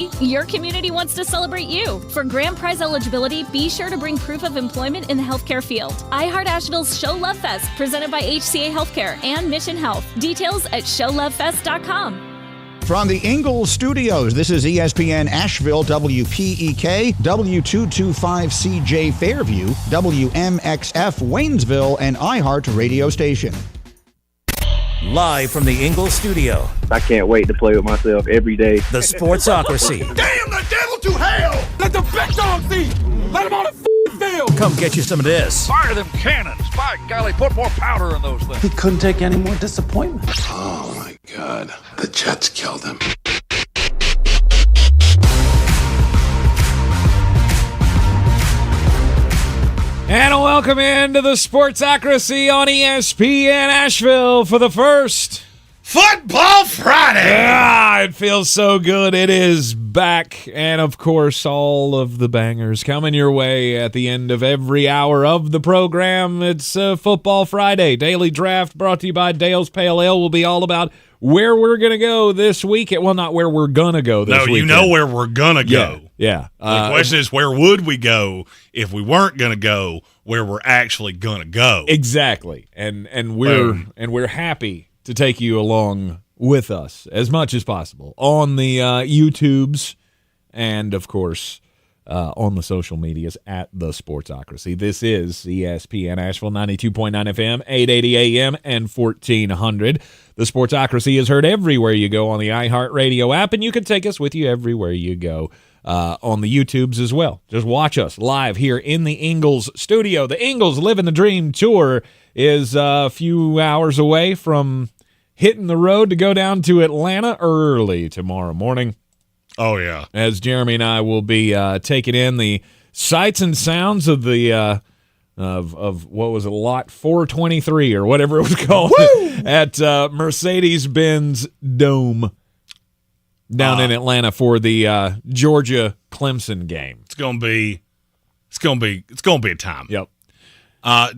Your community wants to celebrate you. For grand prize eligibility, be sure to bring proof of employment in the healthcare field. iHeart Asheville's Show Love Fest, presented by HCA Healthcare and Mission Health. Details at showlovefest.com. From the Ingles studios, this is ESPN Asheville, WPEK, W225CJ Fairview, WMXF Waynesville, and iHeart radio station. Live from the Ingles studio. I can't wait to play with myself every day. The Sportsocracy. Damn the devil to hell! Let the big dogs eat! Let them on the field! Come get you some of this. Fire them cannons! By golly, put more powder in those things. He couldn't take any more disappointment. Oh my God, the Jets killed him. And welcome into the Sportsocracy on ESPN Asheville for the first Football Friday! It feels so good. It is back. And, of course, all of the bangers coming your way at the end of every hour of the program. It's Football Friday. Daily Draft brought to you by Dale's Pale Ale will be all about where we're going to go this weekend. Well, not where we're going to go this weekend. No, you know where we're going to go. Yeah. The question is, where would we go if we weren't going to go where we're actually going to go? Exactly. And we're happy to take you along with us as much as possible on the YouTubes and, of course, on the social medias at the Sportsocracy. This is ESPN Asheville 92.9 FM, 880 AM, and 1400. The Sportsocracy is heard everywhere you go on the iHeartRadio app, and you can take us with you everywhere you go on the YouTubes as well. Just watch us live here in the Ingles studio. The Ingles Livin the Dream tour is a few hours away from hitting the road to go down to Atlanta early tomorrow morning. Oh, yeah. As Jeremy and I will be taking in the sights and sounds of the of what was it, Lot 423 or whatever it was called at Mercedes-Benz Dome down in Atlanta for the Georgia Clemson game. It's gonna be a time. Yep.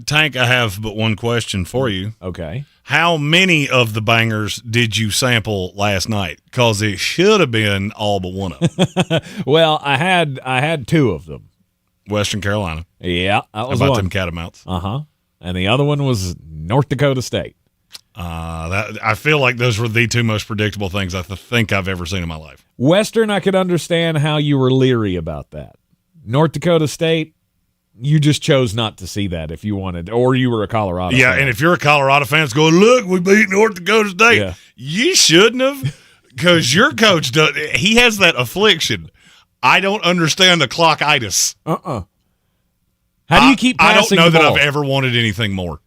Tank, I have but one question for you. Okay. How many of the bangers did you sample last night? Because it should have been all but one of them. Well, I had two of them. Western Carolina. Yeah, that was How about one. them Catamounts? And the other one was North Dakota State. I feel like those were the two most predictable things I think I've ever seen in my life. Western, I could understand how you were leery about that. North Dakota State, you just chose not to see that if you wanted, or you were a Colorado fan. And if you're a Colorado fan, it's going, look, we beat North Dakota State. Yeah. You shouldn't have, because your coach, he has that affliction. I don't understand the clockitis. How do you keep passing I don't know the that ball? I've ever wanted anything more.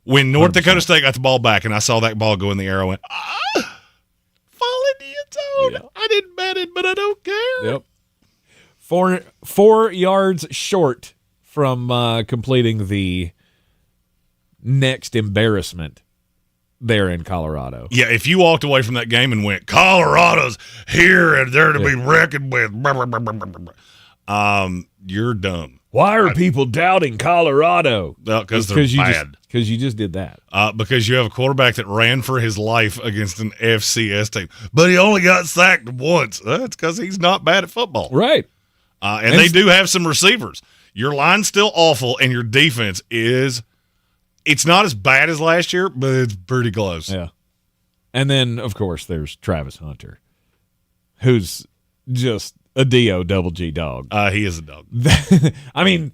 When North 100%. Dakota State got the ball back and I saw that ball go in the air, I went, fall into your zone. Yeah. I didn't bet it, but I don't care. Yep. 4 yards short from completing the next embarrassment there in Colorado. Yeah, if you walked away from that game and went, Colorado's here and they're to be reckoned with, you're dumb. Why are people doubting Colorado? Well, because they're bad. Because you just did that. Because you have a quarterback that ran for his life against an FCS team. But he only got sacked once. That's because he's not bad at football. Right. And they do have some receivers. Your line's still awful, and your defense is – it's not as bad as last year, but it's pretty close. Yeah. And then, of course, there's Travis Hunter, who's just a D-O-double-G dog. He is a dog. I mean,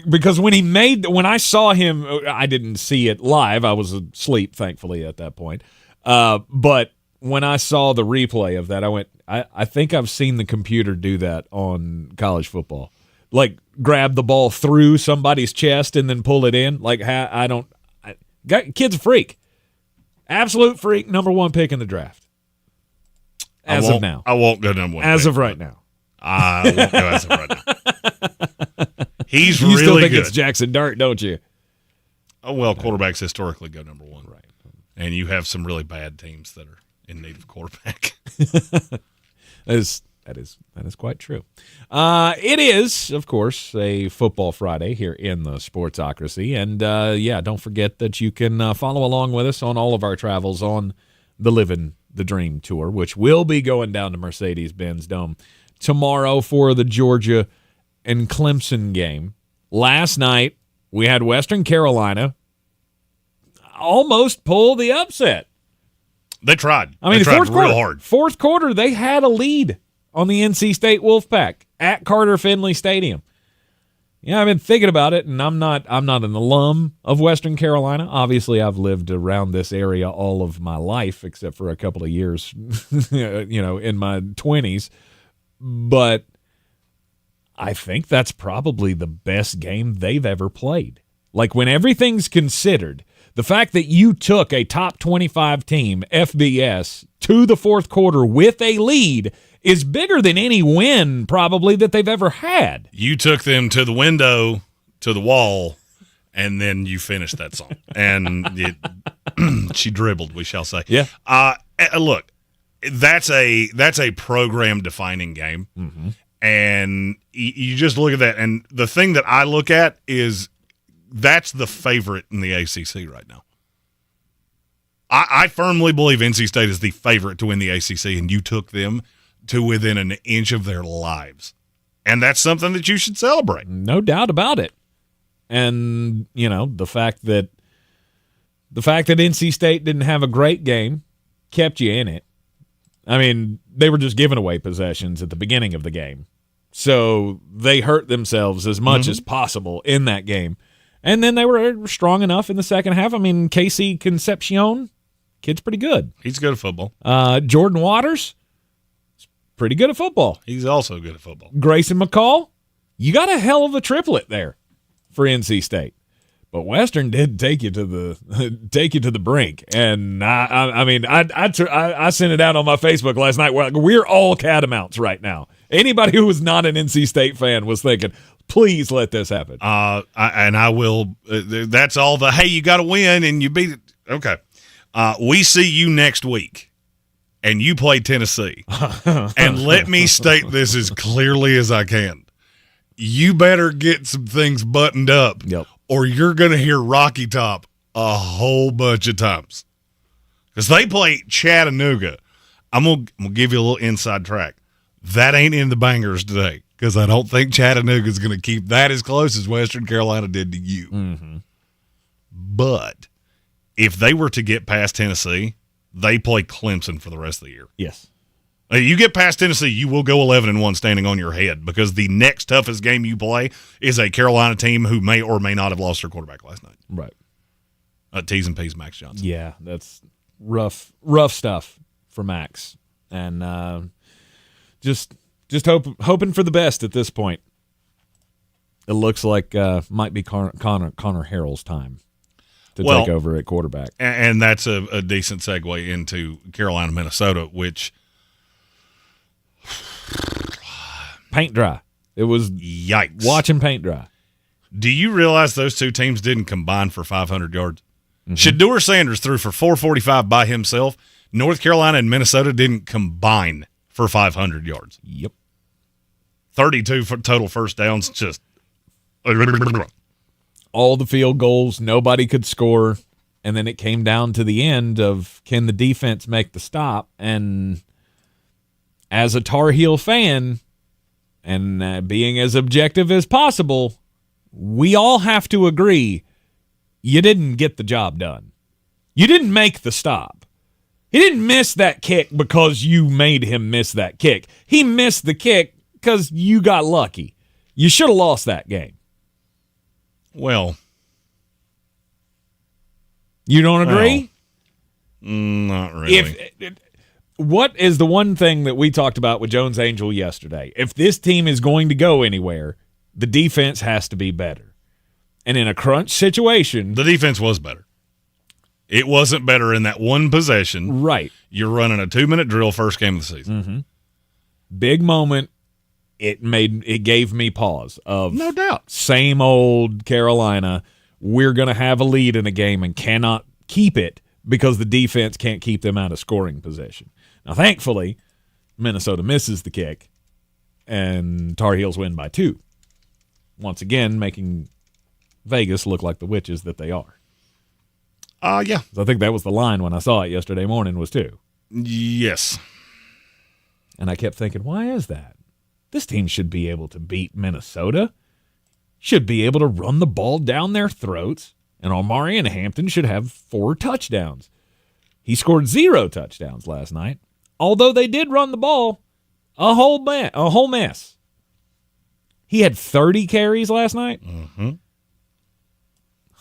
because when I saw him, I didn't see it live. I was asleep, thankfully, at that point. But when I saw the replay of that, I went, I think I've seen the computer do that on college football. Like, grab the ball through somebody's chest and then pull it in. Like, kid's a freak. Absolute freak, number one pick in the draft. As of now. I won't go number one. As of right now. I won't go as of right now. He's you really still think good. it's Jackson Dart, don't you? Oh, well, quarterbacks historically go number one. Right. And you have some really bad teams that are in need of a quarterback. That is quite true. It is, of course, a Football Friday here in the Sportsocracy. And, don't forget that you can follow along with us on all of our travels on the Livin the Dream Tour, which will be going down to Mercedes-Benz Dome tomorrow for the Georgia and Clemson game. Last night, we had Western Carolina almost pull the upset. They tried. I mean, they tried real hard. Fourth quarter, they had a lead on the NC State Wolfpack at Carter Finley Stadium. Yeah, I've been thinking about it, and I'm not an alum of Western Carolina. Obviously, I've lived around this area all of my life, except for a couple of years, in my 20s. But I think that's probably the best game they've ever played. Like, when everything's considered, the fact that you took a top 25 team, FBS, to the fourth quarter with a lead is bigger than any win probably that they've ever had. You took them to the window, to the wall, and then you finished that song. And she dribbled, we shall say. Yeah. Look, that's a program-defining game. Mm-hmm. And you just look at that. And the thing that I look at is that's the favorite in the ACC right now. I firmly believe NC State is the favorite to win the ACC, and you took them to within an inch of their lives. And that's something that you should celebrate. No doubt about it. And, the fact that NC State didn't have a great game kept you in it. I mean, they were just giving away possessions at the beginning of the game. So they hurt themselves as much as possible in that game. And then they were strong enough in the second half. I mean, Casey Concepcion, kid's pretty good. He's good at football. Jordan Waters, pretty good at football. He's also good at football. Grayson McCall, you got a hell of a triplet there for NC State. But Western did take you to the brink, and I sent it out on my Facebook last night. We're all catamounts right now. Anybody who was not an NC State fan was thinking, please let this happen. I will. That's all the hey, you got to win and you beat it. Okay, we see you next week, and you play Tennessee. And let me state this as clearly as I can. You better get some things buttoned up. Yep. Or you're going to hear Rocky Top a whole bunch of times. Because they play Chattanooga. I'm going to give you a little inside track. That ain't in the bangers today. Because I don't think Chattanooga is going to keep that as close as Western Carolina did to you. Mm-hmm. But if they were to get past Tennessee, they play Clemson for the rest of the year. Yes. You get past Tennessee, you will go 11-1 standing on your head because the next toughest game you play is a Carolina team who may or may not have lost their quarterback last night. Right. T's and P's, Max Johnson. Yeah, that's rough stuff for Max, and just hoping for the best at this point. It looks like might be Connor Harrell's time to take over at quarterback, and that's a decent segue into Carolina, Minnesota, which. Paint dry. It was yikes. Watching paint dry. Do you realize those two teams didn't combine for 500 yards? Mm-hmm. Shedeur Sanders threw for 445 by himself. North Carolina and Minnesota didn't combine for 500 yards. Yep. 32 for total first downs. Just all the field goals. Nobody could score. And then it came down to the end of can the defense make the stop? And as a Tar Heel fan and being as objective as possible, we all have to agree you didn't get the job done. You didn't make the stop. He didn't miss that kick because you made him miss that kick. He missed the kick because you got lucky. You should have lost that game. Well. You don't agree? Well, not really. What is the one thing that we talked about with Jones Angel yesterday? If this team is going to go anywhere, the defense has to be better. And in a crunch situation, the defense was better. It wasn't better in that one possession. Right. You're running a 2-minute drill first game of the season. Mm-hmm. Big moment. It gave me pause of no doubt. Same old Carolina. We're going to have a lead in a game and cannot keep it because the defense can't keep them out of scoring position. Now, thankfully, Minnesota misses the kick, and Tar Heels win by 2. Once again, making Vegas look like the witches that they are. Yeah. I think that was the line when I saw it yesterday morning was 2. Yes. And I kept thinking, why is that? This team should be able to beat Minnesota, should be able to run the ball down their throats, and Omarion Hampton should have 4 touchdowns. He scored 0 touchdowns last night, although they did run the ball a whole mess. He had 30 carries last night,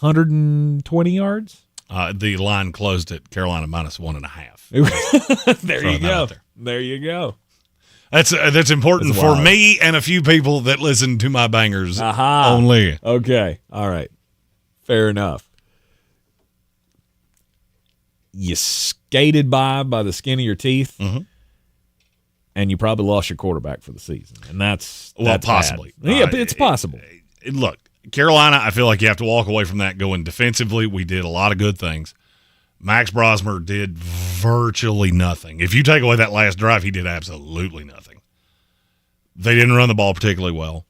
120 yards. The line closed at Carolina -1.5. There you go. There you go. That's important for me and a few people that listen to my bangers only. Okay. All right. Fair enough. You skated by the skin of your teeth, and you probably lost your quarterback for the season. And that's possibly. Bad. Yeah, it's possible. Look, Carolina, I feel like you have to walk away from that going defensively. We did a lot of good things. Max Brosmer did virtually nothing. If you take away that last drive, he did absolutely nothing. They didn't run the ball particularly well.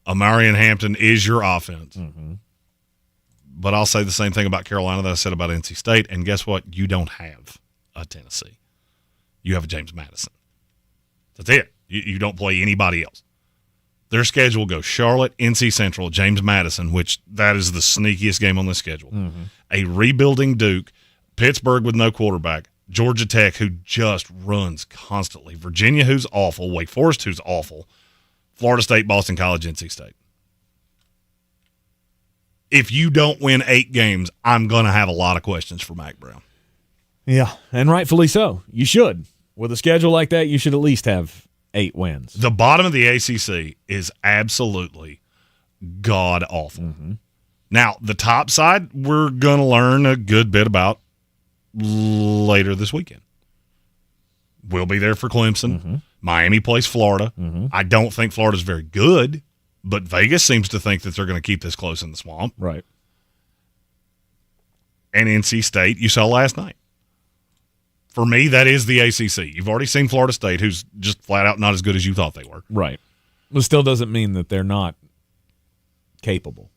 Omarion Hampton is your offense. But I'll say the same thing about Carolina that I said about NC State. And guess what? You don't have a Tennessee. You have a James Madison. That's it. You don't play anybody else. Their schedule goes Charlotte, NC Central, James Madison, which that is the sneakiest game on the schedule. A rebuilding Duke, Pittsburgh with no quarterback, Georgia Tech, who just runs constantly, Virginia, who's awful, Wake Forest, who's awful, Florida State, Boston College, NC State. If you don't win 8 games, I'm going to have a lot of questions for Mac Brown. Yeah, and rightfully so. You should. With a schedule like that, you should at least have 8 wins. The bottom of the ACC is absolutely god-awful. Now, the top side, we're going to learn a good bit about later this weekend. We'll be there for Clemson. Miami plays Florida. I don't think Florida's very good, but Vegas seems to think that they're going to keep this close in the swamp. Right. And NC State, you saw last night. For me, that is the ACC. You've already seen Florida State, who's just flat out not as good as you thought they were. Right. It still doesn't mean that they're not capable.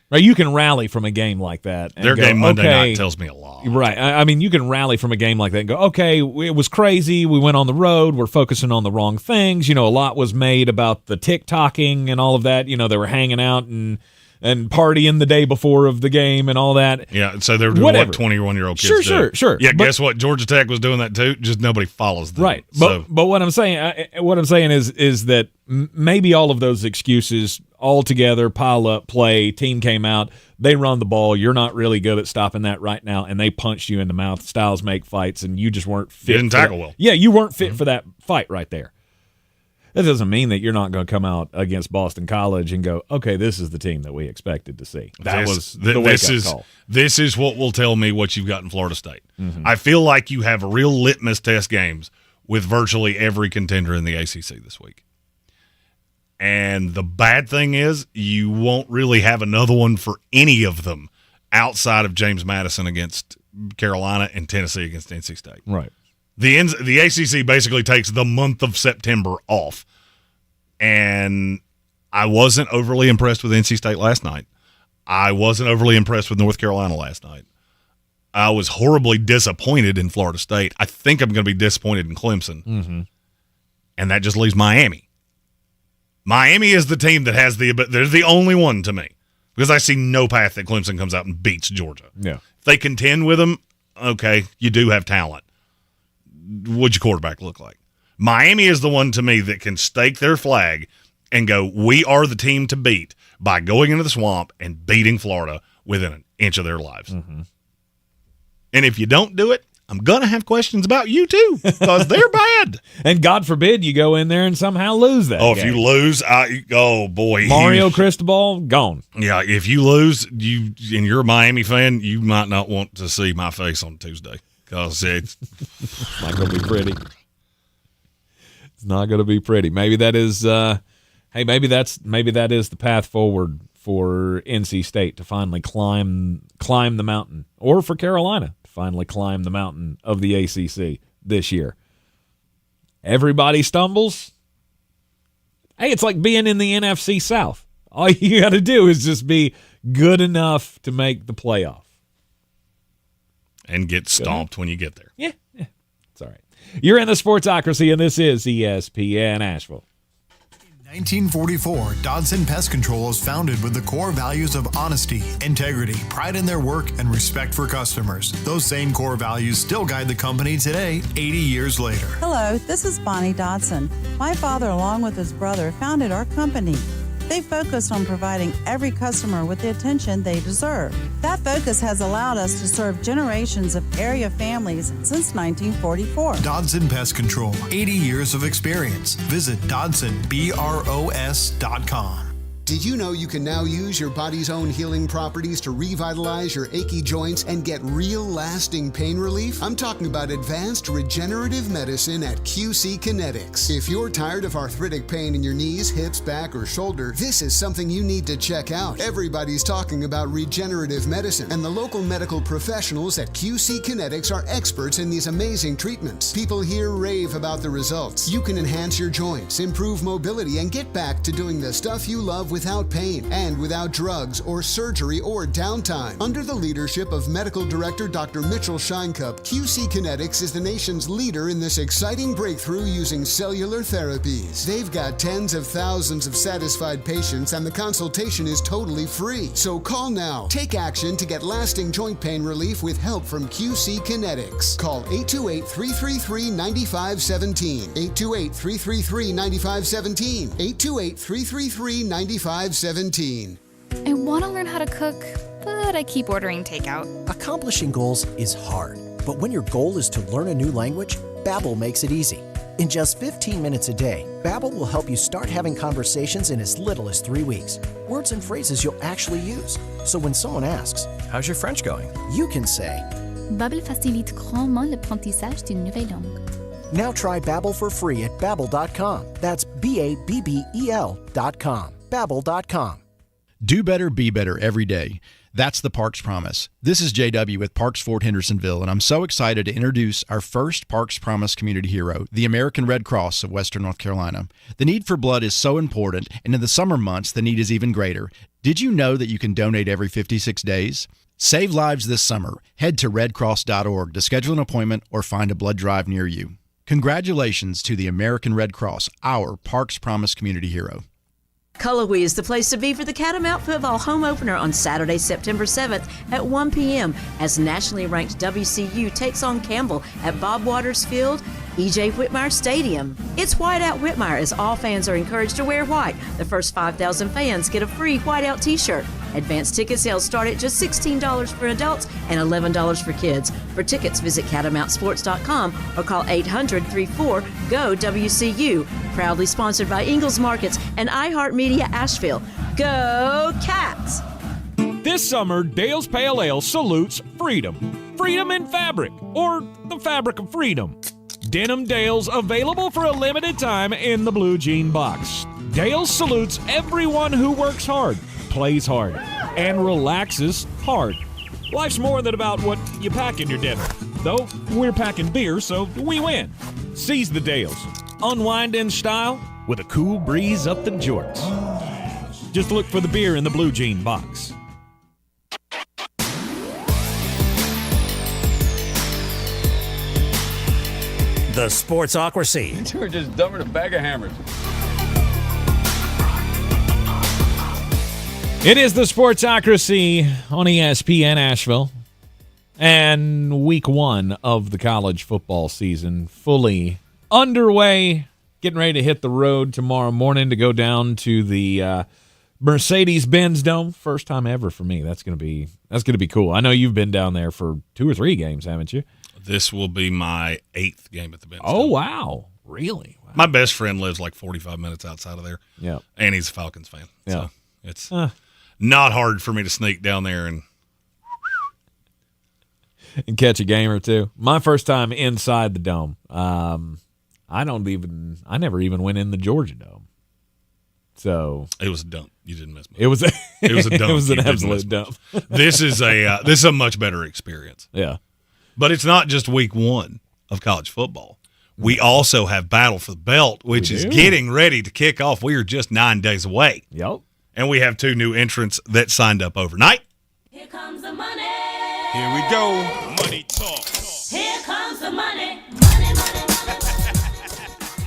Right, you can rally from a game like that. And their go, game Monday okay, night tells me a lot. Right. I mean, you can rally from a game like that and go, okay, it was crazy. We went on the road. We're focusing on the wrong things. A lot was made about the TikToking and all of that. They were hanging out and partying the day before of the game and all that. Yeah, so they were doing what 21-year-old kids do. Sure. Yeah, guess what? Georgia Tech was doing that too. Just nobody follows them. Right. But what I'm saying is that maybe all of those excuses all together pile up, play, team came out, they run the ball, you're not really good at stopping that right now, and they punched you in the mouth. Styles make fights, and you just weren't fit. You didn't tackle well. Yeah, you weren't fit for that fight right there. That doesn't mean that you're not going to come out against Boston College and go, okay, this is the team that we expected to see. That was the wake-up call. This is what will tell me what you've got in Florida State. I feel like you have real litmus test games with virtually every contender in the ACC this week. And the bad thing is you won't really have another one for any of them outside of James Madison against Carolina and Tennessee against NC State. Right. The ACC basically takes the month of September off. And I wasn't overly impressed with NC State last night. I wasn't overly impressed with North Carolina last night. I was horribly disappointed in Florida State. I think I'm going to be disappointed in Clemson. And that just leaves Miami. Miami is the team that has they're the only one to me because I see no path that Clemson comes out and beats Georgia. Yeah. If they contend with them, okay, you do have talent. What'd your quarterback look like? Miami is the one to me that can stake their flag and go, we are the team to beat by going into the swamp and beating Florida within an inch of their lives. And if you don't do it, I'm going to have questions about you too because they're bad. And God forbid you go in there and somehow lose that game. If you lose, oh boy. Mario Cristobal, gone. Yeah, if you lose, and you're a Miami fan, you might not want to see my face on Tuesday because it's not going to be pretty. It's not going to be pretty. Maybe that is maybe that is the path forward for NC State to finally climb the mountain, or for Carolina to finally climb the mountain of the ACC this year. Everybody stumbles. Hey, it's like being in the NFC South. All you got to do is just be good enough to make the playoff. and get stomped when you get there. Yeah, it's all right. You're in the Sportsocracy, and this is ESPN Asheville. 1944, Dodson Pest Control was founded with the core values of honesty, integrity, pride in their work, and respect for customers. Those same core values still guide the company today, 80 years later. Hello, this is Bonnie Dodson. My father, along with his brother, founded our company. They focused on providing every customer with the attention they deserve. That focus has allowed us to serve generations of area families since 1944. Dodson Pest Control, 80 years of experience. Visit DodsonBROS.com. Did you know you can now use your body's own healing properties to revitalize your achy joints and get real lasting pain relief? I'm talking about advanced regenerative medicine at QC Kinetics. If you're tired of arthritic pain in your knees, hips, back, or shoulder, this is something you need to check out. Everybody's talking about regenerative medicine, and the local medical professionals at QC Kinetics are experts in these amazing treatments. People here rave about the results. You can enhance your joints, improve mobility, and get back to doing the stuff you love without pain and without drugs or surgery or downtime. Under the leadership of Medical Director Dr. Mitchell Scheinkup, QC Kinetics is the nation's leader in this exciting breakthrough using cellular therapies. They've got tens of thousands of satisfied patients, and the consultation is totally free. So call now. Take action to get lasting joint pain relief with help from QC Kinetics. Call 828-333-9517. 828-333-9517. 828-333-9517. I want to learn how to cook, but I keep ordering takeout. Accomplishing goals is hard, but when your goal is to learn a new language, Babbel makes it easy. In just 15 minutes a day, Babbel will help you start having conversations in as little as 3 weeks. Words and phrases you'll actually use. So when someone asks, "How's your French going?" you can say, Babbel facilite grandement l'apprentissage d'une nouvelle langue. Now try Babbel for free at Babbel.com. That's Babbel.com. Babbel.com. Do better, be better every day. That's the Parks Promise. This is JW with Parks Fort Hendersonville, and I'm so excited to introduce our first Parks Promise community hero, the American Red Cross of Western North Carolina. The need for blood is so important, and in the summer months, the need is even greater. Did you know that you can donate every 56 days? Save lives this summer. Head to redcross.org to schedule an appointment or find a blood drive near you. Congratulations to the American Red Cross, our Parks Promise community hero. Cullowhee is the place to be for the Catamount Football home opener on Saturday, September 7th at 1 p.m. as nationally ranked WCU takes on Campbell at Bob Waters Field, E.J. Whitmire Stadium. It's White Out Whitmire as all fans are encouraged to wear white. The first 5,000 fans get a free White Out t-shirt. Advanced ticket sales start at just $16 for adults and $11 for kids. For tickets, visit catamountsports.com or call 800-34-GO-WCU. Proudly sponsored by Ingles Markets and iHeartMedia Asheville. Go Cats! This summer, Dale's Pale Ale salutes freedom. Freedom in fabric, or the fabric of freedom. Denim Dale's available for a limited time in the blue jean box. Dale's salutes everyone who works hard, plays hard, and relaxes hard. Life's more than about what you pack in your dinner. Though we're packing beer, so we win. Seize the Dales. Unwind in style with a cool breeze up the jorts. Just look for the beer in the blue jean box. The Sportsocracy. We're just dumber than a bag of hammers. It is the Sportsocracy on ESPN Asheville. And week one of the college football season fully underway. Getting ready to hit the road tomorrow morning to go down to the Mercedes-Benz Dome. First time ever for me. That's gonna be cool. I know you've been down there for 2 or 3 games, haven't you? This will be my 8th game at the Benz. Oh, wow. Really? Wow. My best friend lives like 45 minutes outside of there. Yeah. And he's a Falcons fan. Yeah. So it's not hard for me to sneak down there and catch a game or two. My first time inside the Dome. I never even went in the Georgia Dome. So it was a dump. You didn't miss much. It was a dump. It was an absolute dump. This is a much better experience. Yeah. But it's not just week one of college football. We also have Battle for the Belt, which is getting ready to kick off. We are just 9 days away. Yep. And we have 2 new entrants that signed up overnight. Here comes the money. Here we go. Money talk. Here comes the money.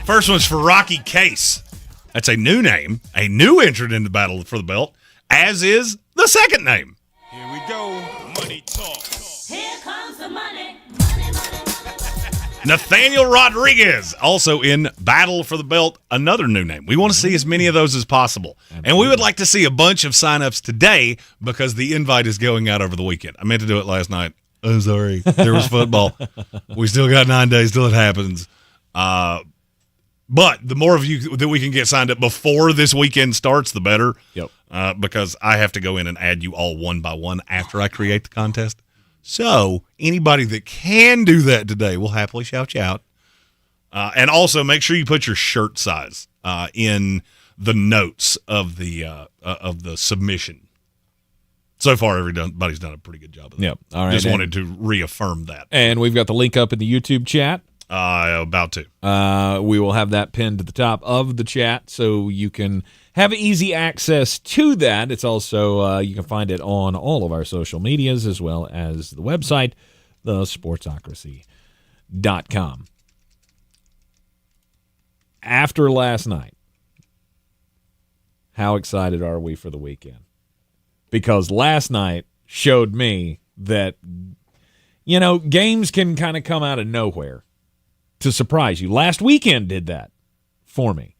First one's for Rocky Case. That's a new name, a new entrant in the battle for the belt, as is the second name. Here we go. Money talk. Here comes the money. Nathaniel Rodriguez, also in battle for the belt, another new name. We want to see as many of those as possible. Absolutely. And we would like to see a bunch of signups today because the invite is going out over the weekend. I meant to do it last night. I'm sorry. There was football. We still got 9 days till it happens. But the more of you that we can get signed up before this weekend starts, the better. Yep. Because I have to go in and add you all one by one after I create the contest. So anybody that can do that today will happily shout you out. And also make sure you put your shirt size in the notes of the submission. So far, everybody's done a pretty good job of that. Yep. All right. Just wanted to reaffirm that. And we've got the link up in the YouTube chat. About to. We will have that pinned to the top of the chat so you can have easy access to that. It's also, you can find it on all of our social medias as well as the website, thesportsocracy.com. After last night, how excited are we for the weekend? Because last night showed me that, games can kind of come out of nowhere to surprise you. Last weekend did that for me.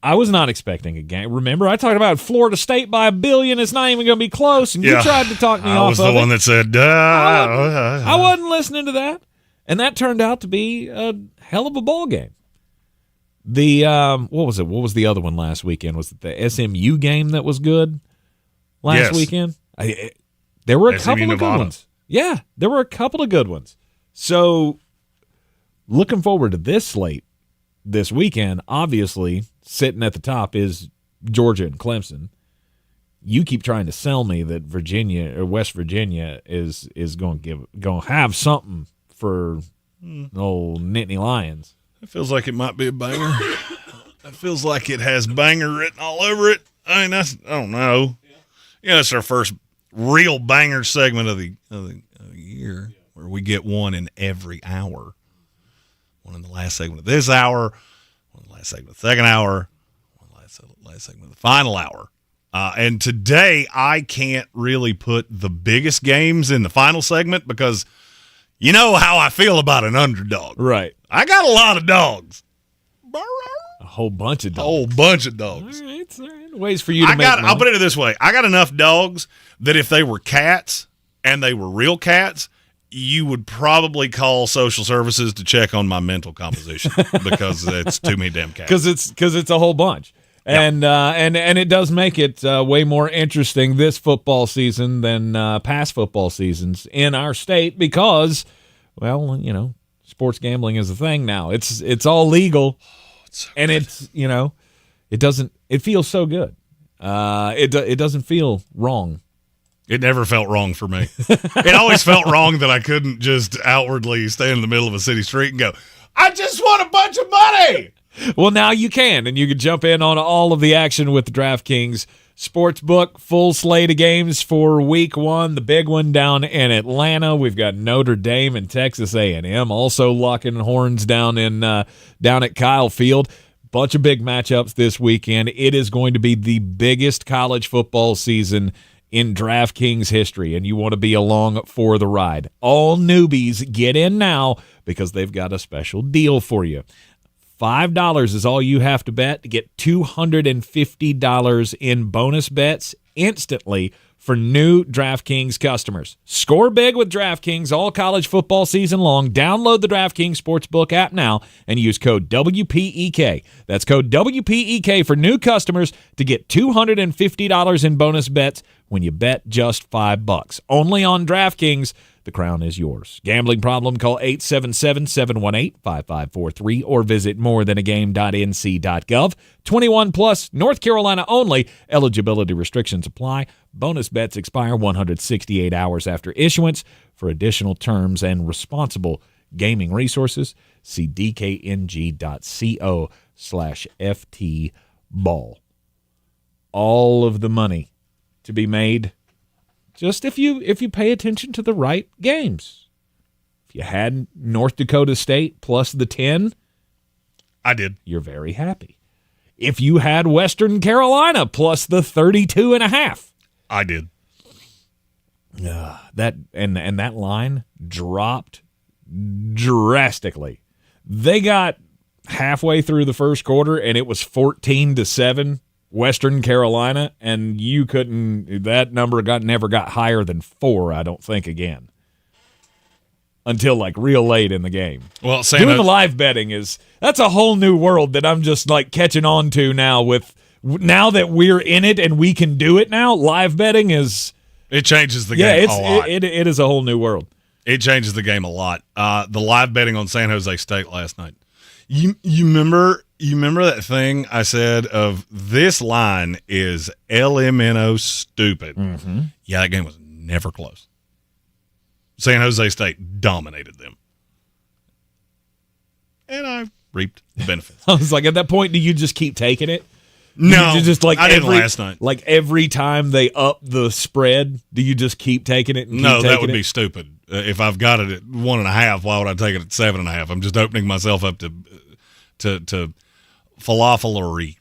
I was not expecting a game. Remember, I talked about Florida State by 1 billion. It's not even going to be close, and you tried to talk me off of it. I was the one that said, I wasn't listening to that, and that turned out to be a hell of a ball game. The what was it? What was the other one last weekend? Was it the SMU game that was good last weekend? There were a couple of good ones. Yeah, there were a couple of good ones. So, looking forward to this slate this weekend, obviously, sitting at the top is Georgia and Clemson. You keep trying to sell me that Virginia or West Virginia is going to have something for old Nittany Lions. It feels like it might be a banger. It feels like it has banger written all over it. I mean, I don't know. It's our first real banger segment of the year where we get one in every hour. One in the last segment of this hour, one in the last segment of the second hour, one in the last segment of the final hour. And today, I can't really put the biggest games in the final segment because you know how I feel about an underdog. Right. I got a lot of dogs. A whole bunch of dogs. A whole bunch of dogs. All right. Ways for you to make money. I'll put it this way. I got enough dogs that if they were cats and they were real cats, you would probably call social services to check on my mental composition because it's too many damn cats. Because it's a whole bunch, and it does make it way more interesting this football season than past football seasons in our state because, sports gambling is a thing now. It's all legal, and it's it feels so good. It doesn't feel wrong. It never felt wrong for me. It always felt wrong that I couldn't just outwardly stand in the middle of a city street and go, I just want a bunch of money. Well, now you can, and you can jump in on all of the action with the DraftKings Sportsbook. Full slate of games for week one, the big one down in Atlanta. We've got Notre Dame and Texas A&M also locking horns down at Kyle Field. Bunch of big matchups this weekend. It is going to be the biggest college football season in DraftKings history, and you want to be along for the ride. All newbies, get in now because they've got a special deal for you. $5 is all you have to bet to get $250 in bonus bets instantly for new DraftKings customers. Score big with DraftKings all college football season long. Download the DraftKings Sportsbook app now and use code WPEK. That's code WPEK for new customers to get $250 in bonus bets when you bet just $5. Only on DraftKings. The crown is yours. Gambling problem? Call 877-718-5543 or visit morethanagame.nc.gov. 21 plus, North Carolina only. Eligibility restrictions apply. Bonus bets expire 168 hours after issuance. For additional terms and responsible gaming resources, see dkng.co/ftball. All of the money to be made Just if you pay attention to the right games. If you had North Dakota State plus the 10, I did. You're very happy. If you had Western Carolina plus the 32.5, I did. That line dropped drastically. They got halfway through the first quarter and it was 14-7 Western Carolina, and you couldn't. That number never got higher than 4. I don't think again until like real late in the game. Well, doing the live betting that's a whole new world that I'm just like catching on to now. Now that we're in it and we can do it now, live betting it changes the game a lot. It is a whole new world. It changes the game a lot. The live betting on San Jose State last night. You remember that thing I said of this line is LMNO stupid. Mm-hmm. Yeah, that game was never close. San Jose State dominated them. And I reaped the benefits. I was like, at that point, do you just keep taking it? No, you just I didn't last night. Like every time they up the spread, do you just keep taking it? No, that would be stupid. If I've got it at 1.5, why would I take it at 7.5? I'm just opening myself up to falafelery.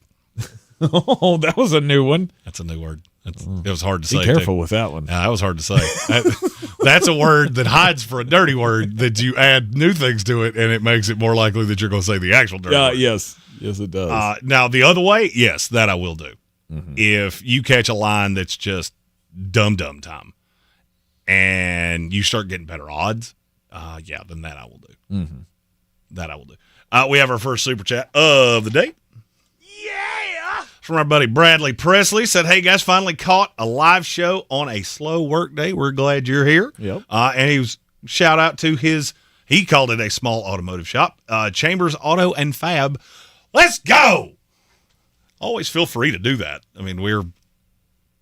Oh, that was a new one. That's a new word. It was hard to say. Be careful with that one. That was hard to say. That's a word that hides for a dirty word that you add new things to it, and it makes it more likely that you're going to say the actual dirty word. Yes, it does. Now, the other way, yes, that I will do. Mm-hmm. If you catch a line that's just dumb time, and you start getting better odds, then that I will do. Mm-hmm. That I will do. We have our first super chat of the day. Yeah! From our buddy Bradley Presley. Said, hey, guys, finally caught a live show on a slow work day. We're glad you're here. Yep. And he was shout out to he called it a small automotive shop, Chambers Auto and Fab. Let's go! Always feel free to do that. I mean,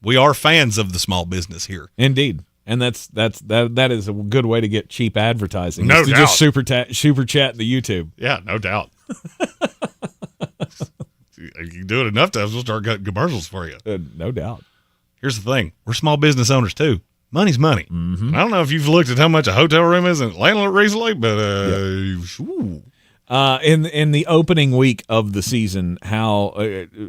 we are fans of the small business here. Indeed. And that is a good way to get cheap advertising. No doubt. Just super chat the YouTube. Yeah, no doubt. You do it enough times, we'll start cutting commercials for you. No doubt. Here's the thing: we're small business owners too. Money's money. Mm-hmm. I don't know if you've looked at how much a hotel room is in Atlanta recently, but in the opening week of the season, how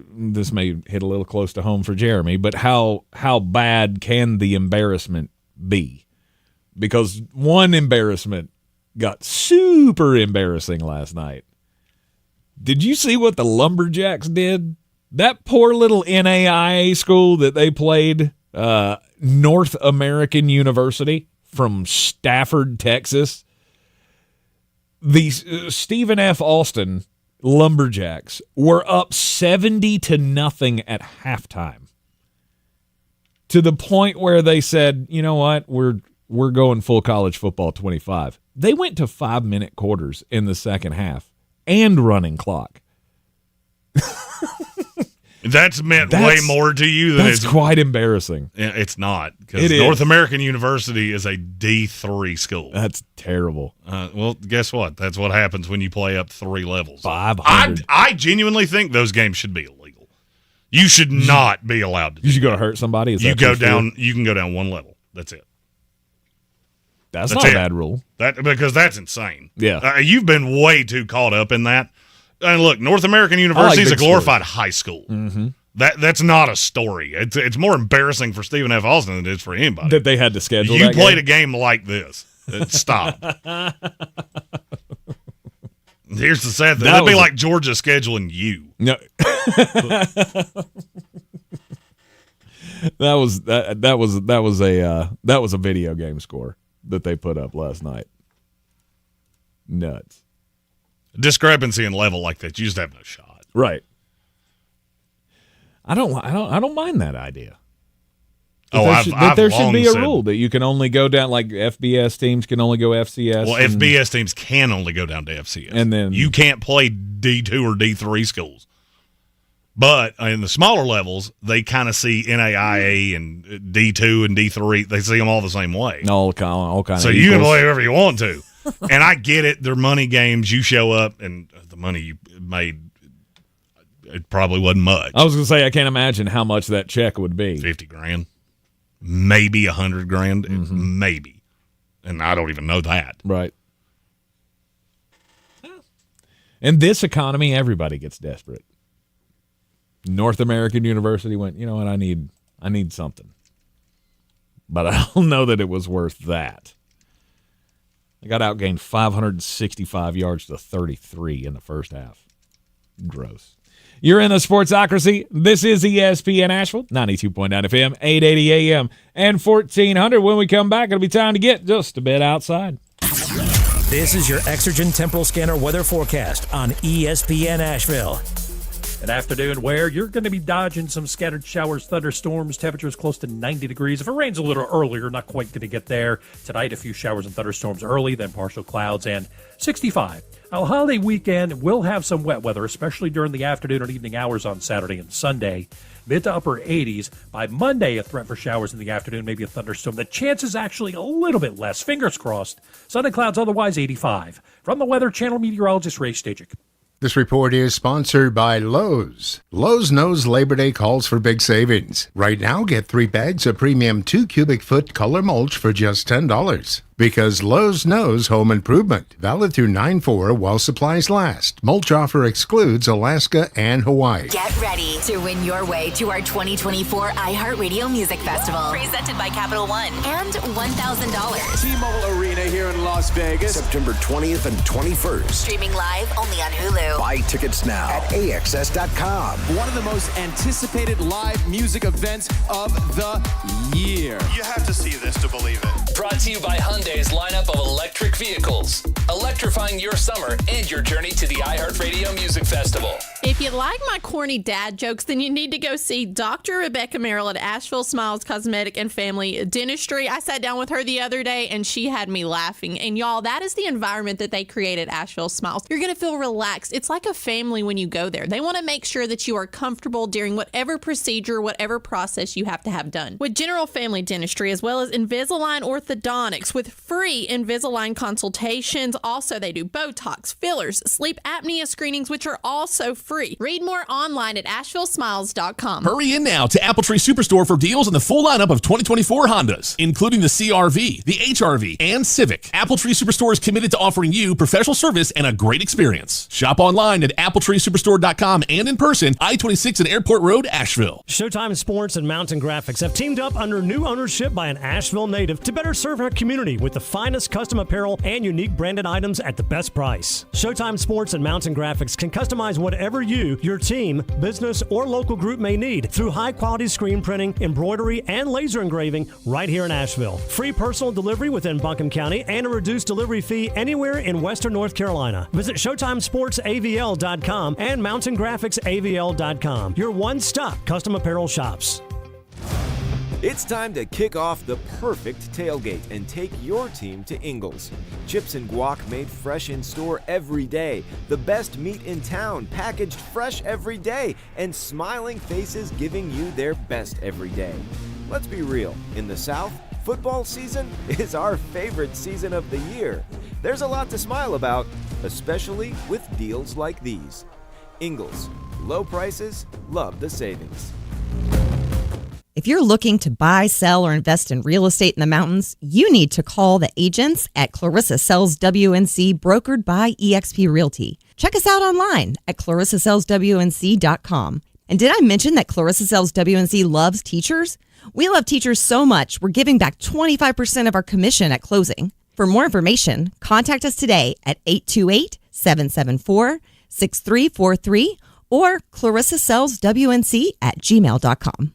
this may hit a little close to home for Jeremy, but how bad can the embarrassment be? Because one embarrassment got super embarrassing last night. Did you see what the Lumberjacks did? That poor little NAIA school that they played, North American University from Stafford, Texas. The Stephen F. Austin Lumberjacks were up 70-0 at halftime, to the point where they said, you know what, we're going full college football 25. They went to 5-minute quarters in the second half and running clock. That's meant way more to you than it's quite embarrassing. It's not, because North American University is a D3 school. That's terrible. Well, guess what? That's what happens when you play up 3 levels. 500. I genuinely think those games should be illegal. You should not be allowed to. You should go to hurt somebody. You go down. You can go down 1 level. That's it. That's not a bad rule. Because that's insane. Yeah. You've been way too caught up in that. And look, North American University is a glorified high school. Mm-hmm. That's not a story. It's more embarrassing for Stephen F. Austin than it is for anybody. That they had to schedule You that played game? a game like this. Stop. Here's the sad thing. That'd be like Georgia scheduling you. No. That was a video game score that they put up last night. Nuts. Discrepancy in level like that, you just have no shot. Right. I don't mind that idea. There should be a rule that you can only go down, like FBS teams can only go FCS. Well, FBS teams can only go down to FCS. And then you can't play D2 or D3 schools. But in the smaller levels, they kind of see NAIA and D2 and D3. They see them all the same way. All kind of. So you can play whoever you want to. And I get it. They're money games. You show up, and the money you made, it probably wasn't much. I was going to say, I can't imagine how much that check would be. 50 grand. maybe $100,000, maybe, and I don't even know that. Right. In this economy, everybody gets desperate. North American University went, you know what, I need something. But I don't know that it was worth that. They got outgained 565 yards to 33 in the first half. Gross. You're in the Sportsocracy. This is ESPN Asheville, 92.9 FM, 880 AM, and 1400. When we come back, it'll be time to get just a bit outside. This is your Exergen Temporal Scanner weather forecast on ESPN Asheville. An afternoon where you're going to be dodging some scattered showers, thunderstorms, temperatures close to 90 degrees. If it rains a little earlier, not quite going to get there. Tonight, a few showers and thunderstorms early, then partial clouds and 65. Our holiday weekend will have some wet weather, especially during the afternoon and evening hours on Saturday and Sunday. Mid to upper 80s. By Monday, a threat for showers in the afternoon, maybe a thunderstorm. The chance is actually a little bit less. Fingers crossed. Sun and clouds otherwise 85. From the Weather Channel, meteorologist Ray Stajic. This report is sponsored by Lowe's. Lowe's knows Labor Day calls for big savings. Right now, get 3 bags of premium 2 cubic foot color mulch for just $10. Because Lowe's knows home improvement. Valid through 9/4 while supplies last. Mulch offer excludes Alaska and Hawaii. Get ready to win your way to our 2024 iHeartRadio Music Festival. Presented by Capital One. And $1,000. T-Mobile Arena here in Las Vegas. September 20th and 21st. Streaming live only on Hulu. Buy tickets now at AXS.com. One of the most anticipated live music events of the year. You have to see this to believe it. Brought to you by Hyundai's lineup of electric vehicles. Electrifying your summer and your journey to the iHeartRadio Music Festival. If you like my corny dad jokes, then you need to go see Dr. Rebecca Merrill at Asheville Smiles Cosmetic and Family Dentistry. I sat down with her the other day, and she had me laughing. And y'all, that is the environment that they create at Asheville Smiles. You're going to feel relaxed. It's like a family when you go there. They want to make sure that you are comfortable during whatever procedure, whatever process you have to have done. With general family dentistry, as well as Invisalign orthodontics, with free Invisalign consultations. Also, they do Botox, fillers, sleep apnea screenings, which are also free. Read more online at AshevilleSmiles.com. Hurry in now to Apple Tree Superstore for deals on the full lineup of 2024 Hondas, including the CR-V, the HR-V, and Civic. Apple Tree Superstore is committed to offering you professional service and a great experience. Shop online at AppleTreeSuperstore.com and in person, I-26 and Airport Road, Asheville. Showtime Sports and Mountain Graphics have teamed up under new ownership by an Asheville native to better serve our community with the finest custom apparel and unique branded items at the best price. Showtime Sports and Mountain Graphics can customize whatever you, your team, business, or local group may need through high-quality screen printing, embroidery, and laser engraving right here in Asheville. Free personal delivery within Buncombe County and a reduced delivery fee anywhere in Western North Carolina. Visit ShowtimeSportsAVL.com and MountainGraphicsAVL.com. Your one-stop custom apparel shops. It's time to kick off the perfect tailgate and take your team to Ingles. Chips and guac made fresh in store every day. The best meat in town packaged fresh every day. And smiling faces giving you their best every day. Let's be real. In the South, football season is our favorite season of the year. There's a lot to smile about, especially with deals like these. Ingles. Low prices, love the savings. If you're looking to buy, sell, or invest in real estate in the mountains, you need to call the agents at Clarissa Sells WNC, brokered by eXp Realty. Check us out online at ClarissaSellsWNC.com. And did I mention that Clarissa Sells WNC loves teachers? We love teachers so much, we're giving back 25% of our commission at closing. For more information, contact us today at 828-774-6343 or ClarissaSellsWNC@gmail.com.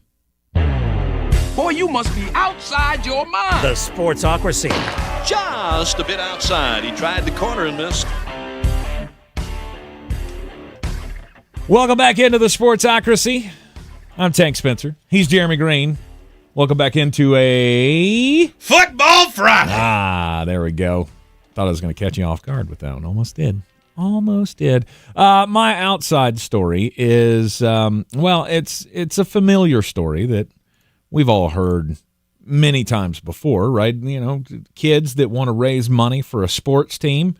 Boy, you must be outside your mind. The Sportsocracy. Just a bit outside. He tried the corner and missed. Welcome back into the Sportsocracy. I'm Tank Spencer. He's Jeremy Greene. Welcome back into a Football Friday. There we go. Thought I was going to catch you off guard with that one. Almost did. My outside story is, it's a familiar story that we've all heard many times before, right? You know, kids that want to raise money for a sports team.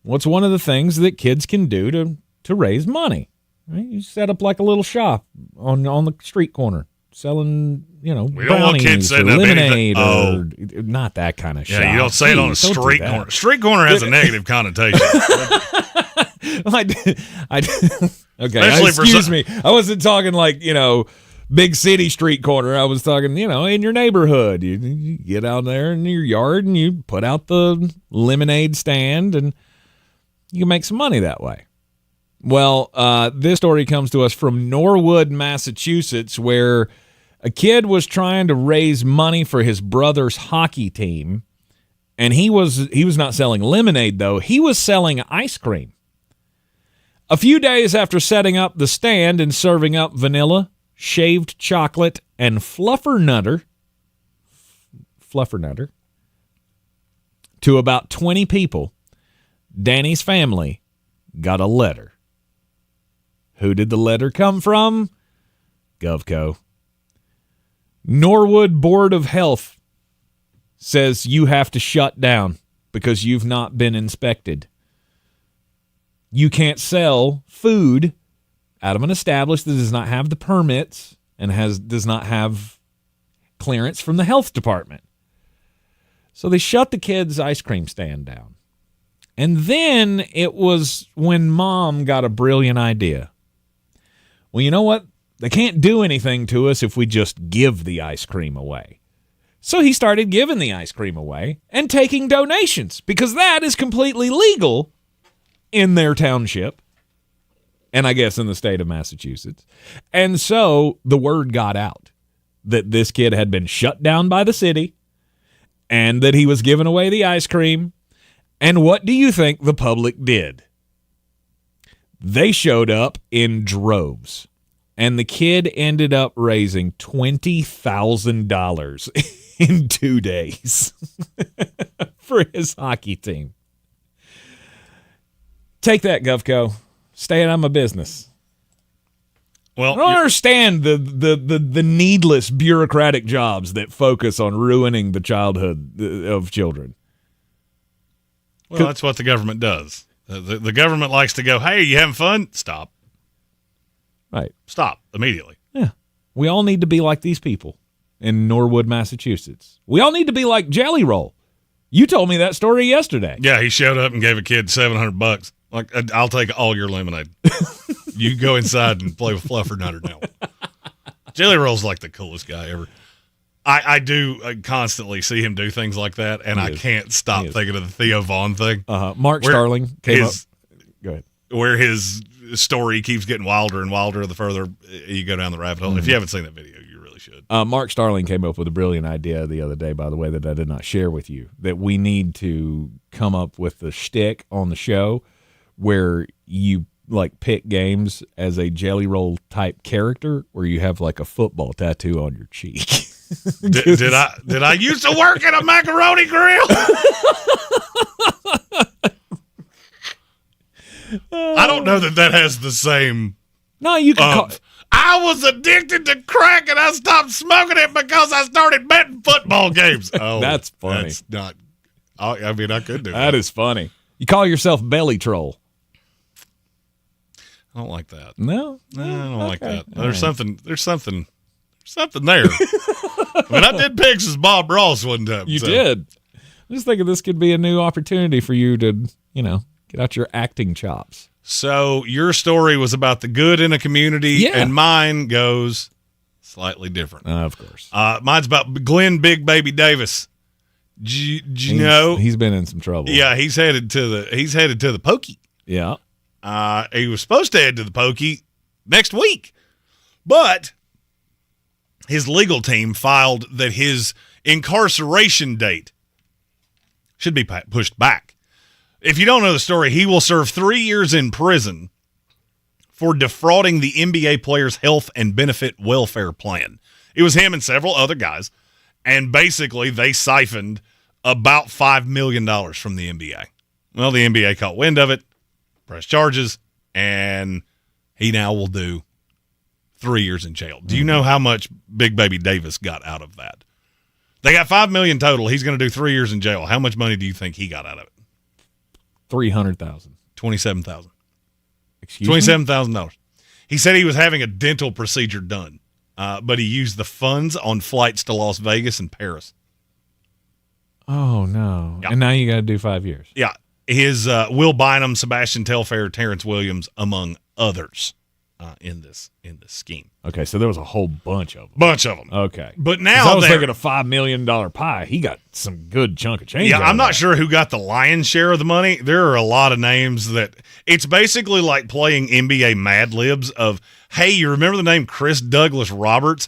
What's one of the things that kids can do to raise money? Right? You set up like a little shop on the street corner. selling, We don't want brownies kids or setting up lemonade anything. or not that kind of shop. Yeah, you don't say it on a Jeez, don't do street that. corner. Street corner has a negative connotation. Okay, Especially for excuse me. I wasn't talking like, big city street corner. I was talking, in your neighborhood. You get out there in your yard and you put out the lemonade stand and you can make some money that way. Well, this story comes to us from Norwood, Massachusetts, where a kid was trying to raise money for his brother's hockey team, and he was not selling lemonade, though. He was selling ice cream. A few days after setting up the stand and serving up vanilla, shaved chocolate, and fluffernutter to about 20 people, Danny's family got a letter. Who did the letter come from? GovCo. Norwood Board of Health says you have to shut down because you've not been inspected. You can't sell food out of an establishment that does not have the permits and does not have clearance from the health department. So they shut the kid's ice cream stand down. And then it was when Mom got a brilliant idea. Well, you know what? They can't do anything to us if we just give the ice cream away. So he started giving the ice cream away and taking donations because that is completely legal in their township and I guess in the state of Massachusetts. And so the word got out that this kid had been shut down by the city and that he was giving away the ice cream. And what do you think the public did? They showed up in droves, and the kid ended up raising $20,000 in 2 days for his hockey team. Take that, GovCo. Stay out of my business. Well, I don't understand the needless bureaucratic jobs that focus on ruining the childhood of children. Well, that's what the government does. The government likes to go, hey, you having fun? Stop. Right. Stop immediately. Yeah. We all need to be like these people in Norwood, Massachusetts. We all need to be like Jelly Roll. You told me that story yesterday. Yeah, he showed up and gave a kid $700. Like, I'll take all your lemonade. You go inside and play with Fluffernutter now. Jelly Roll's like the coolest guy ever. I do constantly see him do things like that, and I can't stop thinking of the Theo Vaughn thing. Mark Starling came up. Go ahead. Where his story keeps getting wilder and wilder the further you go down the rabbit hole. Mm-hmm. If you haven't seen that video, you really should. Mark Starling came up with a brilliant idea the other day, by the way, that I did not share with you, that we need to come up with the shtick on the show where you pick games as a Jelly Roll type character where you have like a football tattoo on your cheek. Did I used to work at a macaroni grill? I don't know that has the same. No, you can. I was addicted to crack and I stopped smoking it because I started betting football games. Oh, that's funny. That's not. I mean, I could do that. That is funny. You call yourself Belly Troll. I don't like that. No, I don't like that. There's right. something there. I mean, I did pics as Bob Ross one time. You did. I'm just thinking this could be a new opportunity for you to, get out your acting chops. So your story was about the good in a community, and mine goes slightly different. Of course. Mine's about Glenn Big Baby Davis. Did you know he's been in some trouble? Yeah, he's headed to the Pokey. Yeah. He was supposed to head to the Pokey next week, but his legal team filed that his incarceration date should be pushed back. If you don't know the story, he will serve 3 years in prison for defrauding the NBA players' health and benefit welfare plan. It was him and several other guys, and basically they siphoned about $5 million from the NBA. Well, the NBA caught wind of it, pressed charges, and he now will do 3 years in jail. Do you know how much Big Baby Davis got out of that? They got $5 million total. He's going to do 3 years in jail. How much money do you think he got out of it? $300,000. $27,000. Excuse me? $27,000. He said he was having a dental procedure done. but he used the funds on flights to Las Vegas and Paris. Oh, no. Yeah. And now you got to do 5 years. Yeah. His Will Bynum, Sebastian Telfair, Terrence Williams, among others in this scheme. Okay, so there was a whole bunch of them. Bunch of them. Okay. But now I was thinking a $5 million pie. He got some good chunk of change. Yeah, I'm not that. sure who got the lion's share of the money. There are a lot of names that it's basically like playing NBA Mad Libs of, hey, you remember the name Chris Douglas Roberts?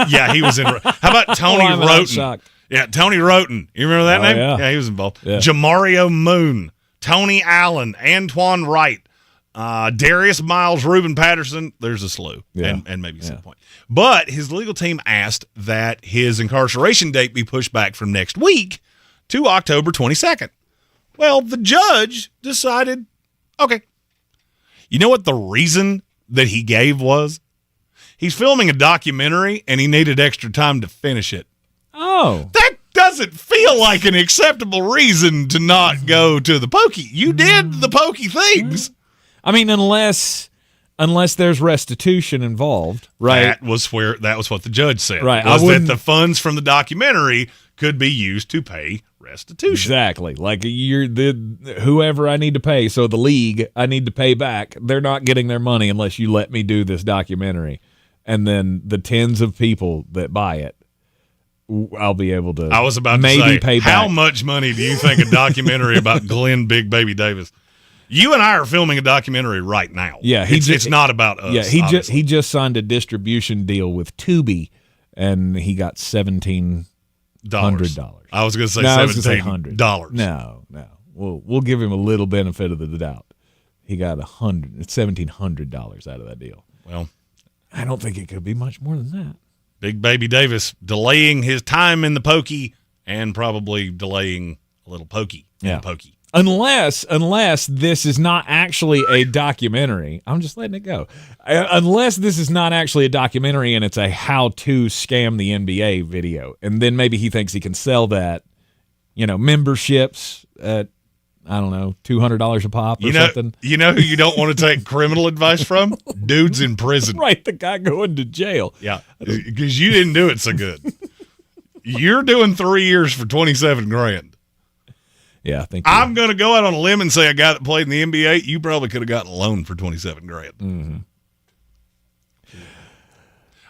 Yeah, he was in. How about Tony I'm not Roten? shocked. Yeah, Tony Roten. You remember that name? Yeah. He was involved. Yeah. Jamario Moon, Tony Allen, Antoine Wright, Darius Miles, Reuben Patterson. There's a slew, and maybe some point. But his legal team asked that his incarceration date be pushed back from next week to October 22nd. Well, the judge decided, okay. You know what the reason that he gave was? He's filming a documentary, and he needed extra time to finish it. Oh. That doesn't feel like an acceptable reason to not go to the pokey. You did the pokey things. I mean, unless there's restitution involved, right? That was what the judge said. Right. Was that the funds from the documentary could be used to pay restitution. Exactly. Like whoever I need to pay, so the league I need to pay back, they're not getting their money unless you let me do this documentary. And then the tens of people that buy it, I'll be able to. I was about to say, pay back. How much money do you think a documentary about Glenn Big Baby Davis? You and I are filming a documentary right now. Yeah, it's not about us. Yeah, he just signed a distribution deal with Tubi, and he got $1,700. I was going to say $1,700. No. We'll give him a little benefit of the doubt. He got $1,700 out of that deal. Well, I don't think it could be much more than that. Big Baby Davis delaying his time in the pokey and probably delaying a little pokey in the pokey. Unless this is not actually a documentary. I'm just letting it go. Unless this is not actually a documentary and it's a how-to scam the NBA video. And then maybe he thinks he can sell that, memberships at, I don't know, $200 a pop or something. You know who you don't want to take criminal advice from? Dudes in prison. Right, the guy going to jail. Yeah, because you didn't do it so good. You're doing 3 years for $27,000. Yeah, I think I'm going to go out on a limb and say a guy that played in the NBA, you probably could have gotten a loan for $27,000.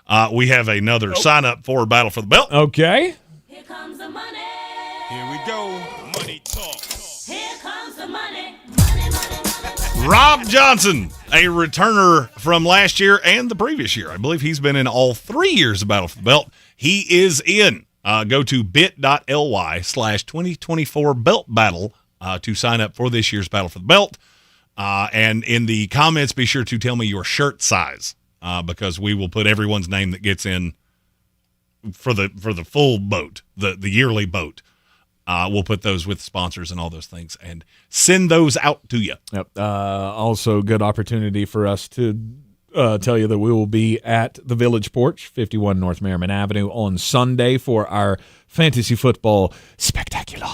Mm-hmm. We have another sign up for Battle for the Belt. Okay. Here comes the money. Here we go. Money talk. Here comes the money. Rob Johnson, a returner from last year and the previous year. I believe he's been in all 3 years of Battle for the Belt. He is in. Go to bit.ly/2024 Belt Battle to sign up for this year's Battle for the Belt. And in the comments, be sure to tell me your shirt size because we will put everyone's name that gets in for the full boat, the yearly boat. We'll put those with sponsors and all those things and send those out to you. Yep. Also, good opportunity for us to tell you that we will be at the Village Porch, 51 North Merriman Avenue, on Sunday for our fantasy football spectacular.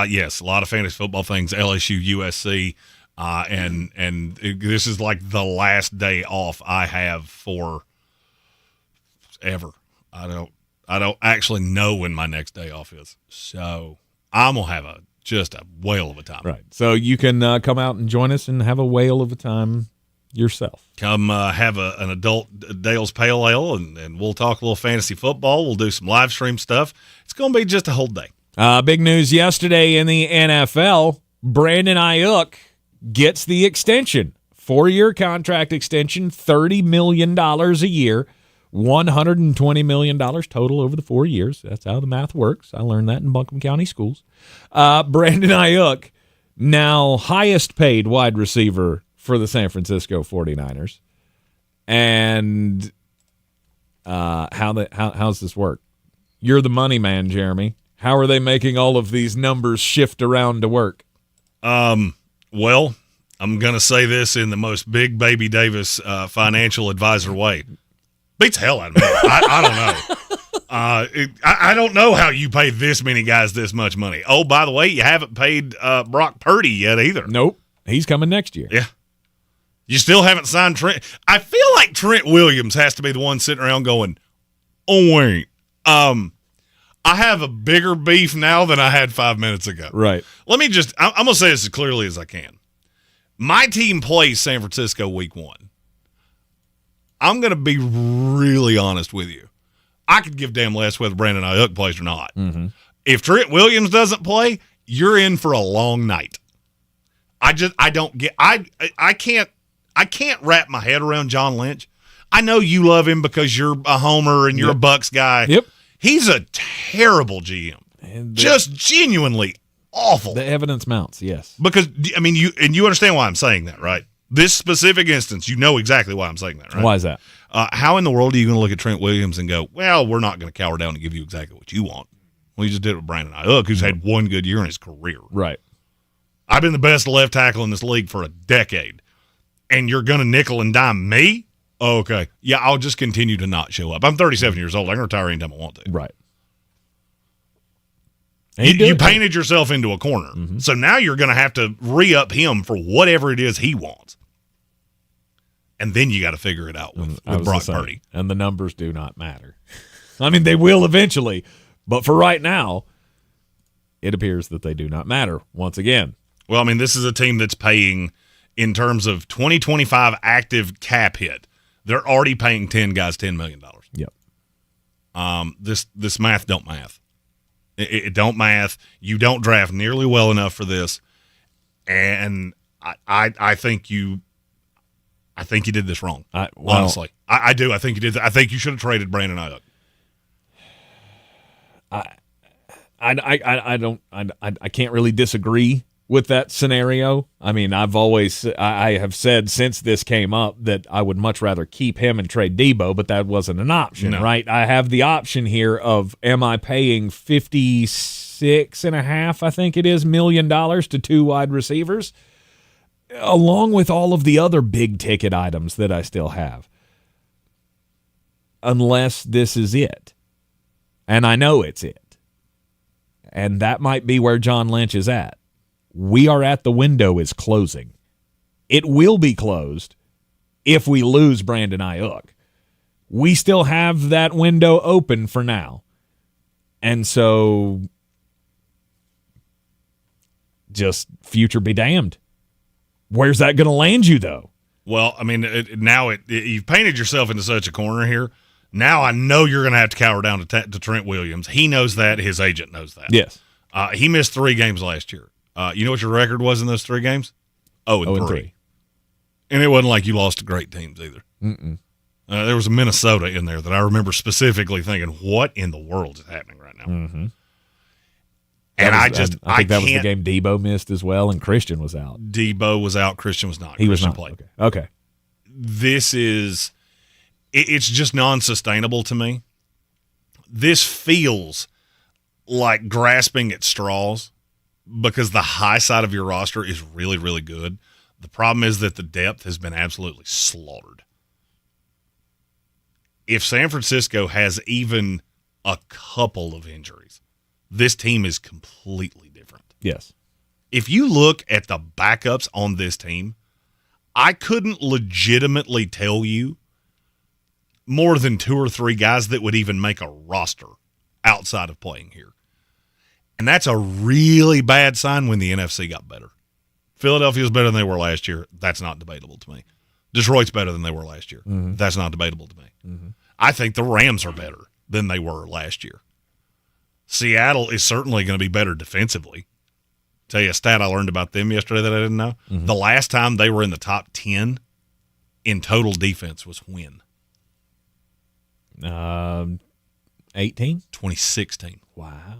Yes, a lot of fantasy football things, LSU, USC, and this is like the last day off I have for ever. I don't actually know when my next day off is, so I'm gonna have just a whale of a time. Right. So you can come out and join us and have a whale of a time yourself. Come have an adult Dale's Pale Ale, and we'll talk a little fantasy football. We'll do some live stream stuff. It's going to be just a whole day. Big news yesterday in the NFL. Brandon Ayuk gets the extension. 4-year contract extension, $30 million a year, $120 million total over the 4 years. That's how the math works. I learned that in Buncombe County schools. Brandon Ayuk, now highest paid wide receiver for the San Francisco 49ers. And how's this work? You're the money man, Jeremy. How are they making all of these numbers shift around to work? Well, I'm going to say this in the most Big Baby Davis financial advisor way. Beats hell out of me. I don't know. I don't know how you pay this many guys this much money. Oh, by the way, you haven't paid Brock Purdy yet either. Nope. He's coming next year. Yeah. You still haven't signed Trent. I feel like Trent Williams has to be the one sitting around going, Oh, wait. I have a bigger beef now than I had 5 minutes ago. Right. Let me just, I'm going to say this as clearly as I can. My team plays San Francisco week 1. I'm going to be really honest with you. I could give damn less whether Brandon Ayuk plays or not. Mm-hmm. If Trent Williams doesn't play, you're in for a long night. I can't wrap my head around John Lynch. I know you love him because you're a homer and you're a Bucks guy. Yep. He's a terrible GM. Just genuinely awful. The evidence mounts, yes. Because, I mean, you understand why I'm saying that, right? This specific instance, you know exactly why I'm saying that, right? Why is that? How in the world are you going to look at Trent Williams and go, well, we're not going to cower down and give you exactly what you want? Well, you just did it with Brandon Ayuk, who's had one good year in his career. Right. I've been the best left tackle in this league for a decade, and you're going to nickel and dime me? Oh, okay. Yeah, I'll just continue to not show up. I'm 37 years old. I can retire anytime I want to. Right. You painted yourself into a corner. Mm-hmm. So now you're going to have to re-up him for whatever it is he wants. And then you got to figure it out with Brock Purdy. And the numbers do not matter. I mean, they will eventually. But for right now, it appears that they do not matter once again. Well, I mean, this is a team that's paying, in terms of 2025 active cap hit, they're already paying 10 guys $10 million. Yep. This math don't math. It don't math. You don't draft nearly well enough for this. And I think you did this wrong. Honestly. I do. I think you did. I think you should have traded Brandon Ayuk. I can't really disagree with that scenario. I mean, I have said since this came up that I would much rather keep him and trade Debo, but that wasn't an option, right? I have the option here of, am I paying $56.5, I think it is, $1 million to 2 wide receivers, along with all of the other big ticket items that I still have, unless this is it. And I know it's it. And that might be where John Lynch is at. We are at the window is closing. It will be closed if we lose Brandon Ayuk. We still have that window open for now. And so just future be damned. Where's that going to land you, though? Well, I mean, you've painted yourself into such a corner here. Now I know you're going to have to cower down to Trent Williams. He knows that. His agent knows that. Yes. He missed 3 games last year. You know what your record was in those 3 games? 0-3. And it wasn't like you lost to great teams either. Mm-mm. There was a Minnesota in there that I remember specifically thinking, what in the world is happening right now? Mm-hmm. And I think that was the game Debo missed as well, and Christian was out. Debo was out. Christian was not. He Christian was not. Played. Okay. This is – it's just non-sustainable to me. This feels like grasping at straws because the high side of your roster is really, really good. The problem is that the depth has been absolutely slaughtered. If San Francisco has even a couple of injuries, this team is completely different. Yes. If you look at the backups on this team, I couldn't legitimately tell you more than 2 or 3 guys that would even make a roster outside of playing here. And that's a really bad sign when the NFC got better. Philadelphia's better than they were last year. That's not debatable to me. Detroit's better than they were last year. Mm-hmm. That's not debatable to me. Mm-hmm. I think the Rams are better than they were last year. Seattle is certainly going to be better defensively. Tell you a stat I learned about them yesterday that I didn't know. Mm-hmm. The last time they were in the top 10 in total defense was when? 18? 2016. Wow.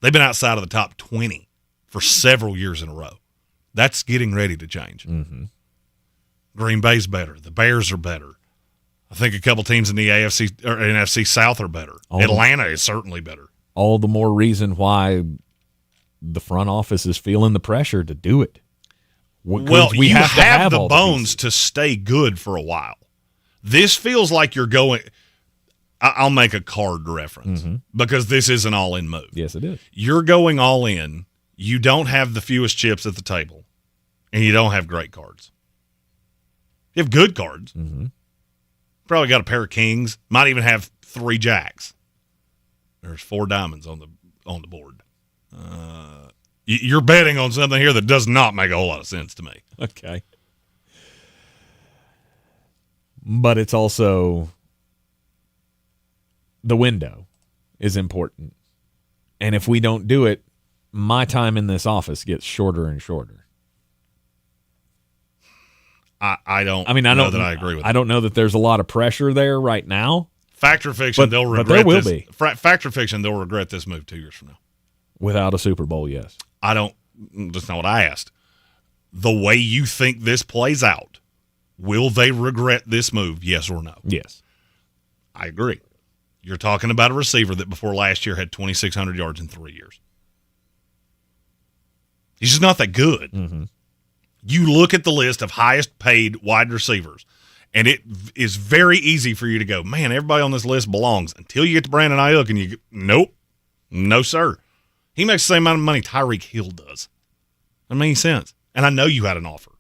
They've been outside of the top 20 for several years in a row. That's getting ready to change. Mm-hmm. Green Bay's better. The Bears are better. I think a couple teams in the AFC or NFC South are better. Atlanta is certainly better. All the more reason why the front office is feeling the pressure to do it. Well, you have the bones to stay good for a while. This feels like you're going – I'll make a card reference because this is an all-in move. Yes, it is. You're going all in. You don't have the fewest chips at the table, and you don't have great cards. You have good cards. Mm-hmm. Probably got a pair of kings. Might even have 3 jacks. There's 4 diamonds on the board. You're betting on something here that does not make a whole lot of sense to me. Okay. But it's also the window is important. And if we don't do it, my time in this office gets shorter and shorter. I don't know that I agree with that. I don't know that there's a lot of pressure there right now. Fact or fiction, they'll regret but there will this. be. Fact or fiction, they'll regret this move 2 years from now. Without a Super Bowl, yes. That's not what I asked. The way you think this plays out, will they regret this move, yes or no? Yes. I agree. You're talking about a receiver that before last year had 2,600 yards in 3 years. He's just not that good. Mm-hmm. You look at the list of highest paid wide receivers, and it is very easy for you to go, man, everybody on this list belongs, until you get to Brandon Ayuk and you go, nope, no, sir. He makes the same amount of money Tyreek Hill does. That makes sense. And I know you had an offer.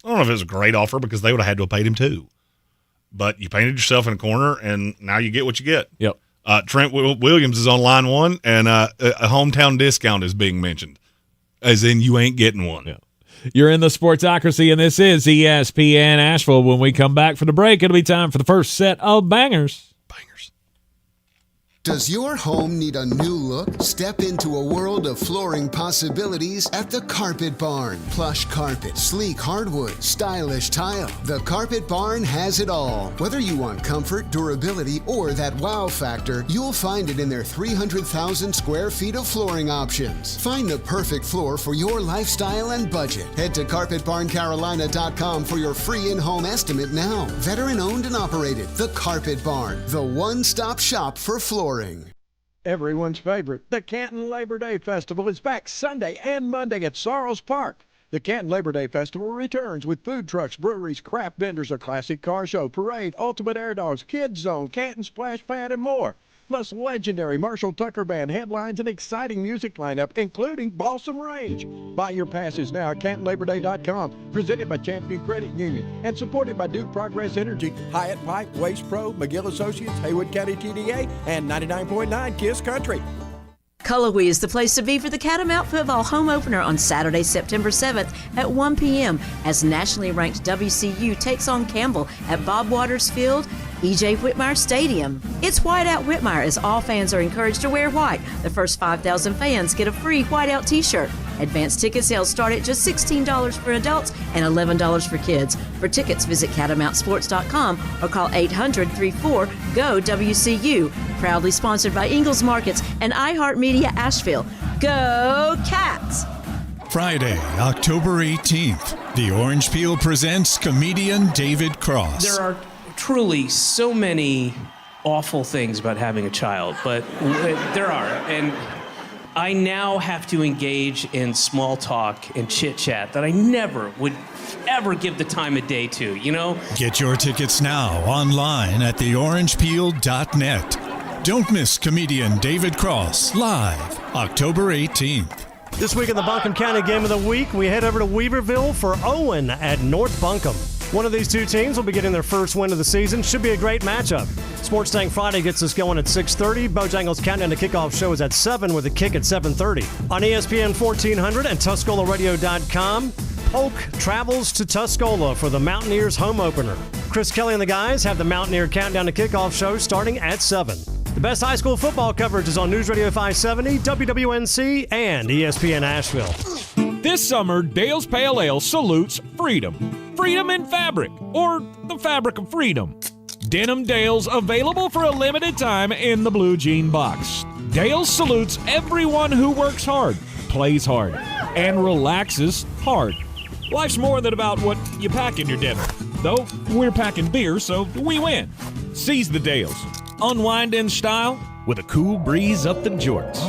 I don't know if it was a great offer because they would have had to have paid him too. But you painted yourself in a corner, and now you get what you get. Yep. Trent Williams is on line 1, and a hometown discount is being mentioned, as in you ain't getting one. Yeah. You're in the Sportsocracy, and this is ESPN Asheville. When we come back for the break, it'll be time for the first set of bangers. Does your home need a new look? Step into a world of flooring possibilities at the Carpet Barn. Plush carpet, sleek hardwood, stylish tile. The Carpet Barn has it all. Whether you want comfort, durability, or that wow factor, you'll find it in their 300,000 square feet of flooring options. Find the perfect floor for your lifestyle and budget. Head to CarpetBarnCarolina.com for your free in-home estimate now. Veteran owned and operated. The Carpet Barn, the one-stop shop for flooring. Everyone's favorite, the Canton Labor Day Festival is back Sunday and Monday at Sorrells Park. The Canton Labor Day Festival returns with food trucks, breweries, craft vendors, a classic car show, parade, ultimate air dogs, kids zone, Canton Splash Pad, and more. Plus legendary Marshall Tucker Band headlines and exciting music lineup, including Balsam Range. Buy your passes now at CantonLaborDay.com. Presented by Champion Credit Union and supported by Duke Progress Energy, Hyatt Pipe, Waste Pro, McGill Associates, Haywood County TDA, and 99.9 KISS Country. Cullowhee is the place to be for the Catamount Football home opener on Saturday, September 7th at 1 p.m. as nationally ranked WCU takes on Campbell at Bob Waters Field, E.J. Whitmire Stadium. It's White Out Whitmire as all fans are encouraged to wear white. The first 5,000 fans get a free White Out t-shirt. Advanced ticket sales start at just $16 for adults and $11 for kids. For tickets, visit catamountsports.com or call 800-34-GO-WCU. Proudly sponsored by Ingles Markets and iHeartMedia Asheville. Go Cats! Friday, October 18th, the Orange Peel presents comedian David Cross. There are truly so many awful things about having a child, but there are. And I now have to engage in small talk and chit-chat that I never would ever give the time of day to, you know? Get your tickets now online at theorangepeel.net. Don't miss comedian David Cross live October 18th. This week in the Buncombe County Game of the Week, we head over to Weaverville for Owen at North Buncombe. One of these two teams will be getting their first win of the season. Should be a great matchup. Sports Tank Friday gets us going at 6:30. Bojangles' Countdown to Kickoff show is at 7 with a kick at 7:30. On ESPN 1400 and TuscolaRadio.com, Polk travels to Tuscola for the Mountaineers home opener. Chris Kelly and the guys have the Mountaineer Countdown to Kickoff show starting at 7. The best high school football coverage is on News Radio 570, WWNC, and ESPN Asheville. This summer, Dale's Pale Ale salutes freedom. Freedom in fabric, or the fabric of freedom. Denim Dale's available for a limited time in the blue jean box. Dale's salutes everyone who works hard, plays hard, and relaxes hard. Life's more than about what you pack in your denim. Though we're packing beer, so we win. Seize the Dales. Unwind in style with a cool breeze up the jorts.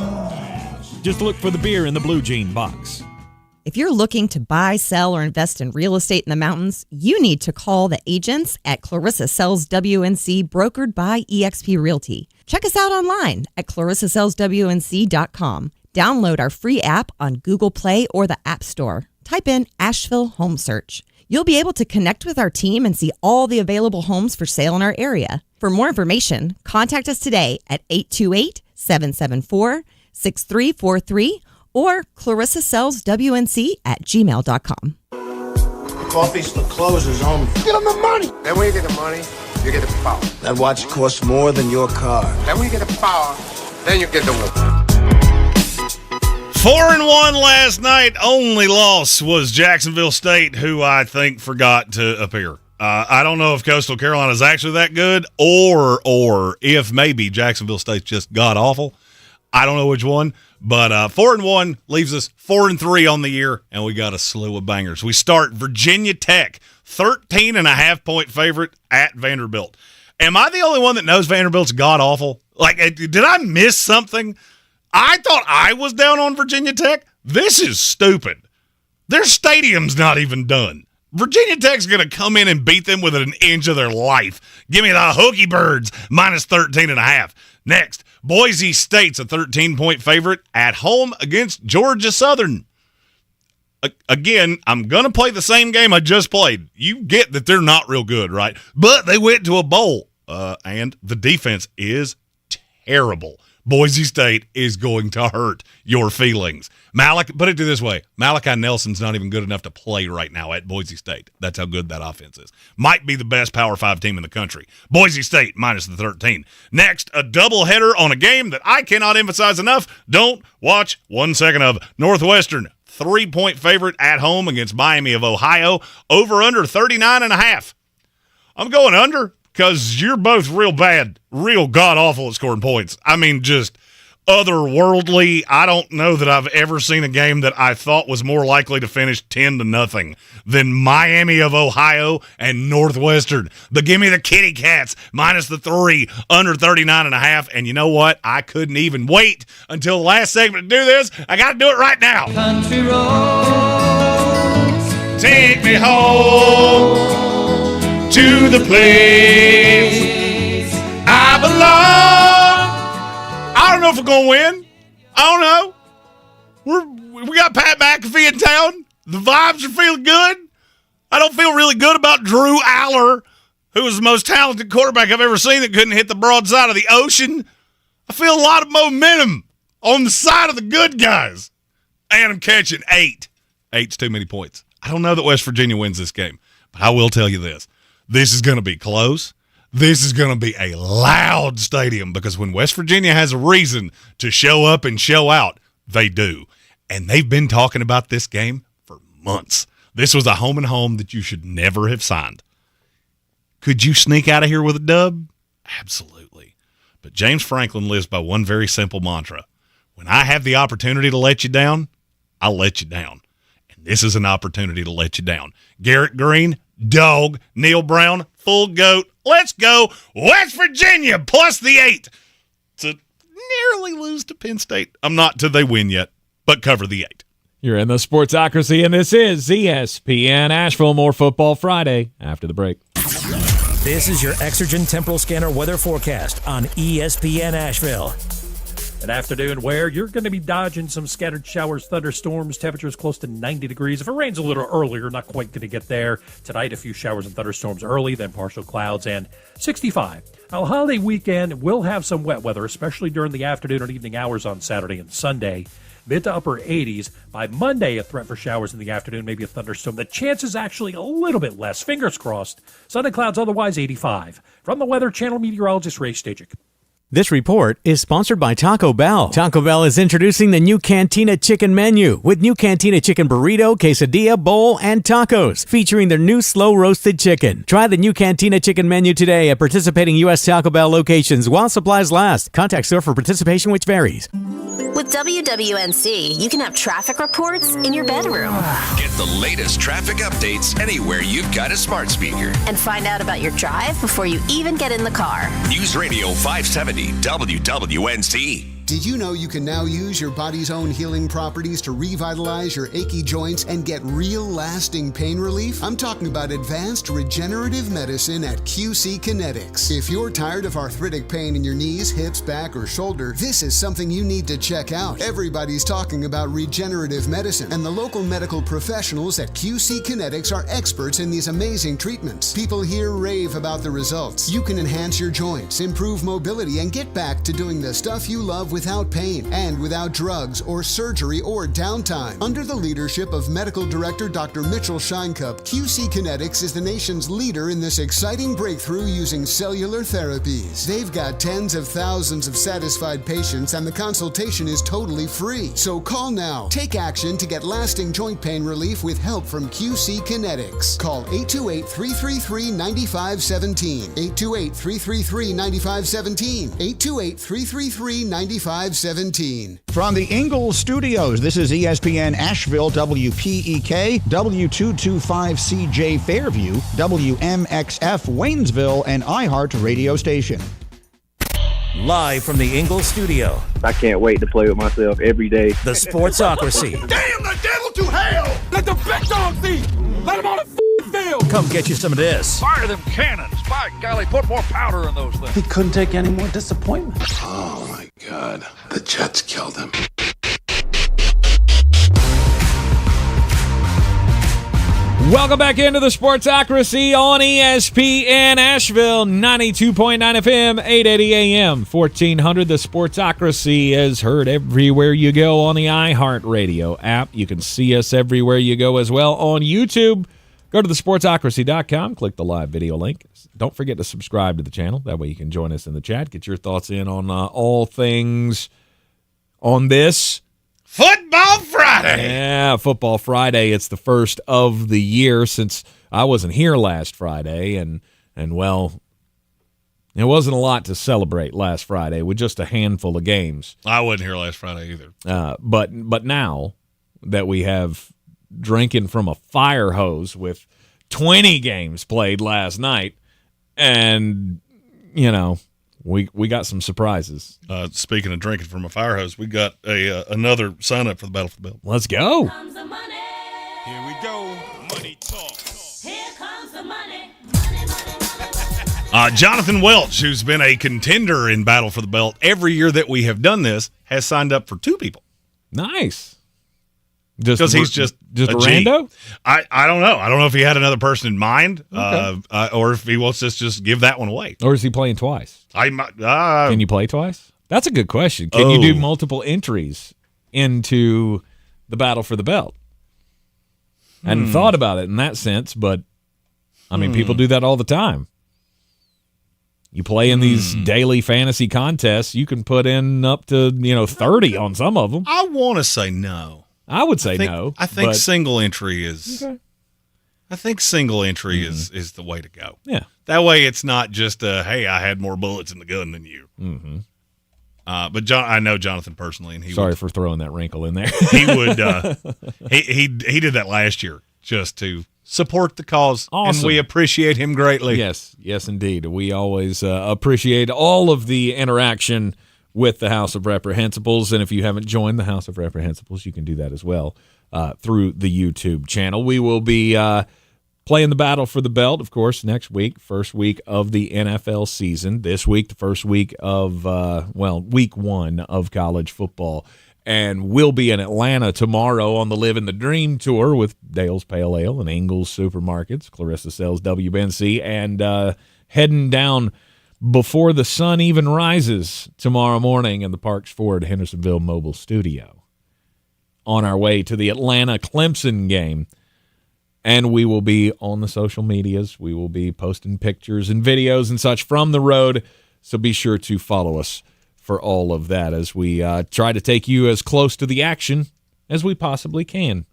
Just look for the beer in the blue jean box. If you're looking to buy, sell, or invest in real estate in the mountains, you need to call the agents at Clarissa Sells WNC, brokered by eXp Realty. Check us out online at ClarissaSellsWNC.com. Download our free app on Google Play or the App Store. Type in Asheville Home Search. You'll be able to connect with our team and see all the available homes for sale in our area. For more information, contact us today at 828-774-6343 or clarissasellswnc@gmail.com. Coffee's for closers only. Get them the money. Then when you get the money, you get the power. That watch costs more than your car. Then when you get the power, then you get the woman. 4-1 last night. Only loss was Jacksonville State, who I think forgot to appear. I don't know if Coastal Carolina is actually that good, or if maybe Jacksonville State's just god awful. I don't know which one. But 4-1 leaves us 4-3 on the year, and we got a slew of bangers. We start Virginia Tech, 13.5-point favorite at Vanderbilt. Am I the only one that knows Vanderbilt's god awful? Like, did I miss something? I thought I was down on Virginia Tech. This is stupid. Their stadium's not even done. Virginia Tech's going to come in and beat them within an inch of their life. Give me the Hokie Birds, minus 13.5. Next, Boise State's a 13-point favorite at home against Georgia Southern. Again, I'm going to play the same game I just played. You get that they're not real good, right? But they went to a bowl, and the defense is terrible. Boise State is going to hurt your feelings. Put it this way, Malachi Nelson's not even good enough to play right now at Boise State. That's how good that offense is. Might be the best Power 5 team in the country. Boise State minus the 13. Next, a doubleheader on a game that I cannot emphasize enough. Don't watch 1 second of. Northwestern, 3-point favorite at home against Miami of Ohio. Over under 39.5. I'm going under because you're both real bad, real god-awful at scoring points. I mean, just otherworldly. I don't know that I've ever seen a game that I thought was more likely to finish 10-0 than Miami of Ohio and Northwestern. But give me the Kitty Cats, minus the 3, under 39.5. And you know what? I couldn't even wait until the last segment to do this. I got to do it right now. Country roads, take me home to the place I belong. I don't know if we're going to win. I don't know. We got Pat McAfee in town. The vibes are feeling good. I don't feel really good about Drew Aller, who was the most talented quarterback I've ever seen that couldn't hit the broadside of the ocean. I feel a lot of momentum on the side of the good guys. And I'm catching 8. 8's too many points. I don't know that West Virginia wins this game, but I will tell you this. This is going to be close. This is going to be a loud stadium because when West Virginia has a reason to show up and show out, they do. And they've been talking about this game for months. This was a home and home that you should never have signed. Could you sneak out of here with a dub? Absolutely. But James Franklin lives by one very simple mantra. When I have the opportunity to let you down, I'll let you down. And this is an opportunity to let you down. Garrett Green, dog. Neil Brown, full goat. Let's go West Virginia plus the 8 to nearly lose to Penn State. I'm not till they win yet, but cover the 8. You're in the Sportsocracy, and this is ESPN Asheville. More Football Friday after the break. This is your Exergen Temporal Scanner weather forecast on ESPN Asheville. An afternoon where you're going to be dodging some scattered showers, thunderstorms, temperatures close to 90 degrees. If it rains a little earlier, not quite going to get there. Tonight, a few showers and thunderstorms early, then partial clouds and 65. Now, holiday weekend will have some wet weather, especially during the afternoon and evening hours on Saturday and Sunday. Mid to upper 80s. By Monday, a threat for showers in the afternoon, maybe a thunderstorm. The chance is actually a little bit less. Fingers crossed. Sunday clouds otherwise 85. From the Weather Channel meteorologist Ray Stajic. This report is sponsored by Taco Bell. Taco Bell is introducing the new Cantina Chicken Menu with new Cantina Chicken Burrito, Quesadilla, Bowl, and Tacos, featuring their new slow-roasted chicken. Try the new Cantina Chicken Menu today at participating U.S. Taco Bell locations while supplies last. Contact store for participation, which varies. With WWNC, you can have traffic reports in your bedroom. Get the latest traffic updates anywhere you've got a smart speaker. And find out about your drive before you even get in the car. News Radio 570 WWNC. Did you know you can now use your body's own healing properties to revitalize your achy joints and get real lasting pain relief? I'm talking about advanced regenerative medicine at QC Kinetics. If you're tired of arthritic pain in your knees, hips, back, or shoulder, this is something you need to check out. Everybody's talking about regenerative medicine, and the local medical professionals at QC Kinetics are experts in these amazing treatments. People here rave about the results. You can enhance your joints, improve mobility, and get back to doing the stuff you love without pain and without drugs or surgery or downtime. Under the leadership of Medical Director Dr. Mitchell Scheinkup, QC Kinetics is the nation's leader in this exciting breakthrough using cellular therapies. They've got tens of thousands of satisfied patients, and the consultation is totally free. So call now. Take action to get lasting joint pain relief with help from QC Kinetics. Call 828-333-9517. 828-333-9517. 828-333-9517. From the Ingles studios, this is ESPN Asheville, WPEK, W225CJ Fairview, WMXF Waynesville, and iHeart radio station. Live from the Ingles studio. I can't wait to play with myself every day. The Sportsocracy. Damn the devil to hell! Let the big dogs eat! Let them on the field! Come get you some of this. Fire them cannons! By golly, put more powder in those things. He couldn't take any more disappointment. Oh my God. The Jets killed him. Welcome back into the Sportsocracy on ESPN Asheville, 92.9 FM, 880 AM, 1400. The Sportsocracy is heard everywhere you go on the iHeartRadio app. You can see us everywhere you go as well on YouTube. Go to thesportsocracy.com, click the live video link. Don't forget to subscribe to the channel. That way you can join us in the chat, get your thoughts in on all things on this Football Friday. Yeah, Football Friday. It's the first of the year since I wasn't here last Friday, and well, it wasn't a lot to celebrate last Friday with just a handful of games. I wasn't here last Friday either. But now that we have drinking from a fire hose with 20 games played last night, and we got some surprises. Speaking of drinking from a fire hose, we got another sign up for the Battle for the Belt. Let's go. Here comes the money. Here we go. Money talk. Here comes the money. Jonathan Welch, who's been a contender in Battle for the Belt every year that we have done this, has signed up for 2 people. Nice. Because he's just a rando? I don't know. I don't know if he had another person in mind, or if he wants to just give that one away. Or is he playing twice? Can you play twice? That's a good question. Can you do multiple entries into the Battle for the Belt? I hadn't thought about it in that sense, but I mean, people do that all the time. You play in these daily fantasy contests, you can put in up to 30 on some of them. I want to say no. I would say no. I think single entry is. Okay. I think single entry is the way to go. Yeah. That way, it's not just hey, I had more bullets in the gun than you. Mm-hmm. But I know Jonathan personally, and sorry for throwing that wrinkle in there. He would. He did that last year just to support the cause, awesome. And we appreciate him greatly. Yes, indeed. We always appreciate all of the interaction with the House of Reprehensibles, and if you haven't joined the House of Reprehensibles, you can do that as well through the YouTube channel. We will be playing the Battle for the Belt, of course, next week, first week of the NFL season. This week, the first week of, week 1 of college football. And we'll be in Atlanta tomorrow on the Livin the Dream tour with Dale's Pale Ale and Ingles Supermarkets, Clarissa Sells WNC, and heading down before the sun even rises tomorrow morning in the Parks Ford Hendersonville Mobile Studio. On our way to the Atlanta Clemson game. And we will be on the social medias. We will be posting pictures and videos and such from the road. So be sure to follow us for all of that as we try to take you as close to the action as we possibly can.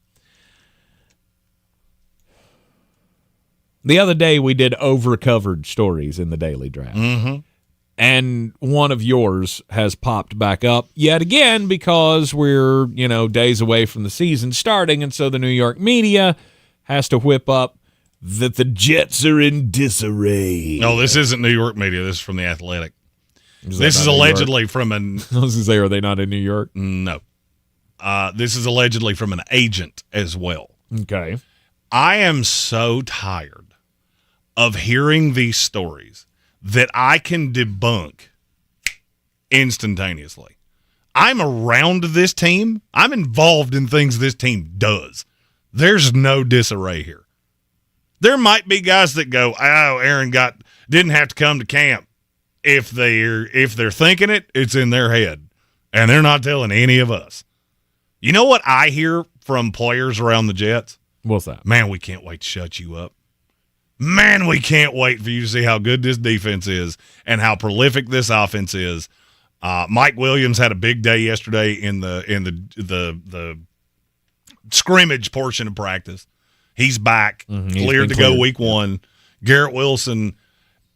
The other day we did over-covered stories in the Daily Draft. Mm-hmm. And one of yours has popped back up yet again because we're, days away from the season starting. And so the New York media has to whip up that the Jets are in disarray. No, this isn't New York media. This is from The Athletic. This is allegedly from an. I was going to say, are they not in New York? No. This is allegedly from an agent as well. Okay. I am so tired of hearing these stories that I can debunk instantaneously. I'm around this team. I'm involved in things this team does. There's no disarray here. There might be guys that go, "Oh, Aaron didn't have to come to camp." If they're thinking it, it's in their head, and they're not telling any of us. You know what I hear from players around the Jets? What's that? Man, we can't wait to shut you up. Man, we can't wait for you to see how good this defense is and how prolific this offense is. Mike Williams had a big day yesterday in the scrimmage portion of practice. He's back, cleared to go week 1. Garrett Wilson,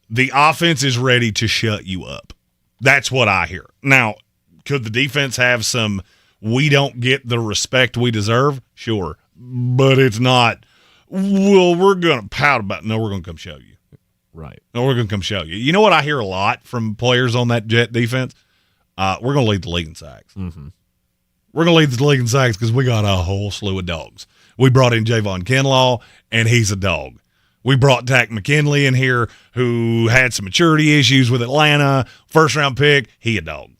the offense is ready to shut you up. That's what I hear. Now, could the defense have some we don't get the respect we deserve? Sure. But it's not, well, we're going to pout about it. No, we're going to come show you. Right. No, we're going to come show you. You know what I hear a lot from players on that Jet defense? We're going to lead the league in sacks. Mm-hmm. We're going to lead the league in sacks because we got a whole slew of dogs. We brought in Javon Kinlaw, and he's a dog. We brought Tack McKinley in here, who had some maturity issues with Atlanta. First-round pick, he a dog.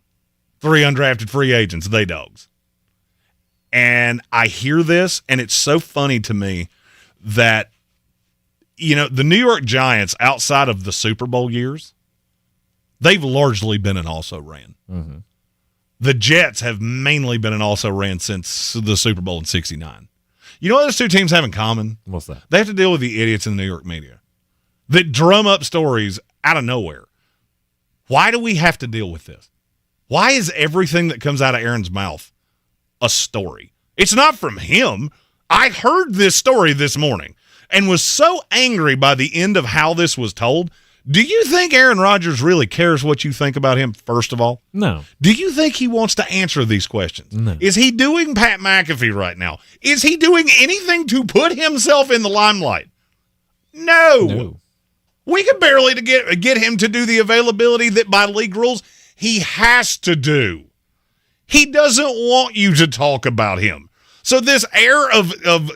3 undrafted free agents, they dogs. And I hear this, and it's so funny to me that, the New York Giants, outside of the Super Bowl years, they've largely been an also-ran. Mm-hmm. The Jets have mainly been an also-ran since the Super Bowl in '69. You know what those two teams have in common? What's that? They have to deal with the idiots in the New York media that drum up stories out of nowhere. Why do we have to deal with this? Why is everything that comes out of Aaron's mouth a story? It's not from him. I heard this story this morning and was so angry by the end of how this was told. Do you think Aaron Rodgers really cares what you think about him, first of all? No. Do you think he wants to answer these questions? No. Is he doing Pat McAfee right now? Is he doing anything to put himself in the limelight? No. We could barely get him to do the availability that by league rules he has to do. He doesn't want you to talk about him. So this air of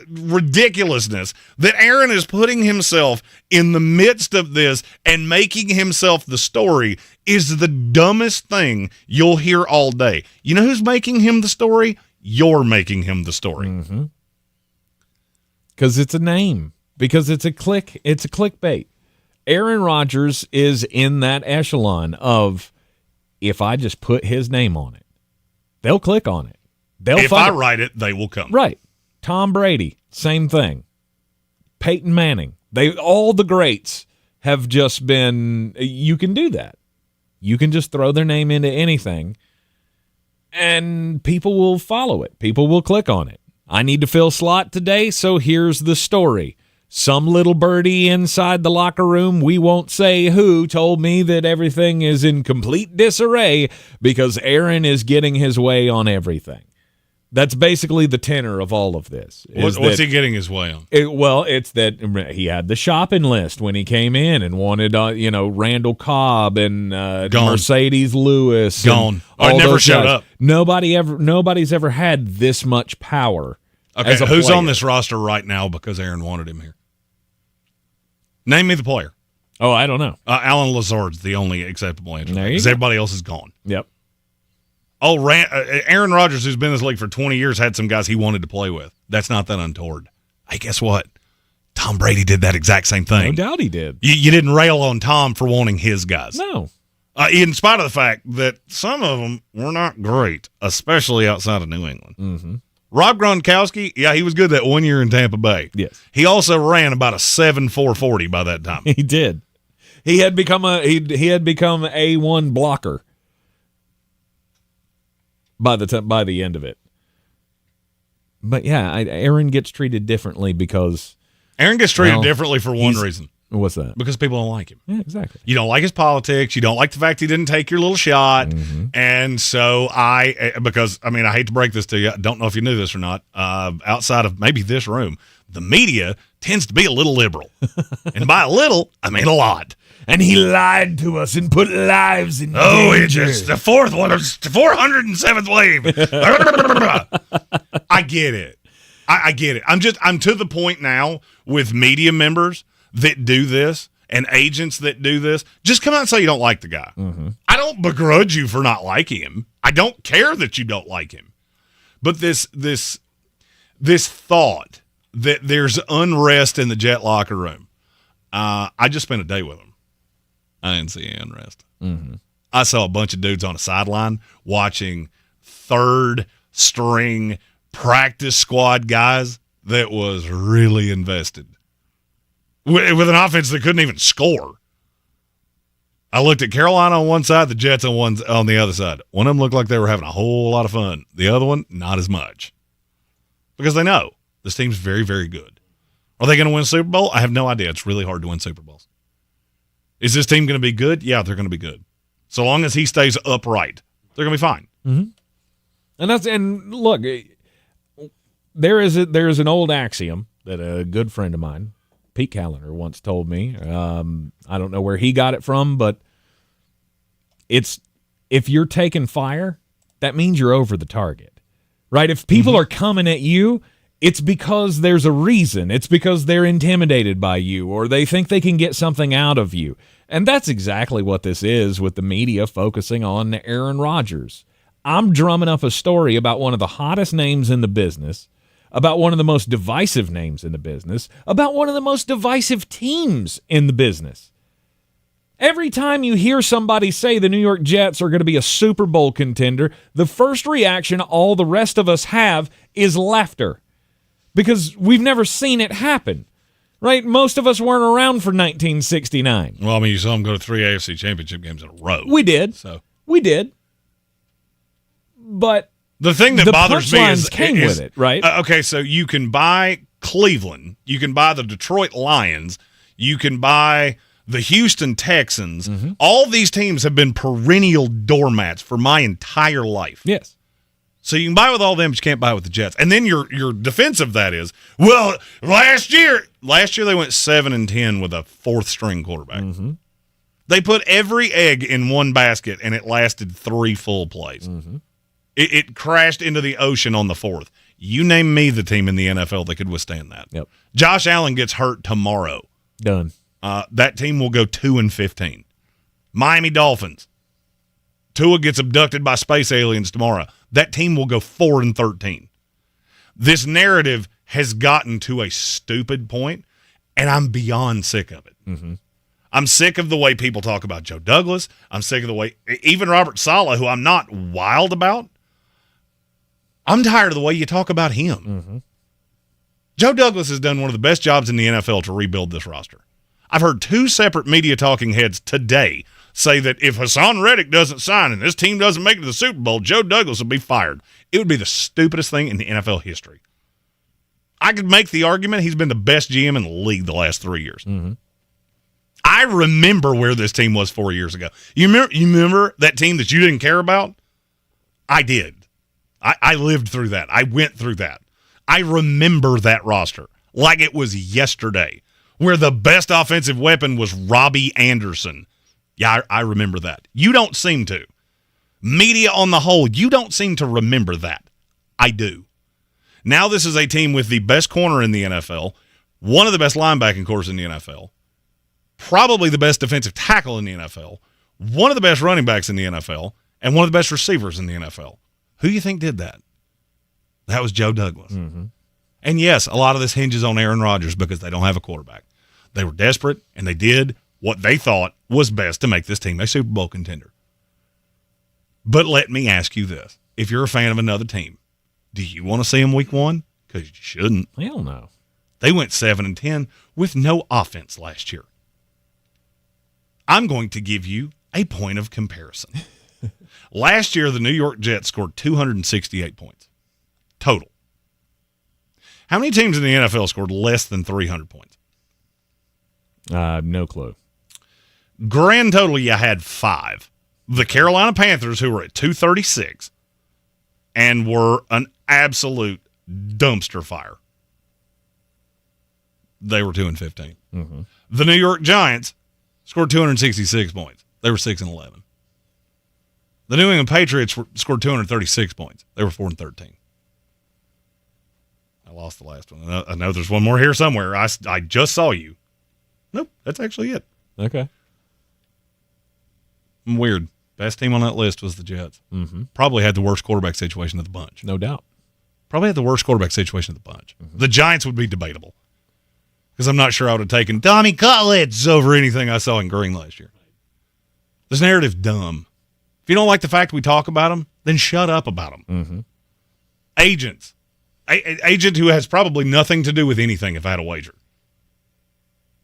ridiculousness that Aaron is putting himself in the midst of this and making himself the story is the dumbest thing you'll hear all day. You know who's making him the story? You're making him the story. Mm-hmm. Because it's a name. Because it's a clickbait. Aaron Rodgers is in that echelon of, if I just put his name on it, they'll click on it. If I write it, they will come. Right. Tom Brady, same thing. Peyton Manning. All the greats have just been, you can do that. You can just throw their name into anything, and people will follow it. People will click on it. I need to fill slot today, so here's the story. Some little birdie inside the locker room, we won't say who, told me that everything is in complete disarray because Aaron is getting his way on everything. That's basically the tenor of all of this. What's he getting his way on? It's that he had the shopping list when he came in and wanted, Randall Cobb and Mercedes Lewis. Gone. Or never showed up. Nobody's ever had this much power. Okay, as a who's player. on this roster right now because Aaron wanted him here? Name me the player. Oh, I don't know. Alan Lazard's the only acceptable answer. There you Because go. everybody else is gone. Yep. Oh, Aaron Rodgers, who's been in this league for 20 years, had some guys he wanted to play with. That's not that untoward. Hey, guess what? Tom Brady did that exact same thing. No doubt he did. You didn't rail on Tom for wanting his guys. No. In spite of the fact that some of them were not great, especially outside of New England. Mm-hmm. Rob Gronkowski, yeah, he was good that 1 year in Tampa Bay. Yes. He also ran about a 7.440 by that time. He did. He had become a A1 blocker by the end of it. But yeah, Aaron gets treated differently because Aaron gets treated differently for one reason. What's that? Because people don't like him. Yeah, exactly. You don't like his politics. You don't like the fact he didn't take your little shot. Mm-hmm. And so I hate to break this to you. I don't know if you knew this or not. Outside of maybe this room, the media tends to be a little liberal. And by a little, I mean a lot. and he lied to us and put lives in danger. It's the fourth one. It's the 407th wave. I get it. I get it. I'm to the point now with media members that do this and agents that do this. Just come out and say you don't like the guy. Mm-hmm. I don't begrudge you for not liking him. I don't care that you don't like him. But this thought that there's unrest in the Jet locker room. I just spent a day with him. I didn't see any unrest. Mm-hmm. I saw a bunch of dudes on a sideline watching third-string practice squad guys that was really invested with an offense that couldn't even score. I looked at Carolina on one side, the Jets on the other side. One of them looked like they were having a whole lot of fun. The other one, not as much. Because they know this team's very, very good. Are they going to win a Super Bowl? I have no idea. It's really hard to win Super Bowls. Is this team going to be good? Yeah, they're going to be good. So long as he stays upright, they're going to be fine. Mm-hmm. And look, there is an old axiom that a good friend of mine, Pete Callender, once told me. I don't know where he got it from, but it's if you're taking fire, that means you're over the target, right? If people are coming at you, it's because there's a reason. It's because they're intimidated by you or they think they can get something out of you. And that's exactly what this is with the media focusing on Aaron Rodgers. I'm drumming up a story about one of the hottest names in the business, about one of the most divisive names in the business, about one of the most divisive teams in the business. Every time you hear somebody say the New York Jets are going to be a Super Bowl contender, the first reaction all the rest of us have is laughter. Because we've never seen it happen, right? Most of us weren't around for 1969. Well, I mean, you saw them go to 3 AFC championship games in a row. We did. We did. But the thing that bothers me is came with it, right? Okay, so you can buy Cleveland, you can buy the Detroit Lions, you can buy the Houston Texans. Mm-hmm. All these teams have been perennial doormats for my entire life. Yes. So you can buy with all them, but you can't buy with the Jets. And then your defense of that is, well, last year they went 7-10 with a fourth-string quarterback. Mm-hmm. They put every egg in one basket, and it lasted 3 full plays. Mm-hmm. It crashed into the ocean on the fourth. You name me the team in the NFL that could withstand that. Yep. Josh Allen gets hurt tomorrow. Done. That team will go 2-15. Miami Dolphins. Tua gets abducted by space aliens tomorrow. That team will go 4-13. This narrative has gotten to a stupid point, and I'm beyond sick of it. Mm-hmm. I'm sick of the way people talk about Joe Douglas. I'm sick of the way even Robert Saleh, who I'm not wild about, I'm tired of the way you talk about him. Mm-hmm. Joe Douglas has done one of the best jobs in the NFL to rebuild this roster. I've heard 2 separate media talking heads today say that if Hassan Reddick doesn't sign and this team doesn't make it to the Super Bowl, Joe Douglas will be fired. It would be the stupidest thing in the NFL history. I could make the argument he's been the best GM in the league the last 3 years. Mm-hmm. I remember where this team was 4 years ago. You remember that team that you didn't care about? I did. I lived through that. I went through that. I remember that roster like it was yesterday, where the best offensive weapon was Robbie Anderson. Yeah, I remember that. You don't seem to. Media on the whole, you don't seem to remember that. I do. Now this is a team with the best corner in the NFL, one of the best linebacking cores in the NFL, probably the best defensive tackle in the NFL, one of the best running backs in the NFL, and one of the best receivers in the NFL. Who do you think did that? That was Joe Douglas. Mm-hmm. And yes, a lot of this hinges on Aaron Rodgers because they don't have a quarterback. They were desperate, and they did what they thought was best to make this team a Super Bowl contender. But let me ask you this. If you're a fan of another team, do you want to see them week 1? Because you shouldn't. Hell no. They went 7-10 with no offense last year. I'm going to give you a point of comparison. Last year, the New York Jets scored 268 points total. How many teams in the NFL scored less than 300 points? No clue. Grand total, you had 5. The Carolina Panthers, who were at 236, and were an absolute dumpster fire. They were 2-15. Mm-hmm. The New York Giants scored 266 points. They were 6-11. The New England Patriots scored 236 points. They were 4-13. I lost the last one. I know there's one more here somewhere. I just saw you. Nope, that's actually it. Okay. Weird. Best team on that list was the Jets. Mm-hmm. Probably had the worst quarterback situation of the bunch. No doubt. Probably had the worst quarterback situation of the bunch. Mm-hmm. The Giants would be debatable because I'm not sure I would have taken Tommy Cutlets over anything I saw in Green last year. This narrative's dumb. If you don't like the fact we talk about them, then shut up about them. Mm-hmm. Agents. Agent who has probably nothing to do with anything if I had a wager.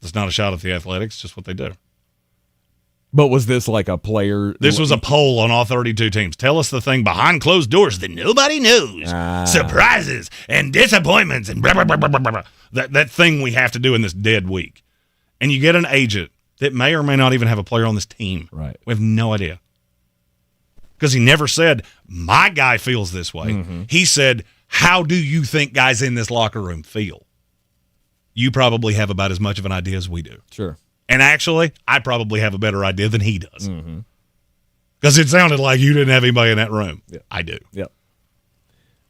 It's not a shot at the Athletics, just what they do. But was this like a player? This was a poll on all 32 teams. Tell us the thing behind closed doors that nobody knows. Surprises and disappointments and blah, blah, blah, blah, blah, blah. That thing we have to do in this dead week. And you get an agent that may or may not even have a player on this team. Right. We have no idea. Because he never said, my guy feels this way. Mm-hmm. He said, how do you think guys in this locker room feel? You probably have about as much of an idea as we do. Sure. And actually, I probably have a better idea than he does. Mm-hmm. Because it sounded like you didn't have anybody in that room. Yep. I do. Yep.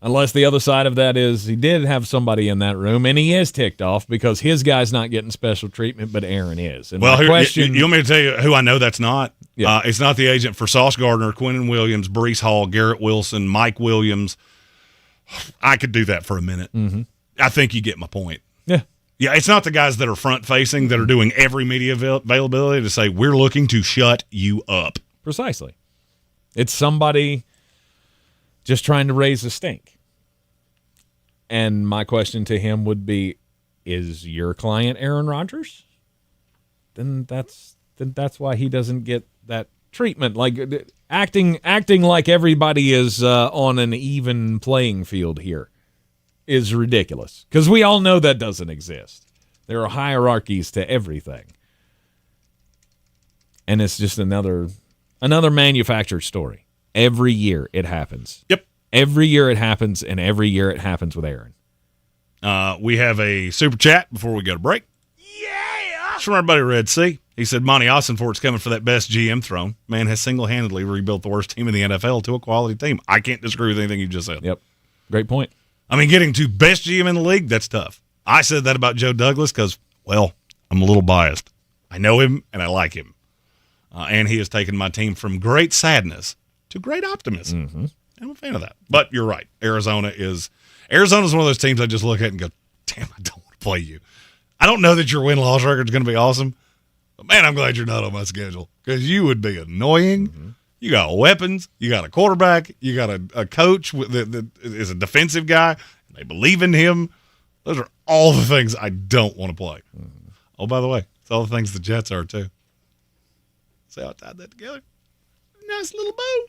Unless the other side of that is he did have somebody in that room, and he is ticked off because his guy's not getting special treatment, but Aaron is. And well, you want me to tell you who I know that's not? Yeah. It's not the agent for Sauce Gardner, Quinnen Williams, Breece Hall, Garrett Wilson, Mike Williams. I could do that for a minute. Mm-hmm. I think you get my point. Yeah. Yeah, it's not the guys that are front-facing that are doing every media availability to say, we're looking to shut you up. Precisely. It's somebody just trying to raise a stink. And my question to him would be, is your client Aaron Rodgers? Then that's why he doesn't get that treatment. Like acting like everybody is on an even playing field here is ridiculous. Because we all know that doesn't exist. There are hierarchies to everything. And it's just another manufactured story. Every year it happens. Yep. Every year it happens, and every year it happens with Aaron. We have a super chat before we go to break. Yeah! It's from our buddy Red Sea. He said, Monty Austinfort's coming for that best GM throne. Man has single-handedly rebuilt the worst team in the NFL to a quality team. I can't disagree with anything you just said. Yep. Great point. I mean, getting to best GM in the league, that's tough. I said that about Joe Douglas because, well, I'm a little biased. I know him, and I like him. And he has taken my team from great sadness to great optimism. Mm-hmm. I'm a fan of that. But you're right. Arizona's one of those teams I just look at and go, damn, I don't want to play you. I don't know that your win-loss record is going to be awesome. But, man, I'm glad you're not on my schedule because you would be annoying. Mm-hmm. You got weapons. You got a quarterback. You got a coach that is a defensive guy. They believe in him. Those are all the things I don't want to play. Mm-hmm. Oh, by the way, it's all the things the Jets are, too. See how I tied that together? Nice little bow.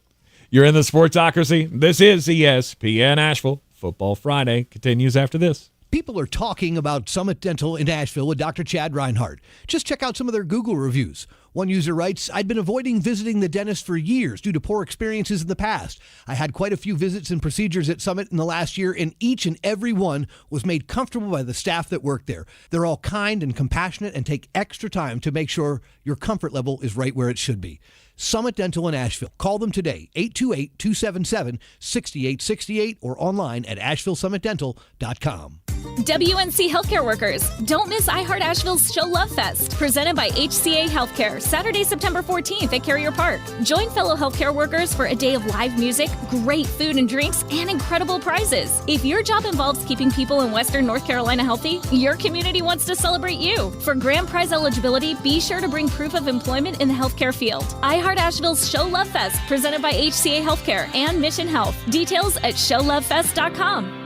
You're in the Sportsocracy. This is ESPN Asheville. Football Friday continues after this. People are talking about Summit Dental in Asheville with Dr. Chad Reinhardt. Just check out some of their Google reviews. One user writes, I'd been avoiding visiting the dentist for years due to poor experiences in the past. I had quite a few visits and procedures at Summit in the last year, and each and every one was made comfortable by the staff that work there. They're all kind and compassionate and take extra time to make sure your comfort level is right where it should be. Summit Dental in Asheville. Call them today, 828-277-6868 or online at AshevilleSummitDental.com. WNC Healthcare Workers, don't miss iHeart Asheville's Show Love Fest, presented by HCA Healthcare, Saturday, September 14th at Carrier Park. Join fellow healthcare workers for a day of live music, great food and drinks, and incredible prizes. If your job involves keeping people in Western North Carolina healthy, your community wants to celebrate you. For grand prize eligibility, be sure to bring proof of employment in the healthcare field. iHeart Asheville's Show Love Fest, presented by HCA Healthcare and Mission Health. Details at showlovefest.com.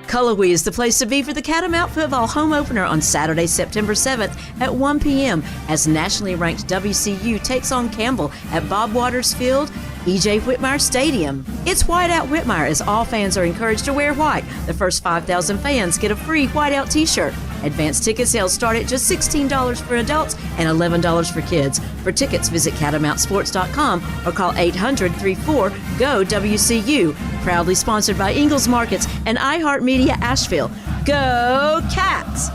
Cullowhee is the place to be for the Catamount Football home opener on Saturday, September 7th at 1 p.m. as nationally ranked WCU takes on Campbell at Bob Waters Field, E.J. Whitmire Stadium. It's White Out Whitmire as all fans are encouraged to wear white. The first 5,000 fans get a free White Out t-shirt. Advanced ticket sales start at just $16 for adults and $11 for kids. For tickets, visit catamountsports.com or call 800-34-GO-WCU. Proudly sponsored by Ingles Markets and iHeartMedia Asheville. Go Cats!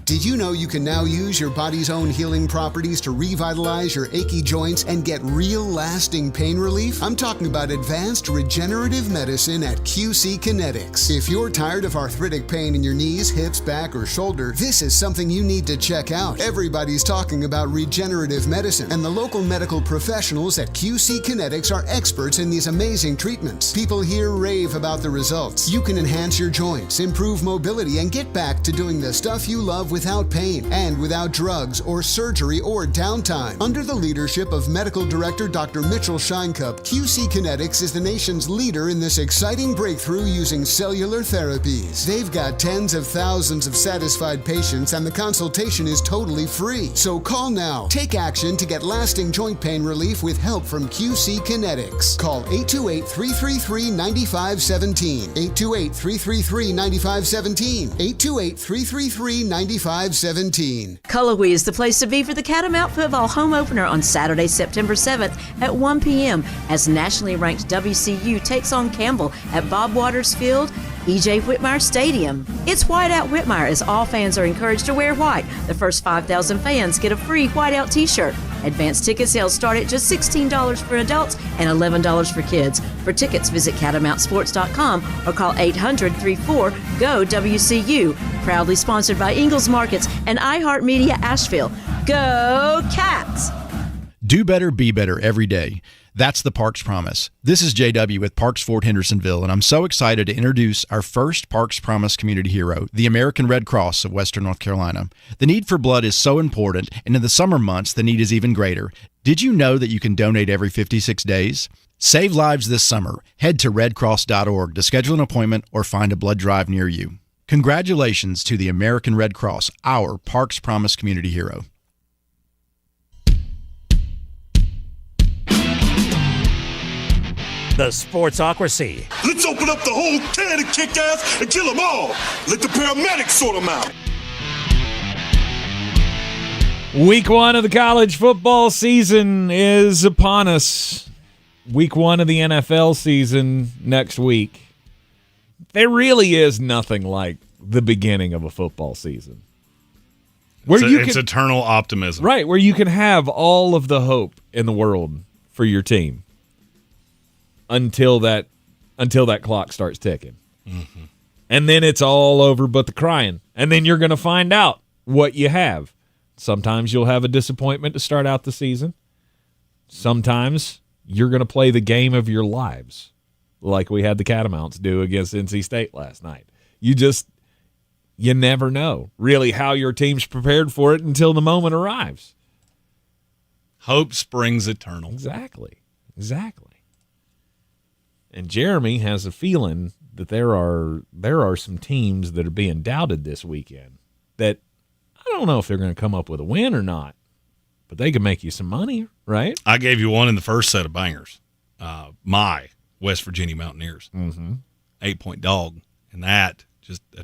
Did you know you can now use your body's own healing properties to revitalize your achy joints and get real lasting pain relief? I'm talking about advanced regenerative medicine at QC Kinetics. If you're tired of arthritic pain in your knees, hips, back, or shoulder, this is something you need to check out. Everybody's talking about regenerative medicine, and the local medical professionals at QC Kinetics are experts in these amazing treatments. People here rave about the results. You can enhance your joints, improve mobility, and get back to doing the stuff you love without pain and without drugs or surgery or downtime. Under the leadership of Medical Director Dr. Mitchell Scheinkup, QC Kinetics is the nation's leader in this exciting breakthrough using cellular therapies. They've got tens of thousands of satisfied patients, and the consultation is totally free. So call now. Take action to get lasting joint pain relief with help from QC Kinetics. Call 828-333-9517. 828-333-9517. 828-333-9517. Cullowhee is the place to be for the Catamount Football home opener on Saturday, September 7th at 1 p.m. as nationally ranked WCU takes on Campbell at Bob Waters Field, E.J. Whitmire Stadium. It's Whiteout Whitmire as all fans are encouraged to wear white. The first 5,000 fans get a free Whiteout t-shirt. Advanced ticket sales start at just $16 for adults and $11 for kids. For tickets, visit catamountsports.com or call 800-34-GO-WCU. Proudly sponsored by Ingles Markets and iHeartMedia Asheville. Go Cats! Do better, be better every day. That's the Parks Promise. This is JW with Parks Fort Hendersonville, and I'm so excited to introduce our first Parks Promise community hero, the American Red Cross of Western North Carolina. The need for blood is so important, and in the summer months, the need is even greater. Did you know that you can donate every 56 days? Save lives this summer. Head to redcross.org to schedule an appointment or find a blood drive near you. Congratulations to the American Red Cross, our Parks Promise community hero. The Sportsocracy. Let's open up the whole can and kick ass and kill them all. Let the paramedics sort them out. Week 1 of the college football season is upon us. Week 1 of the NFL season next week. There really is nothing like the beginning of a football season. It's eternal optimism. Right, where you can have all of the hope in the world for your team. Until that clock starts ticking. Mm-hmm. And then it's all over but the crying. And then you're going to find out what you have. Sometimes you'll have a disappointment to start out the season. Sometimes you're going to play the game of your lives, like we had the Catamounts do against NC State last night. You never know really how your team's prepared for it until the moment arrives. Hope springs eternal. Exactly. And Jeremy has a feeling that there are some teams that are being doubted this weekend that I don't know if they're going to come up with a win or not, but they can make you some money, right? I gave you one in the first set of bangers. My West Virginia Mountaineers, 8-point dog, and that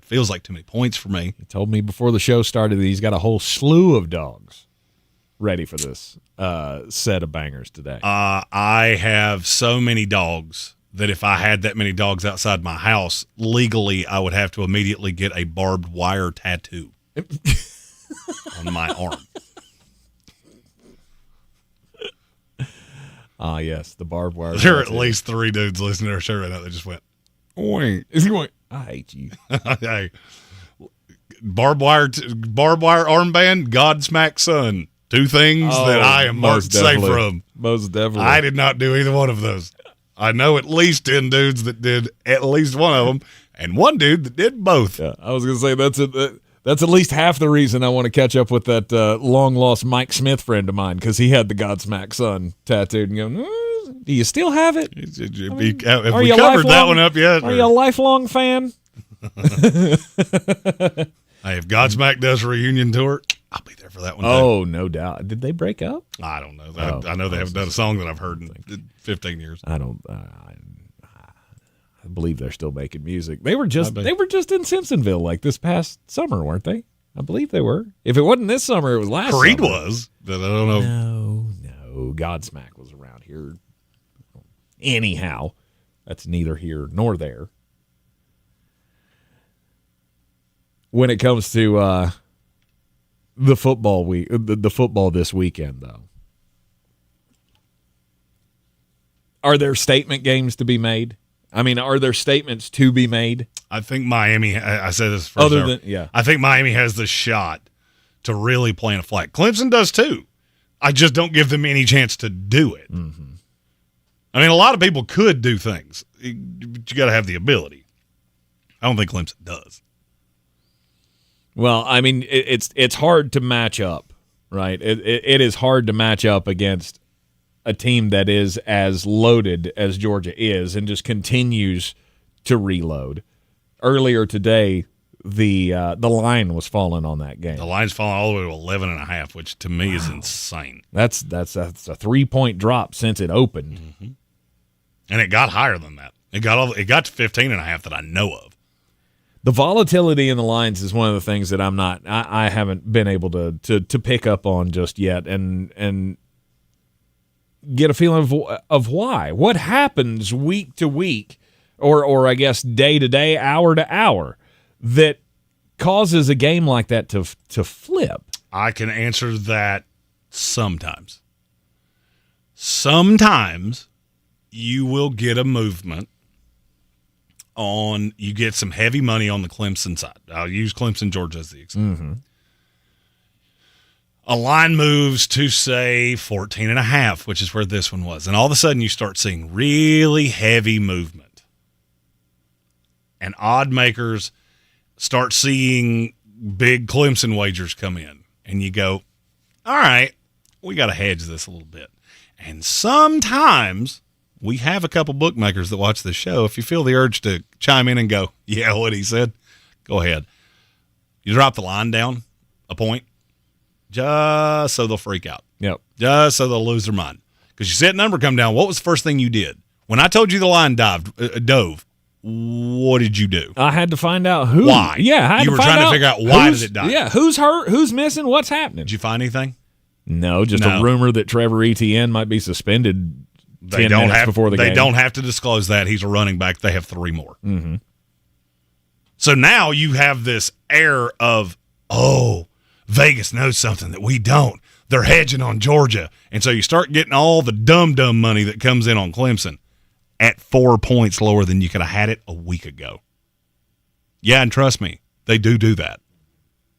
feels like too many points for me. He told me before the show started that he's got a whole slew of dogs ready for this set of bangers today. I have so many dogs that if I had that many dogs outside my house, legally I would have to immediately get a barbed wire tattoo on my arm. Yes, the barbed wire. There are at least 3 dudes listening to our show right now that just went, wait. Is he going, I hate you. Hey, barbed wire armband, Godsmack son. 2 things that I am most safe from. Most definitely. I did not do either one of those. I know at least 10 dudes that did at least one of them, and 1 dude that did both. Yeah, I was going to say that's at least half the reason I want to catch up with that long-lost Mike Smith friend of mine, because he had the Godsmack son tattooed and going, do you still have it? Have we covered that one up yet? Are you a lifelong fan? Hey, if Godsmack does a reunion tour, I'll be there for that one. Oh, no doubt. Did they break up? I don't know. I know they haven't done a song that I've heard in 15 years. I believe they're still making music. They were just in Simpsonville like this past summer, weren't they? I believe they were. If it wasn't this summer, it was last Creed summer. was, but I don't know. No. Godsmack was around here. Anyhow, that's neither here nor there. When it comes to the football the football this weekend, though. Are there statement games to be made? I mean, are there statements to be made? I think Miami. I said this first. I think Miami has the shot to really plant a flag. Clemson does too. I just don't give them any chance to do it. Mm-hmm. I mean, a lot of people could do things, but you got to have the ability. I don't think Clemson does. Well, I mean, it's hard to match up, right? It is hard to match up against a team that is as loaded as Georgia is and just continues to reload. Earlier today, the line was falling on that game. The line's falling all the way to 11.5, which to me is insane. That's a 3-point drop since it opened, and it got higher than that. It got to 15.5 that I know of. The volatility in the lines is one of the things that I haven't been able to pick up on just yet, and get a feeling of why. What happens week to week, or I guess day to day, hour to hour, that causes a game like that to flip? I can answer that sometimes. Sometimes you will get a movement you get some heavy money on the Clemson side. I'll use Clemson, Georgia as the example. Mm-hmm. A line moves to, say, 14.5, which is where this one was. And all of a sudden you start seeing really heavy movement. And odd makers start seeing big Clemson wagers come in. And you go, all right, we got to hedge this a little bit. And sometimes we have a couple bookmakers that watch this show. If you feel the urge to chime in and go, yeah, what he said, go ahead. You drop the line down a point just so they'll freak out. Yep. Just so they'll lose their mind. Because you see that number come down, what was the first thing you did? When I told you the line dove, what did you do? I had to find out who. Why? Yeah, you were trying to figure out why did it dive. Yeah, who's hurt, who's missing, what's happening. Did you find anything? No, just a rumor that Trevor Etienne might be suspended They don't have to disclose that. He's a running back. They have 3 more. Mm-hmm. So now you have this air of, Vegas knows something that we don't. They're hedging on Georgia. And so you start getting all the dumb money that comes in on Clemson at 4 points lower than you could have had it a week ago. Yeah, and trust me, they do that.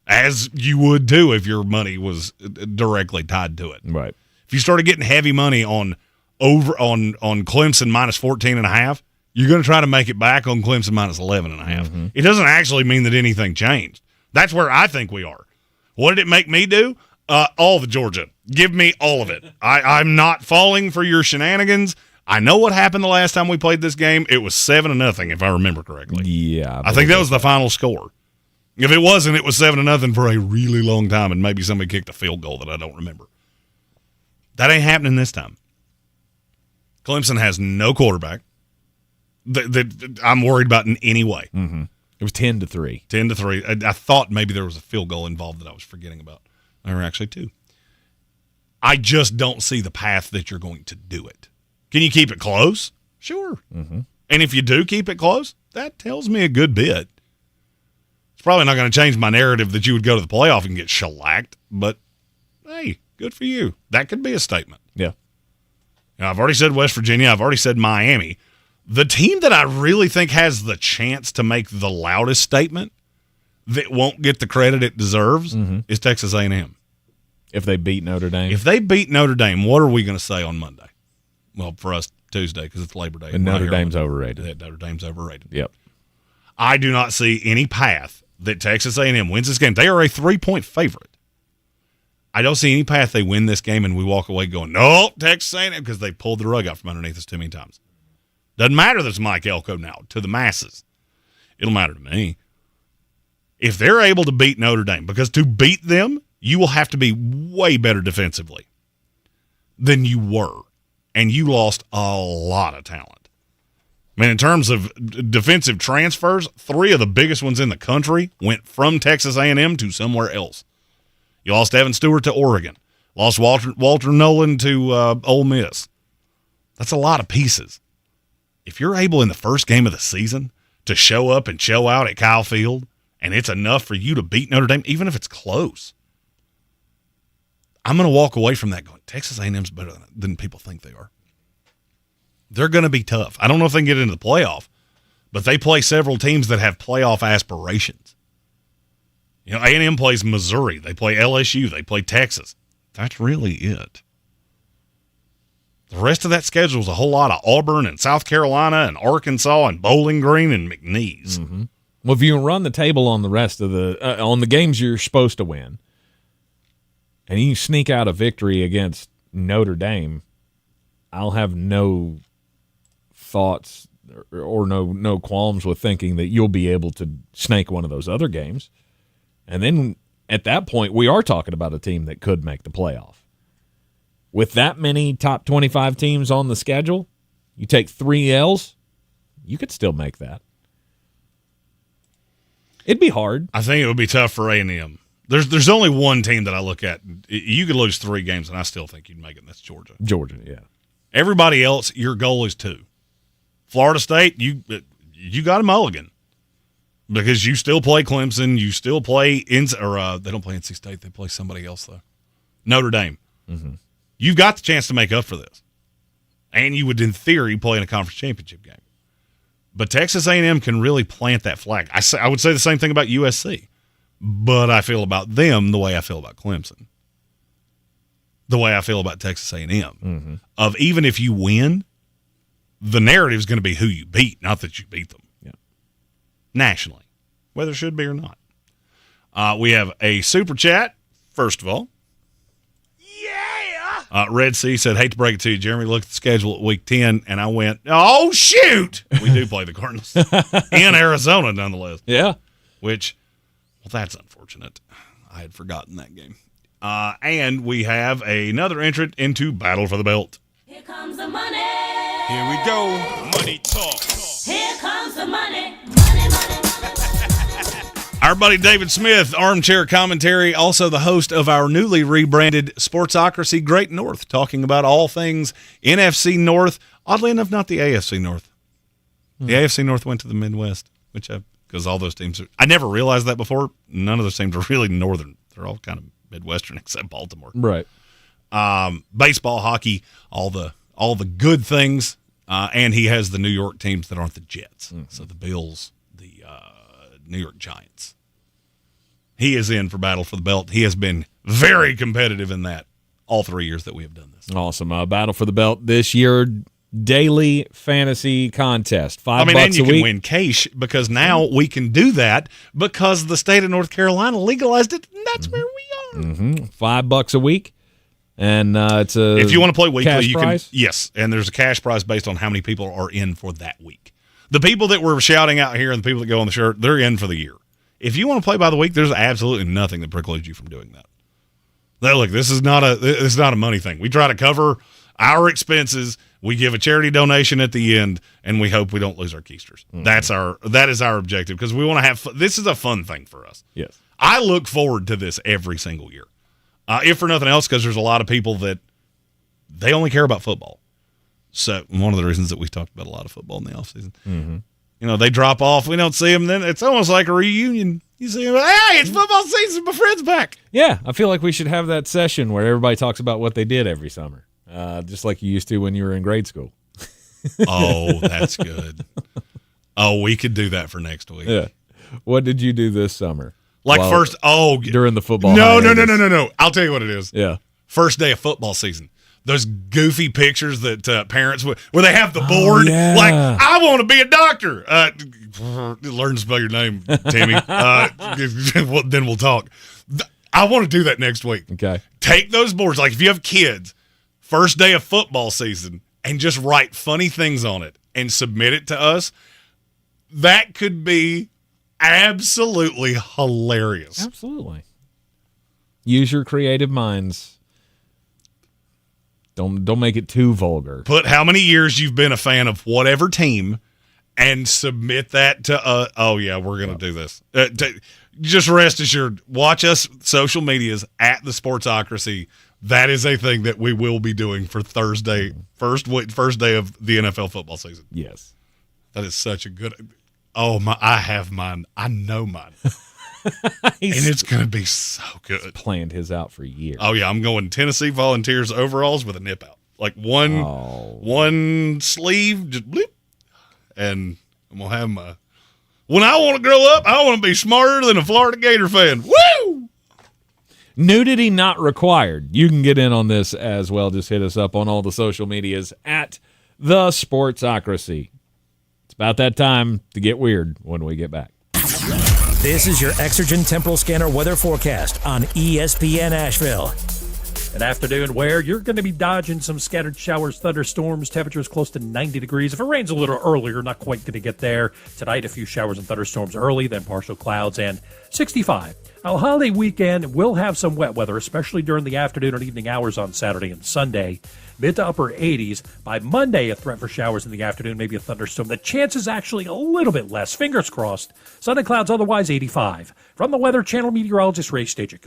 As you would too if your money was directly tied to it. Right. If you started getting heavy money on Clemson minus 14.5, you're going to try to make it back on Clemson minus 11.5. Mm-hmm. It doesn't actually mean that anything changed. That's where I think we are. What did it make me do? All the Georgia. Give me all of it. I'm not falling for your shenanigans. I know what happened the last time we played this game. It was 7-0, if I remember correctly. Yeah. I think that was the final score. If it wasn't, it was 7-0 for a really long time, and maybe somebody kicked a field goal that I don't remember. That ain't happening this time. Clemson has no quarterback that I'm worried about in any way. Mm-hmm. It was 10-3. 10-3. I thought maybe there was a field goal involved that I was forgetting about. There were actually 2. I just don't see the path that you're going to do it. Can you keep it close? Sure. Mm-hmm. And if you do keep it close, that tells me a good bit. It's probably not going to change my narrative that you would go to the playoff and get shellacked, but hey, good for you. That could be a statement. Yeah. Now, I've already said West Virginia. I've already said Miami. The team that I really think has the chance to make the loudest statement that won't get the credit it deserves is Texas A&M. If they beat Notre Dame? If they beat Notre Dame, what are we going to say on Monday? Well, for us, Tuesday, because it's Labor Day. And Notre Dame's overrated. Notre Dame's overrated. Yep. I do not see any path that Texas A&M wins this game. They are a 3-point favorite. I don't see any path they win this game and we walk away going, no, Texas A&M, because they pulled the rug out from underneath us too many times. Doesn't matter that it's Mike Elko now to the masses. It'll matter to me. If they're able to beat Notre Dame, because to beat them, you will have to be way better defensively than you were. And you lost a lot of talent. I mean, in terms of defensive transfers, 3 of the biggest ones in the country went from Texas A&M to somewhere else. You lost Evan Stewart to Oregon. Lost Walter Nolan to Ole Miss. That's a lot of pieces. If you're able in the first game of the season to show up and show out at Kyle Field, and it's enough for you to beat Notre Dame, even if it's close, I'm going to walk away from that going, Texas A&M's better than people think they are. They're going to be tough. I don't know if they can get into the playoff, but they play several teams that have playoff aspirations. A&M plays Missouri. They play LSU. They play Texas. That's really it. The rest of that schedule is a whole lot of Auburn and South Carolina and Arkansas and Bowling Green and McNeese. Mm-hmm. Well, if you run the table on the rest of on the games you're supposed to win, and you sneak out a victory against Notre Dame, I'll have no thoughts or no qualms with thinking that you'll be able to snake one of those other games. And then at that point, we are talking about a team that could make the playoff. With that many top 25 teams on the schedule, you take 3 L's, you could still make that. It'd be hard. I think it would be tough for A&M. There's only one team that I look at. You could lose 3 games, and I still think you'd make it, and that's Georgia. Georgia, yeah. Everybody else, your goal is 2. Florida State, you got a mulligan because you still play Clemson. You still play they don't play NC State. They play somebody else, though. Notre Dame. Mm-hmm. You've got the chance to make up for this. And you would, in theory, play in a conference championship game. But Texas A&M can really plant that flag. I would say the same thing about USC. But I feel about them the way I feel about Clemson. The way I feel about Texas A&M. Mm-hmm. Of even if you win, the narrative is going to be who you beat, not that you beat them. Yeah. Nationally. Whether it should be or not. We have a super chat, first of all. Red Sea said, hate to break it to you, Jeremy, look at the schedule at week 10, and I went, oh, shoot! We do play the Cardinals. In Arizona, nonetheless. Yeah. Which, well, that's unfortunate. I had forgotten that game. And we have another entrant into Battle for the Belt. Here comes the money. Here we go. Money talk. Here comes the money. Our buddy David Smith, armchair commentary, also the host of our newly rebranded Sportsocracy Great North, talking about all things NFC North. Oddly enough, not the AFC North. The AFC North went to the Midwest, because all those teams I never realized that before. None of those teams are really northern. They're all kind of Midwestern except Baltimore. Right. Baseball, hockey, all the good things, and he has the New York teams that aren't the Jets. Mm-hmm. So the Bills, the New York Giants. He is in for Battle for the Belt. He has been very competitive in that all 3 years that we have done this. Awesome. Battle for the Belt this year, daily fantasy contest. $5 and you a can week. win cash because now we can do that because the state of North Carolina legalized it, and that's where we are. Mm-hmm. $5 a week. And it's a if you want to play weekly, cash you prize? can. Yes, and there's a cash prize based on how many people are in for that week. The people that we're shouting out here and the people that go on the shirt, they're in for the year. If you want to play by the week, there's absolutely nothing that precludes you from doing that. Now, look, this is not a money thing. We try to cover our expenses. We give a charity donation at the end, and we hope we don't lose our keisters. Mm-hmm. That is our objective because we want to have fun. This is a fun thing for us. Yes, I look forward to this every single year. If for nothing else, because there's a lot of people that they only care about football. So one of the reasons that we talked about a lot of football in the offseason. Mm-hmm. They drop off. We don't see them. Then it's almost like a reunion. You see them, hey, it's football season. My friend's back. Yeah, I feel like we should have that session where everybody talks about what they did every summer, just like you used to when you were in grade school. Oh, that's good. Oh, we could do that for next week. Yeah. What did you do this summer? During the football. No. I'll tell you what it is. Yeah. First day of football season. Those goofy pictures that parents where they have the board. Yeah. Like, I want to be a doctor. Learn to spell your name, Timmy. Then we'll talk. I want to do that next week. Okay. Take those boards. Like, if you have kids, first day of football season, and just write funny things on it and submit it to us. That could be absolutely hilarious. Absolutely. Use your creative minds. Don't make it too vulgar. Put how many years you've been a fan of whatever team and submit that to oh yeah, we're going to do this. Just rest assured, watch us social medias at the Sportsocracy. That is a thing that we will be doing for Thursday, first day of the NFL football season. Yes. That is such a good I have mine. I know mine. and it's going to be so good. Planned his out for years. Oh, yeah. I'm going Tennessee Volunteers overalls with a nip out. Like one sleeve, just bloop. And I'm going to have my... When I want to grow up, I want to be smarter than a Florida Gator fan. Woo! Nudity not required. You can get in on this as well. Just hit us up on all the social medias at the Sportsocracy. It's about that time to get weird when we get back. This is your Exergen Temporal Scanner weather forecast on ESPN Asheville. An afternoon where you're going to be dodging some scattered showers, thunderstorms, temperatures close to 90 degrees. If it rains a little earlier, not quite going to get there. Tonight, a few showers and thunderstorms early, then partial clouds and 65. Our holiday weekend will have some wet weather, especially during the afternoon and evening hours on Saturday and Sunday. Mid to upper 80s. By Monday, a threat for showers in the afternoon, maybe a thunderstorm. The chance is actually a little bit less. Fingers crossed. Sunday clouds otherwise 85. From the Weather Channel meteorologist Ray Stajic.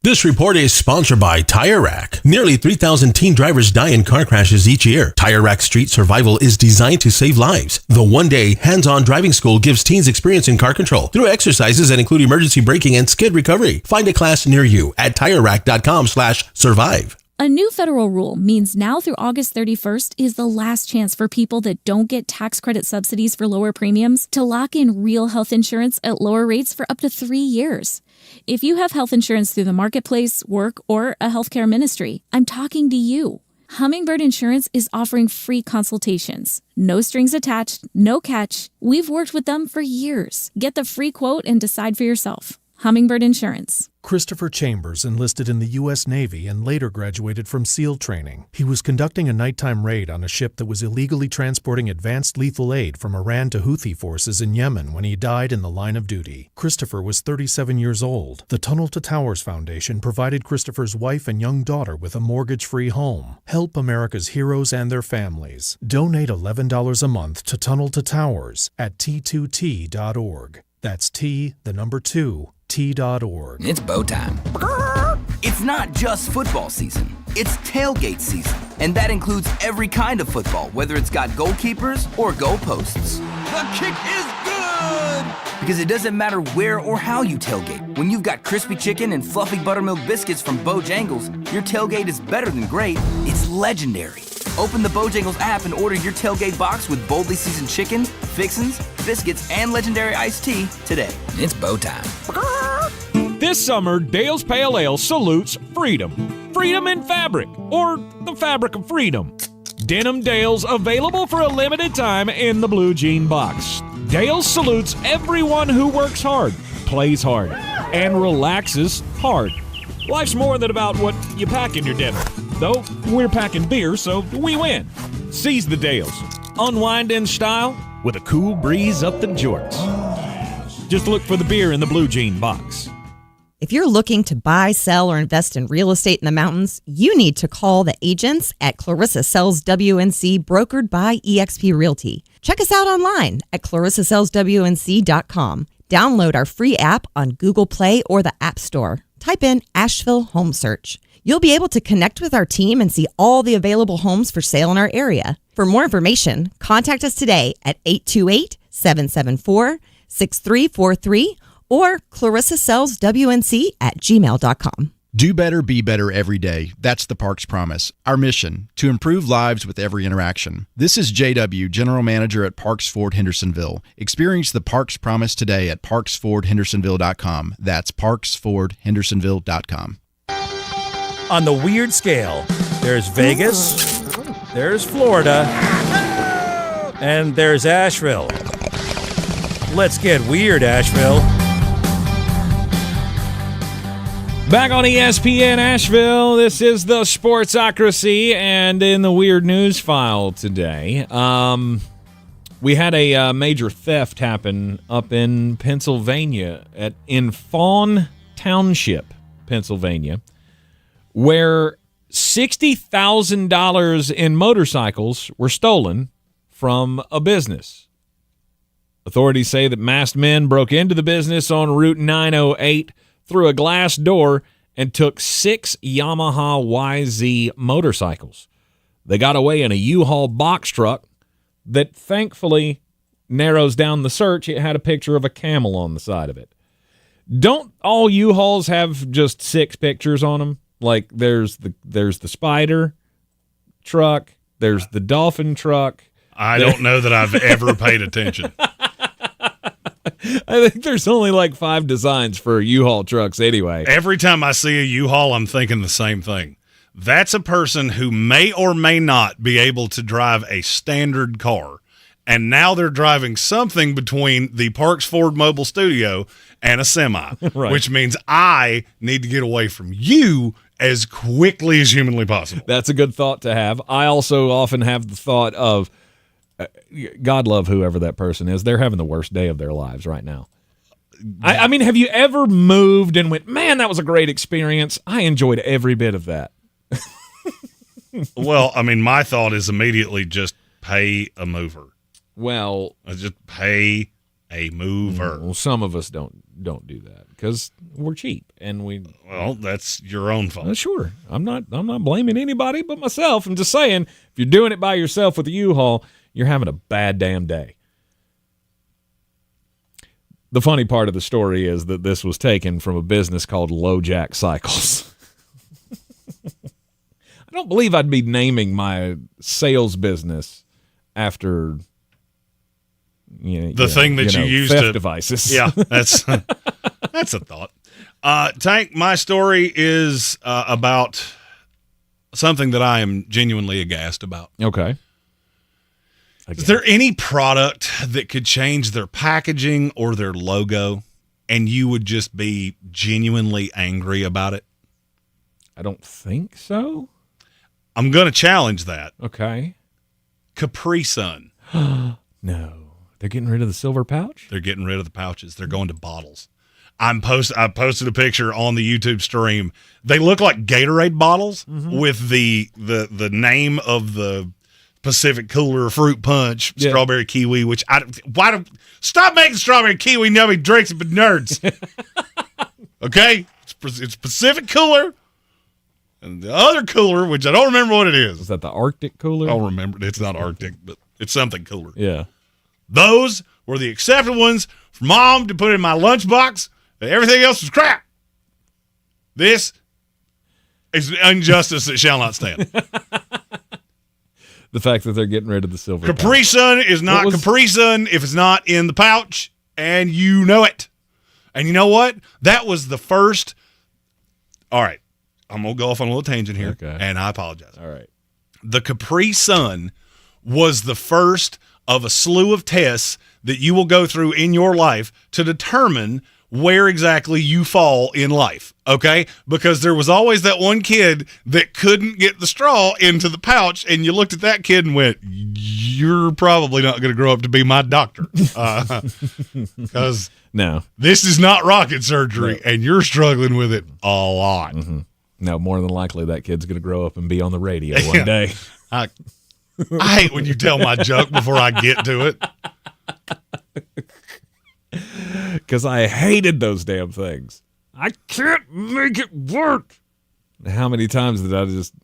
This report is sponsored by Tire Rack. Nearly 3,000 teen drivers die in car crashes each year. Tire Rack Street Survival is designed to save lives. The one-day hands-on driving school gives teens experience in car control through exercises that include emergency braking and skid recovery. Find a class near you at TireRack.com/survive. A new federal rule means now through August 31st is the last chance for people that don't get tax credit subsidies for lower premiums to lock in real health insurance at lower rates for up to 3 years. If you have health insurance through the marketplace, work, or a healthcare ministry, I'm talking to you. Hummingbird Insurance is offering free consultations. No strings attached, no catch. We've worked with them for years. Get the free quote and decide for yourself. Hummingbird Insurance. Christopher Chambers enlisted in the U.S. Navy and later graduated from SEAL training. He was conducting a nighttime raid on a ship that was illegally transporting advanced lethal aid from Iran to Houthi forces in Yemen when he died in the line of duty. Christopher was 37 years old. The Tunnel to Towers Foundation provided Christopher's wife and young daughter with a mortgage-free home. Help America's heroes and their families. Donate $11 a month to Tunnel to Towers at T2T.org. That's T, the number 2, T.org. It's bow time. It's not just football season. It's tailgate season. And that includes every kind of football, whether it's got goalkeepers or goalposts. The kick is good! Because it doesn't matter where or how you tailgate. When you've got crispy chicken and fluffy buttermilk biscuits from Bojangles, your tailgate is better than great. It's legendary. Open the Bojangles app and order your tailgate box with boldly seasoned chicken, fixins, biscuits, and legendary iced tea today. It's bow time. This summer, Dale's Pale Ale salutes freedom. Freedom in fabric, or the fabric of freedom. Denim Dale's available for a limited time in the blue jean box. Dale's salutes everyone who works hard, plays hard, and relaxes hard. Life's more than about what you pack in your denim. Though we're packing beer, so we win. Seize the Dales. Unwind in style with a cool breeze up the jorts. Just look for the beer in the blue jean box. If you're looking to buy, sell, or invest in real estate in the mountains, you need to call the agents at Clarissa Sells WNC, brokered by eXp Realty. Check us out online at ClarissaSellsWNC.com. Download our free app on Google Play or the App Store. Type in Asheville Home Search. You'll be able to connect with our team and see all the available homes for sale in our area. For more information, contact us today at 828-774-6343 or ClarissaSellsWNC@gmail.com. Do better, be better every day. That's the Parks Promise. Our mission, to improve lives with every interaction. This is JW, General Manager at Parks Ford Hendersonville. Experience the Parks Promise today at parksfordhendersonville.com. That's parksfordhendersonville.com. On the weird scale, there's Vegas, there's Florida, and there's Asheville. Let's get weird, Asheville. Back on ESPN Asheville, this is the Sportsocracy, and in the weird news file today, we had a major theft happen up in Pennsylvania, in Fawn Township, Pennsylvania, where $60,000 in motorcycles were stolen from a business. Authorities say that masked men broke into the business on Route 908 through a glass door and took 6 Yamaha YZ motorcycles. They got away in a U-Haul box truck that thankfully narrows down the search. It had a picture of a camel on the side of it. Don't all U-Hauls have just 6 pictures on them? Like there's the spider truck, there's the dolphin truck. I don't know that I've ever paid attention. I think there's only like 5 designs for U-Haul trucks anyway. Every time I see a U-Haul, I'm thinking the same thing. That's a person who may or may not be able to drive a standard car. And now they're driving something between the Parks Ford Mobile Studio and a semi, Right. which means I need to get away from you as quickly as humanly possible. That's a good thought to have. I also often have the thought of, God love whoever that person is. They're having the worst day of their lives right now. I mean, have you ever moved and went, man, that was a great experience? I enjoyed every bit of that. Well, I mean, my thought is immediately just pay a mover. Well, just pay a mover. Well, some of us don't do that because we're cheap and we. Well, that's your own fault. Sure, I'm not blaming anybody but myself. I'm just saying, if you're doing it by yourself with a U-Haul, you're having a bad damn day. The funny part of the story is that this was taken from a business called Low Jack Cycles. I don't believe I'd be naming my sales business after the thing that you use theft to devices. Yeah, that's a thought. Tank, my story is about something that I am genuinely aghast about. Okay. Is there any product that could change their packaging or their logo and you would just be genuinely angry about it? I don't think so. I'm going to challenge that. Okay. Capri Sun. No. They're getting rid of the silver pouch? They're getting rid of the pouches. They're going to bottles. I posted a picture on the YouTube stream. They look like Gatorade bottles with the name of the Pacific Cooler Fruit Punch, Strawberry Kiwi, which stop making Strawberry Kiwi, nobody drinks it but nerds. Okay? It's Pacific Cooler. And the other cooler, which I don't remember what it is. Is that the Arctic cooler? I don't remember. It's not Arctic, but it's something cooler. Yeah. Those were the accepted ones for Mom to put in my lunchbox. Everything else was crap. This is injustice that shall not stand. The fact that they're getting rid of the silver Capri Sun is not Capri Sun if it's not in the pouch, and you know it. And you know what? That was the first. All right. I'm going to go off on a little tangent here, and I apologize. All right. The Capri Sun was the first of a slew of tests that you will go through in your life to determine where exactly you fall in life, okay? Because there was always that one kid that couldn't get the straw into the pouch, and you looked at that kid and went, you're probably not going to grow up to be my doctor. Because no, this is not rocket surgery, and you're struggling with it a lot. Mm-hmm. No, more than likely that kid's going to grow up and be on the radio one day. I hate when you tell my joke before I get to it. Because I hated those damn things. I can't make it work. How many times did I just,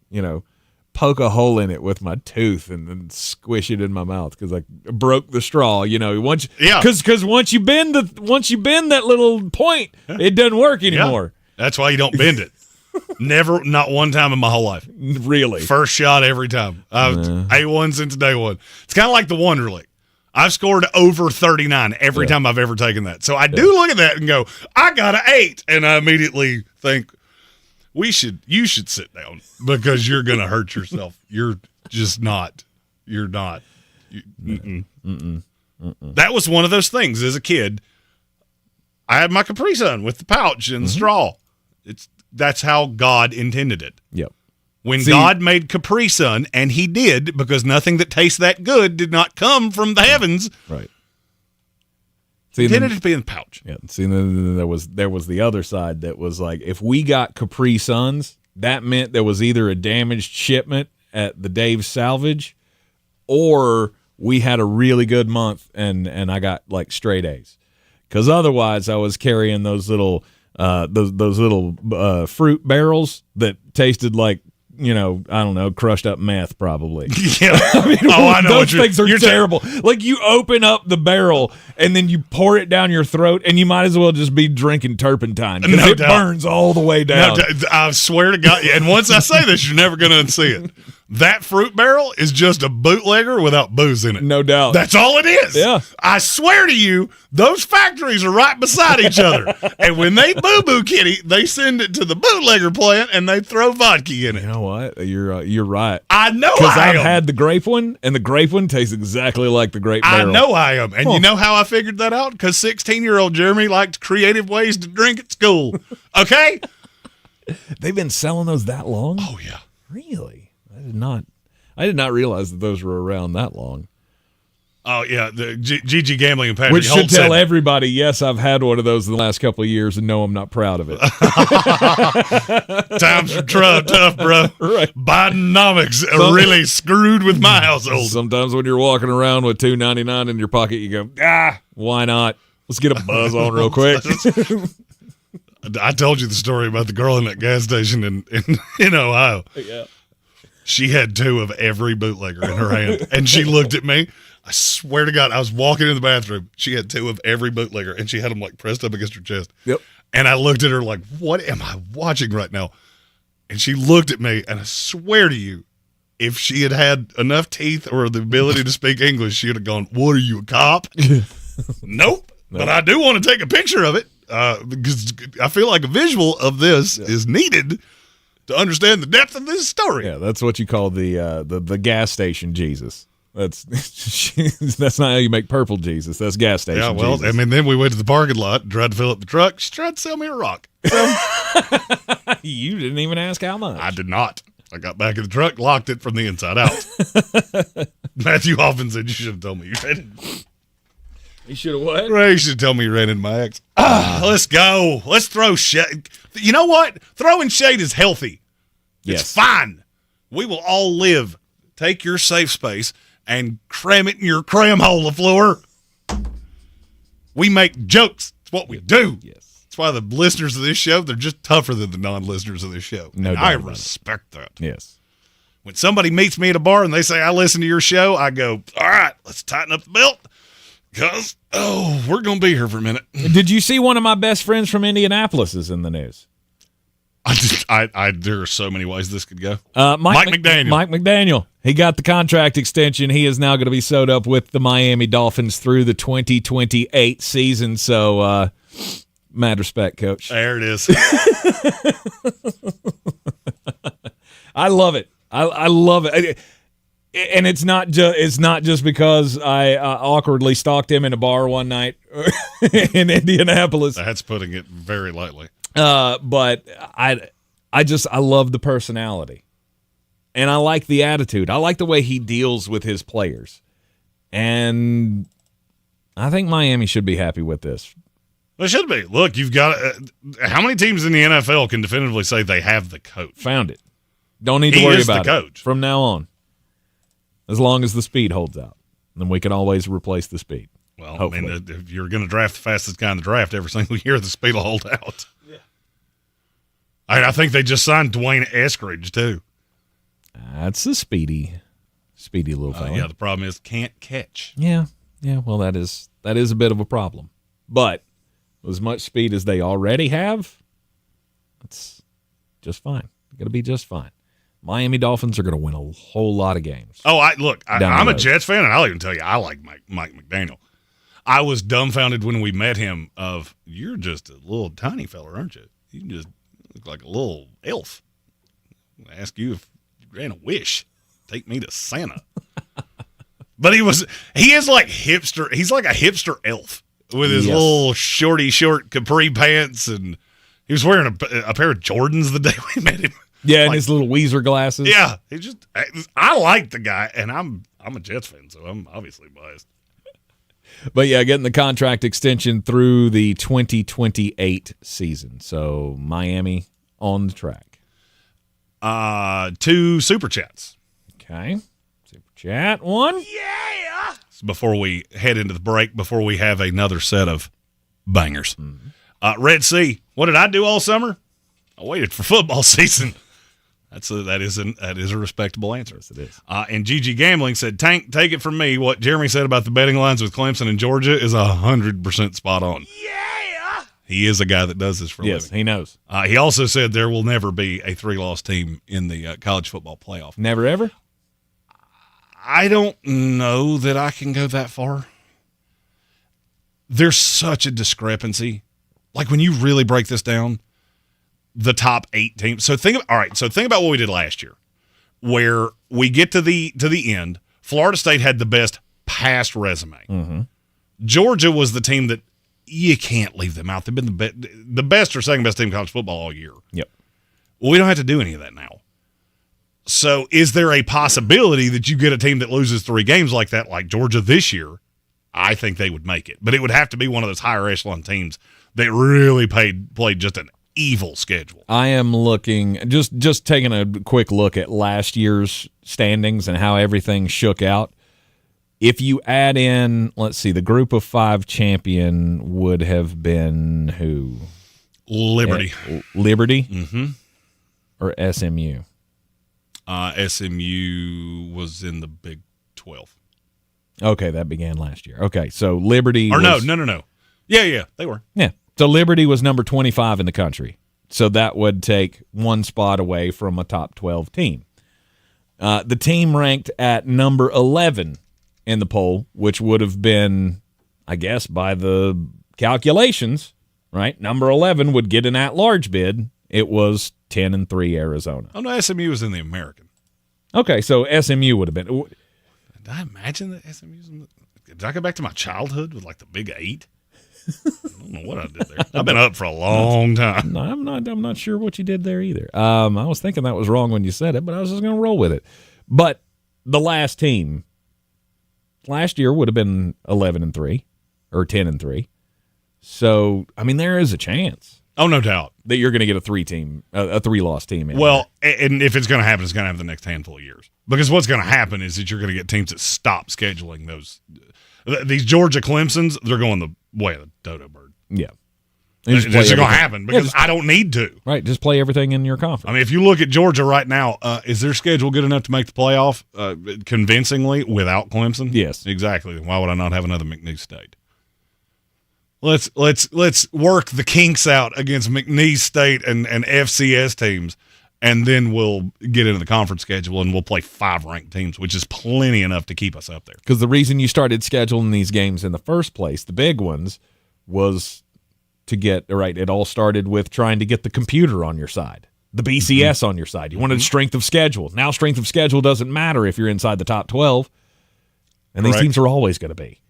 poke a hole in it with my tooth and then squish it in my mouth because I broke the straw, Because once you bend that little point, it doesn't work anymore. Yeah. That's why you don't bend it. Never, not one time in my whole life. Really? First shot every time. A1 since day one. It's kind of like the Wonderlic. I've scored over 39 every time I've ever taken that. So I do look at that and go, I got an 8. And I immediately think, you should sit down because you're going to hurt yourself. You're just not. You're not. That was one of those things as a kid. I had my Capri Sun with the pouch and the straw. That's how God intended it. Yep. When God made Capri Sun, and he did, because nothing that tastes that good did not come from the heavens. Right. He intended it to be in the pouch. Yeah. See, then there was the other side that was like, if we got Capri Suns, that meant there was either a damaged shipment at the Dave's Salvage, or we had a really good month and I got like straight A's. Because otherwise, I was carrying those little fruit barrels that tasted like I don't know, crushed up meth probably. Yeah. I know. Those things are terrible. Like you open up the barrel and then you pour it down your throat, and you might as well just be drinking turpentine because it burns all the way down. I swear to God. And once I say this, you're never going to unsee it. That fruit barrel is just a bootlegger without booze in it. No doubt. That's all it is. Yeah. I swear to you, those factories are right beside each other. And when they boo-boo kitty, they send it to the bootlegger plant and they throw vodka in it. You know what? You're right. I know because I I've am. had the grape one, and the grape one tastes exactly like the grape barrel. I know I am. And you know how I figured that out? Because 16-year-old Jeremy liked creative ways to drink at school. Okay? They've been selling those that long? Oh, yeah. Really? I did not realize that those were around that long. Oh, yeah. The GG Gambling and Patrick Which should Holt tell said, everybody, yes, I've had one of those in the last couple of years, and no, I'm not proud of it. Times are tough, bro. Right. Bidenomics are really screwed with my household. Sometimes when you're walking around with $2.99 in your pocket, you go, why not? Let's get a buzz on real quick. I told you the story about the girl in that gas station in Ohio. Yeah. She had 2 of every bootlegger in her hand, and she looked at me. I swear to God, I was walking in the bathroom. She had 2 of every bootlegger, and she had them like pressed up against her chest. Yep. And I looked at her like, what am I watching right now? And she looked at me, and I swear to you, if she had had enough teeth or the ability to speak English, she would have gone, what are you, a cop? Nope. But I do want to take a picture of it because I feel like a visual of this is needed to understand the depth of this story. Yeah, that's what you call the gas station Jesus. That's not how you make purple Jesus. That's gas station Jesus. Yeah, well, I mean, then we went to the parking lot and tried to fill up the truck. She tried to sell me a rock. You didn't even ask how much. I did not. I got back in the truck, locked it from the inside out. Matthew often said, you should have told me you ran it. You should have what? Well, you should have told me you ran into my ex. Let's go. Let's throw shade. You know what? Throwing shade is healthy. Yes. It's fine. We will all live. Take your safe space and cram it in your cram hole, LaFleur. We make jokes. It's what we do. Yes. That's why the listeners of this show, they're just tougher than the non-listeners of this show. No and doubt I about respect that. Yes. When somebody meets me at a bar and they say, I listen to your show, I go, all right, let's tighten up the belt because, we're going to be here for a minute. Did you see one of my best friends from Indianapolis is in the news? There are so many ways this could go. Mike McDaniel. Mike McDaniel. He got the contract extension. He is now going to be sewed up with the Miami Dolphins through the 2028 season. So, mad respect, Coach. There it is. I love it. I love it. And it's not just because I awkwardly stalked him in a bar one night in Indianapolis. That's putting it very lightly. But I love the personality, and I like the attitude. I like the way he deals with his players, and I think Miami should be happy with this. They should be. Look, you've got how many teams in the NFL can definitively say they have the coach? Found it. Don't need to worry about the it coach from now on. As long as the speed holds out, then we can always replace the speed. Well, hopefully. I mean, if you're going to draft the fastest guy in the draft every single year, the speed will hold out. Yeah. I think they just signed Dwayne Eskridge, too. That's a speedy little fella. Yeah, the problem is can't catch. Yeah. Well, that is a bit of a problem. But as much speed as they already have, that's just fine. Going to be just fine. Miami Dolphins are going to win a whole lot of games. Oh, I'm a Jets fan, and I'll even tell you I like Mike McDaniel. I was dumbfounded when we met him of, you're just a little tiny fella, aren't you? You just look like a little elf. I ask you if you ran a wish. Take me to Santa. But he is like hipster. He's like a hipster elf with his little short capri pants, and he was wearing a pair of Jordans the day we met him. Yeah, and his little Weezer glasses. Yeah, I like the guy, and I'm a Jets fan, so I'm obviously biased. But yeah, getting the contract extension through the 2028 season. So Miami on the track. 2 super chats. Okay, super chat 1. Yeah. Before we head into the break, before we have another set of bangers. Red Sea. What did I do all summer? I waited for football season. That is a respectable answer. Yes, it is. And GG Gambling said, Tank, take it from me. What Jeremy said about the betting lines with Clemson and Georgia is 100% spot on. Yeah! He is a guy that does this for a living. Yes, he knows. He also said there will never be a 3-loss team in the college football playoff. Never ever? I don't know that I can go that far. There's such a discrepancy. Like when you really break this down, the top 8 teams. So think about what we did last year, where we get to the end. Florida State had the best past resume. Mm-hmm. Georgia was the team that you can't leave them out. They've been the best or second best team in college football all year. Yep. Well, we don't have to do any of that now. So is there a possibility that you get a team that loses 3 games like that, like Georgia this year? I think they would make it. But it would have to be one of those higher echelon teams that really played just an evil schedule. I am looking, just taking a quick look at last year's standings and how everything shook out. If you add in, let's see, the group of 5 champion would have been who? Liberty. Liberty? Mm-hmm. Or SMU? SMU was in the Big 12. Okay, that began last year. Okay, so Liberty Or was, no. Yeah, they were. Yeah. So Liberty was number 25 in the country. So that would take 1 spot away from a top 12 team. The team ranked at number 11 in the poll, which would have been, I guess, by the calculations, right? Number 11 would get an at-large bid. It was 10-3 Arizona. Oh, no, SMU was in the American. Okay, so SMU would have been. Did I imagine that SMU was in the, did I go back to my childhood with like the Big 8? I don't know what I did there. I've been up for a long time. No, I'm not sure what you did there either. I was thinking that was wrong when you said it, but I was just going to roll with it. But the last team last year would have been 11-3 or 10-3. So, I mean, there is a chance. Oh, no doubt that you're going to get a 3-loss team. Well, and if it's going to happen, it's going to happen the next handful of years. Because what's going to happen is that you're going to get teams that stop scheduling those. These Georgia Clemsons, they're going the way of the dodo bird. Yeah. It's going to happen because I don't need to. Right, just play everything in your conference. I mean, if you look at Georgia right now, is their schedule good enough to make the playoff convincingly without Clemson? Yes. Exactly. Why would I not have another McNeese State? Let's work the kinks out against McNeese State and FCS teams, and then we'll get into the conference schedule and we'll play 5 ranked teams, which is plenty enough to keep us up there. Because the reason you started scheduling these games in the first place, the big ones, was to get right. It all started with trying to get the computer on your side, the BCS on your side. You wanted strength of schedule. Now strength of schedule doesn't matter if you're inside the top 12, and these teams are always going to be.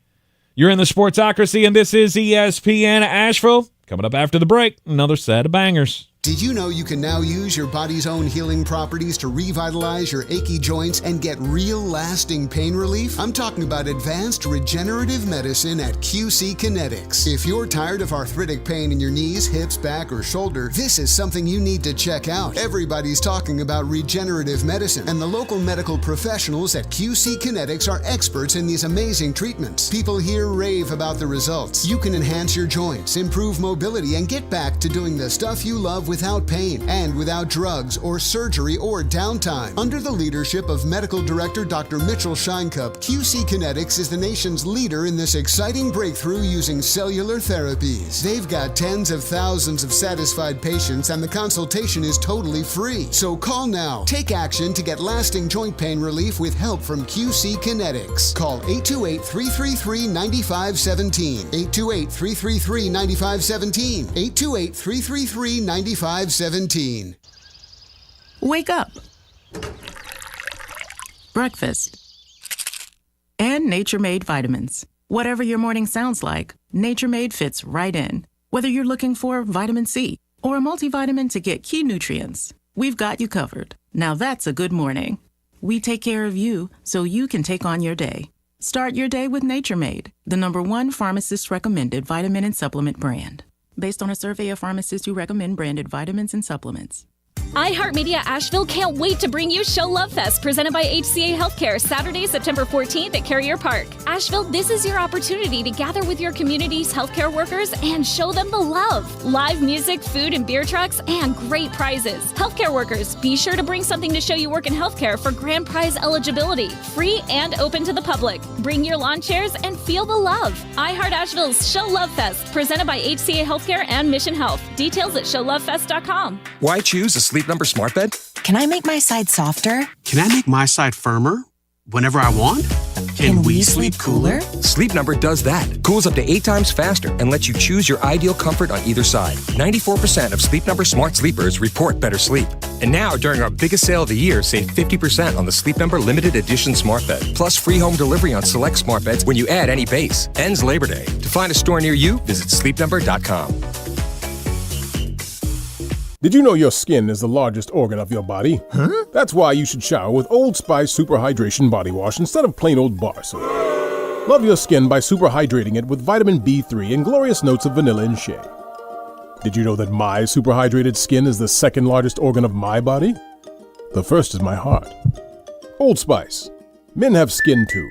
You're in the Sportsocracy, and this is ESPN Asheville. Coming up after the break, another set of bangers. Did you know you can now use your body's own healing properties to revitalize your achy joints and get real lasting pain relief? I'm talking about advanced regenerative medicine at QC Kinetics. If you're tired of arthritic pain in your knees, hips, back, or shoulder, this is something you need to check out. Everybody's talking about regenerative medicine, and the local medical professionals at QC Kinetics are experts in these amazing treatments. People here rave about the results. You can enhance your joints, improve mobility, and get back to doing the stuff you love without pain and without drugs or surgery or downtime. Under the leadership of Medical Director Dr. Mitchell Scheinkup, QC Kinetics is the nation's leader in this exciting breakthrough using cellular therapies. They've got tens of thousands of satisfied patients, and the consultation is totally free. So call now. Take action to get lasting joint pain relief with help from QC Kinetics. Call 828-333-9517. 828-333-9517. 828-333-9517. Wake up. Breakfast. And Nature Made vitamins. Whatever your morning sounds like, Nature Made fits right in. Whether you're looking for vitamin C or a multivitamin to get key nutrients, we've got you covered. Now that's a good morning. We take care of you so you can take on your day. Start your day with Nature Made, the #1 pharmacist-recommended vitamin and supplement brand. Based on a survey of pharmacists who recommend branded vitamins and supplements. iHeartMedia Asheville can't wait to bring you Show Love Fest, presented by HCA Healthcare, Saturday, September 14th at Carrier Park. Asheville, this is your opportunity to gather with your community's healthcare workers and show them the love. Live music, food, and beer trucks, and great prizes. Healthcare workers, be sure to bring something to show you work in healthcare for grand prize eligibility. Free and open to the public. Bring your lawn chairs and feel the love. iHeart Asheville's Show Love Fest, presented by HCA Healthcare and Mission Health. Details at showlovefest.com. Why choose a Sleep Number smart bed? Can I make my side softer? Can I make my side firmer whenever I want? Can we sleep cooler? Sleep Number does that. Cools up to 8 times faster and lets you choose your ideal comfort on either side. 94% of Sleep Number smart sleepers report better sleep. And now, during our biggest sale of the year, save 50% on the Sleep Number limited edition smart bed. Plus free home delivery on select smart beds when you add any base. Ends Labor Day. To find a store near you, visit sleepnumber.com. Did you know your skin is the largest organ of your body? Huh? That's why you should shower with Old Spice Super Hydration Body Wash instead of plain old bar soap. Love your skin by super hydrating it with vitamin B3 and glorious notes of vanilla and shea. Did you know that my super hydrated skin is the second largest organ of my body? The first is my heart. Old Spice. Men have skin too.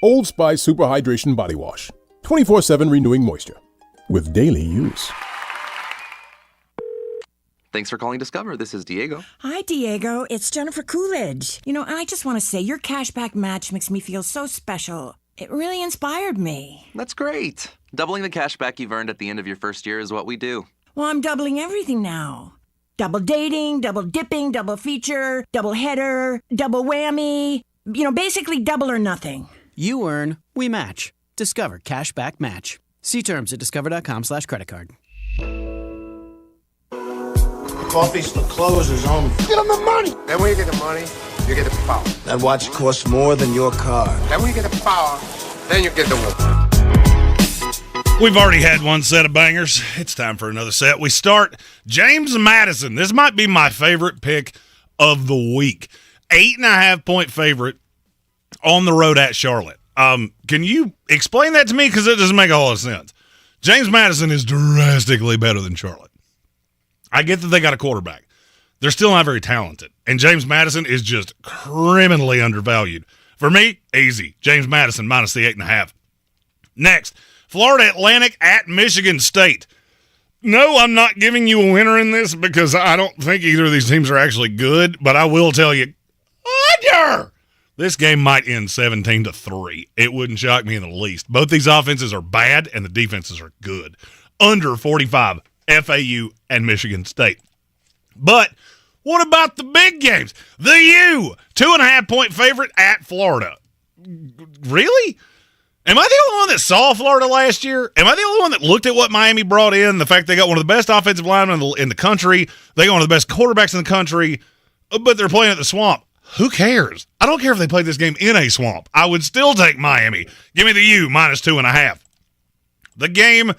Old Spice Super Hydration Body Wash. 24/7 renewing moisture. With daily use. Thanks for calling Discover. This is Diego. Hi, Diego. It's Jennifer Coolidge. I just want to say your cashback match makes me feel so special. It really inspired me. That's great. Doubling the cashback you've earned at the end of your first year is what we do. Well, I'm doubling everything now. Double dating, double dipping, double feature, double header, double whammy. Basically double or nothing. You earn, we match. Discover Cashback Match. See terms at discover.com/creditcard. Coffee closes on. Get them the money. Then when you get the money, you get the power. That watch costs more than your car. Then when you get the power, then you get the woman. We've already had one set of bangers. It's time for another set. We start James Madison. This might be my favorite pick of the week. 8.5-point favorite on the road at Charlotte. Can you explain that to me? Because it doesn't make a whole lot of sense. James Madison is drastically better than Charlotte. I get that they got a quarterback. They're still not very talented. And James Madison is just criminally undervalued. For me, easy. James Madison minus the 8.5. Next, Florida Atlantic at Michigan State. No, I'm not giving you a winner in this because I don't think either of these teams are actually good, but I will tell you, this game might end 17-3. It wouldn't shock me in the least. Both these offenses are bad and the defenses are good. Under 45. FAU and Michigan State. But what about the big games? The U, 2.5-point favorite at Florida. Really? Am I the only one that saw Florida last year? Am I the only one that looked at what Miami brought in? The fact they got one of the best offensive linemen in the country. They got one of the best quarterbacks in the country, but they're playing at the Swamp. Who cares? I don't care if they played this game in a swamp. I would still take Miami. Give me the U minus 2.5. The game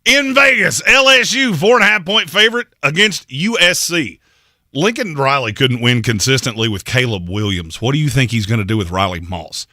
in Vegas, LSU, 4.5-point favorite against USC. Lincoln Riley couldn't win consistently with Caleb Williams. What do you think he's going to do with Riley Moss?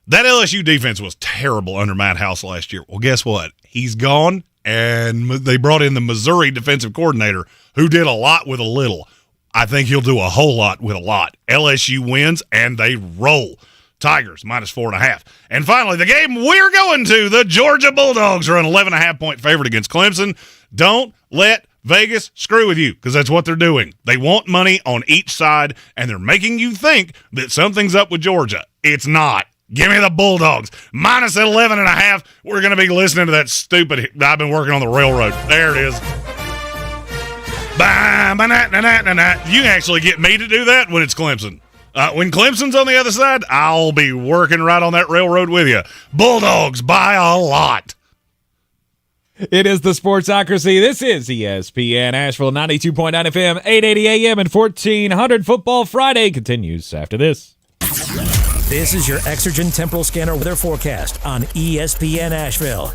That LSU defense was terrible under Matt House last year. Well, guess what? He's gone, and they brought in the Missouri defensive coordinator who did a lot with a little. I think he'll do a whole lot with a lot. LSU wins, and they roll. Tigers, minus 4.5. And finally, the game we're going to, the Georgia Bulldogs are an 11.5-point favorite against Clemson. Don't let Vegas screw with you, because that's what they're doing. They want money on each side, and they're making you think that something's up with Georgia. It's not. Give me the Bulldogs. Minus 11.5. We're going to be listening to that stupid, I've been working on the railroad. There it is. You can actually get me to do that when it's Clemson. When Clemson's on the other side, I'll be working right on that railroad with you. Bulldogs by a lot. It is the Sportsocracy. This is ESPN Asheville, 92.9 FM, 880 AM, and 1400. Football Friday continues after this. This is your Exergen Temporal Scanner weather forecast on ESPN Asheville.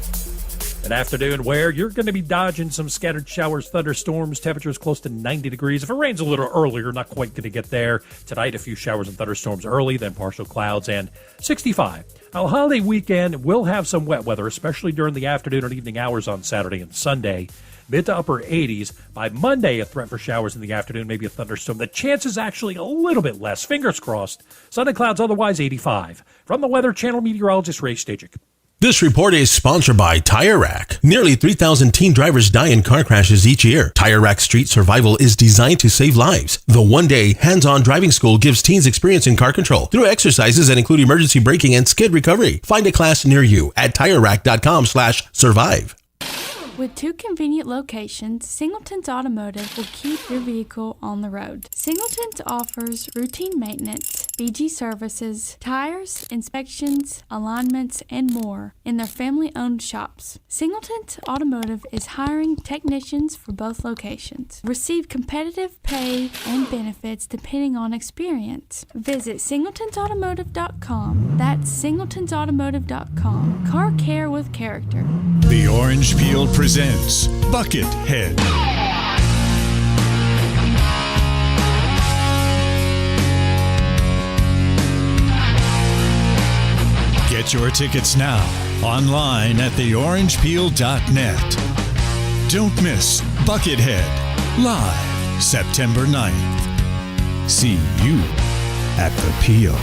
An afternoon where you're going to be dodging some scattered showers, thunderstorms, temperatures close to 90 degrees. If it rains a little earlier, not quite going to get there. Tonight, a few showers and thunderstorms early, then partial clouds and 65. Now, holiday weekend will have some wet weather, especially during the afternoon and evening hours on Saturday and Sunday. mid to upper 80s. By Monday, a threat for showers in the afternoon, maybe a thunderstorm. The chance is actually a little bit less. Fingers crossed. Sun and clouds otherwise 85. From the Weather Channel meteorologist Ray Stajic. This report is sponsored by Tire Rack. Nearly 3,000 teen drivers die in car crashes each year. Tire Rack Street Survival is designed to save lives. The one-day hands-on driving school gives teens experience in car control through exercises that include emergency braking and skid recovery. Find a class near you at TireRack.com/survive. With 2 convenient locations, Singleton's Automotive will keep your vehicle on the road. Singleton's offers routine maintenance, BG services, tires, inspections, alignments, and more in their family-owned shops. Singleton's Automotive is hiring technicians for both locations. Receive competitive pay and benefits depending on experience. Visit singletonsautomotive.com. That's singletonsautomotive.com. Car care with character. The Orange Peel presents Buckethead. Get your tickets now online at theorangepeel.net. Don't miss Buckethead live September 9th. See you at the Peel.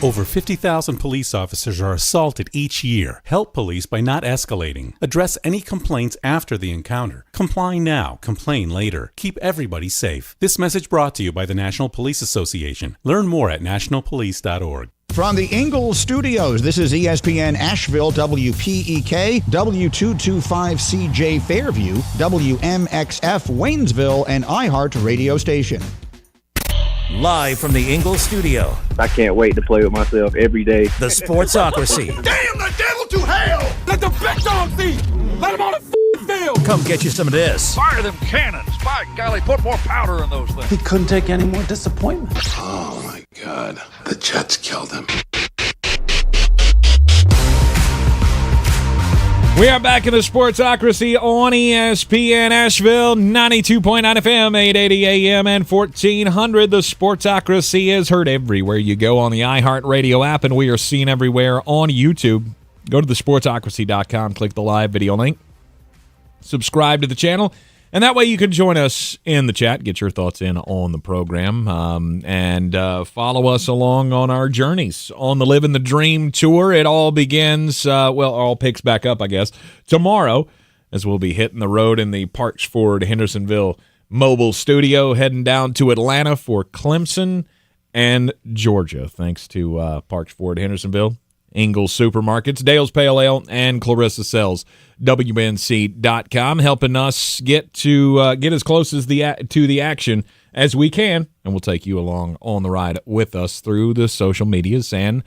Over 50,000 police officers are assaulted each year. Help police by not escalating. Address any complaints after the encounter. Comply now, complain later. Keep everybody safe. This message brought to you by the National Police Association. Learn more at nationalpolice.org. From the Ingles studios, this is ESPN Asheville, WPEK, W225CJ Fairview, WMXF Waynesville, and iHeart radio station. Live from the Ingles studio. I can't wait to play with myself every day. The Sportsocracy. Damn the devil to hell! Let the big dogs eat! Let them on the field! Come get you some of this. Fire them cannons! By golly, put more powder in those things. He couldn't take any more disappointment. Oh my God. The Jets killed him. We are back in the Sportsocracy on ESPN Asheville, 92.9 FM, 880 AM, and 1400. The Sportsocracy is heard everywhere you go on the iHeartRadio app, and we are seen everywhere on YouTube. Go to thesportsocracy.com, click the live video link, subscribe to the channel, and that way you can join us in the chat, get your thoughts in on the program, and follow us along on our journeys on the Livin the Dream tour. It all begins, all picks back up, I guess, tomorrow, as we'll be hitting the road in the Parks Ford Hendersonville mobile studio, heading down to Atlanta for Clemson and Georgia, thanks to Parks Ford Hendersonville, Ingles Supermarkets, Dale's Pale Ale, and Clarissa Sells, WNC.com, helping us get as close as to the action as we can, and we'll take you along on the ride with us through the social medias and